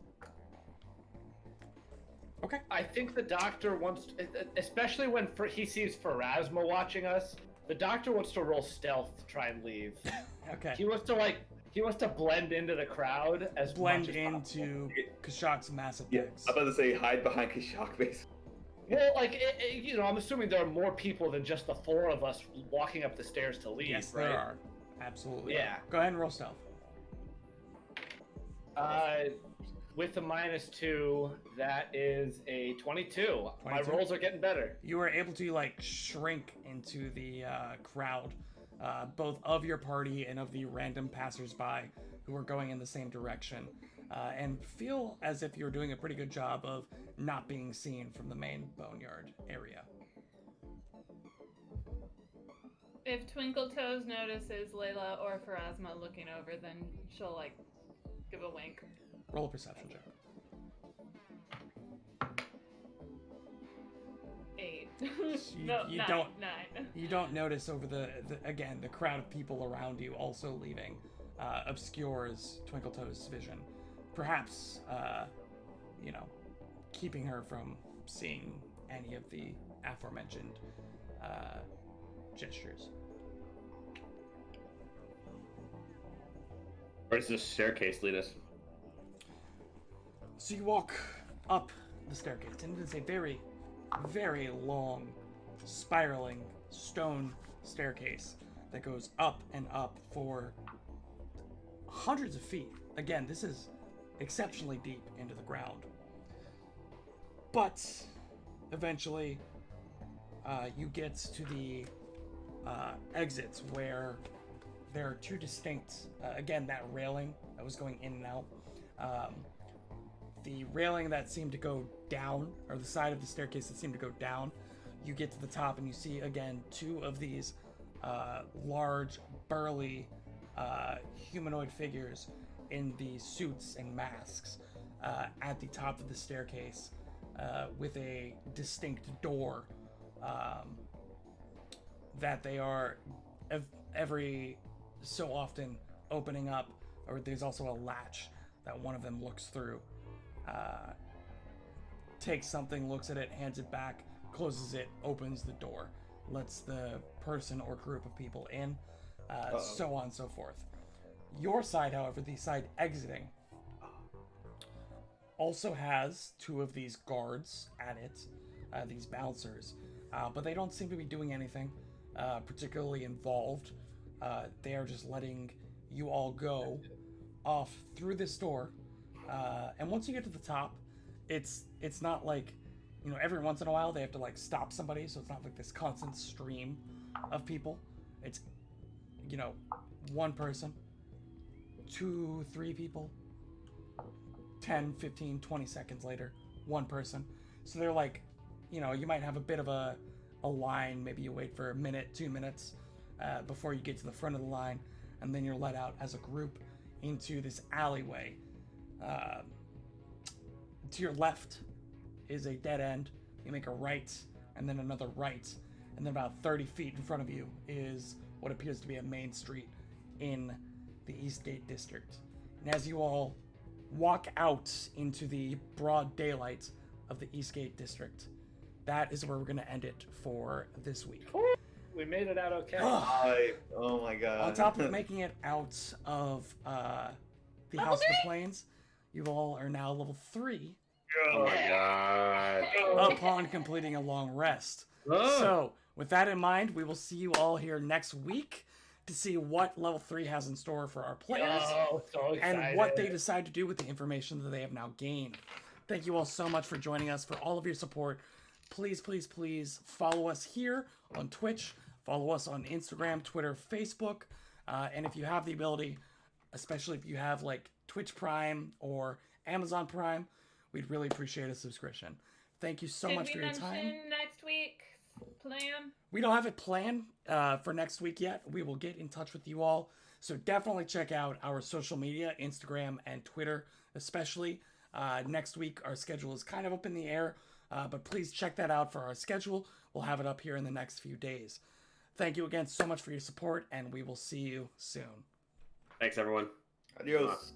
Okay. I think the doctor wants, especially when he sees Pharasma watching us, the doctor wants to roll stealth to try and leave. Okay. He wants to blend into the crowd as Blend much as possible. into Kashak's massive Yeah, legs. I'm about to say hide behind Kashak base. Well, like, I'm assuming there are more people than just the four of us walking up the stairs to leave, Yes, right? there are. Absolutely. Yeah. Go ahead and roll stealth. With a -2, that is a 22. My 22? rolls are getting better. You are able to like shrink into the crowd, both of your party and of the random passersby who are going in the same direction, and feel as if you're doing a pretty good job of not being seen from the main boneyard area. If Twinkle Toes notices Layla or Pharasma looking over, then she'll like give a wink. Roll a perception check. 8. You- No, you 9. don't- 9. You don't notice over the crowd of people around you also leaving obscures Twinkletoes' vision. Perhaps, keeping her from seeing any of the aforementioned gestures. Where does this staircase lead us? So you walk up the staircase, and it is a very, very long, spiraling stone staircase that goes up and up for hundreds of feet. Again, this is exceptionally deep into the ground. But eventually, you get to the exits where there are two distinct, again, that railing that was going in and out. The railing that seemed to go down, or the side of the staircase that seemed to go down, you get to the top and you see again two of these large, burly, humanoid figures in the suits and masks at the top of the staircase with a distinct door that they are every so often opening up, or there's also a latch that one of them looks through. Takes something, looks at it, hands it back, closes it, opens the door, lets the person or group of people in, so on and so forth. Your side, however, the side exiting, also has two of these guards at it, these bouncers, but they don't seem to be doing anything particularly involved. They are just letting you all go off through this door. And once you get to the top, it's not like, every once in a while they have to like stop somebody, so it's not like this constant stream of people. It's, one person, 2, 3 people, 10, 15, 20 seconds later, one person. So they're like, you might have a bit of a line, maybe you wait for a minute, 2 minutes before you get to the front of the line, and then you're let out as a group into this alleyway. To your left is a dead end. You make a right, and then another right, and then about 30 feet in front of you is what appears to be a main street in the Eastgate district. And as you all walk out into the broad daylight of the Eastgate district, that is where we're going to end it for this week. We made it out okay. Oh my god. On top of making it out of the House of the Plains, you all are now level 3 Oh my god. upon completing a long rest. Oh. So, with that in mind, we will see you all here next week to see what level 3 has in store for our players Oh, so excited. and what they decide to do with the information that they have now gained. Thank you all so much for joining us, for all of your support. Please, please, please follow us here on Twitch. Follow us on Instagram, Twitter, Facebook. And if you have the ability, especially if you have like Twitch Prime or Amazon Prime, we'd really appreciate a subscription. Thank you so much for your time. Did we mention next week's plan? We don't have it planned for next week yet. We will get in touch with you all. So definitely check out our social media, Instagram and Twitter especially. Next week, our schedule is kind of up in the air, but please check that out for our schedule. We'll have it up here in the next few days. Thank you again so much for your support, and we will see you soon. Thanks, everyone. Adios.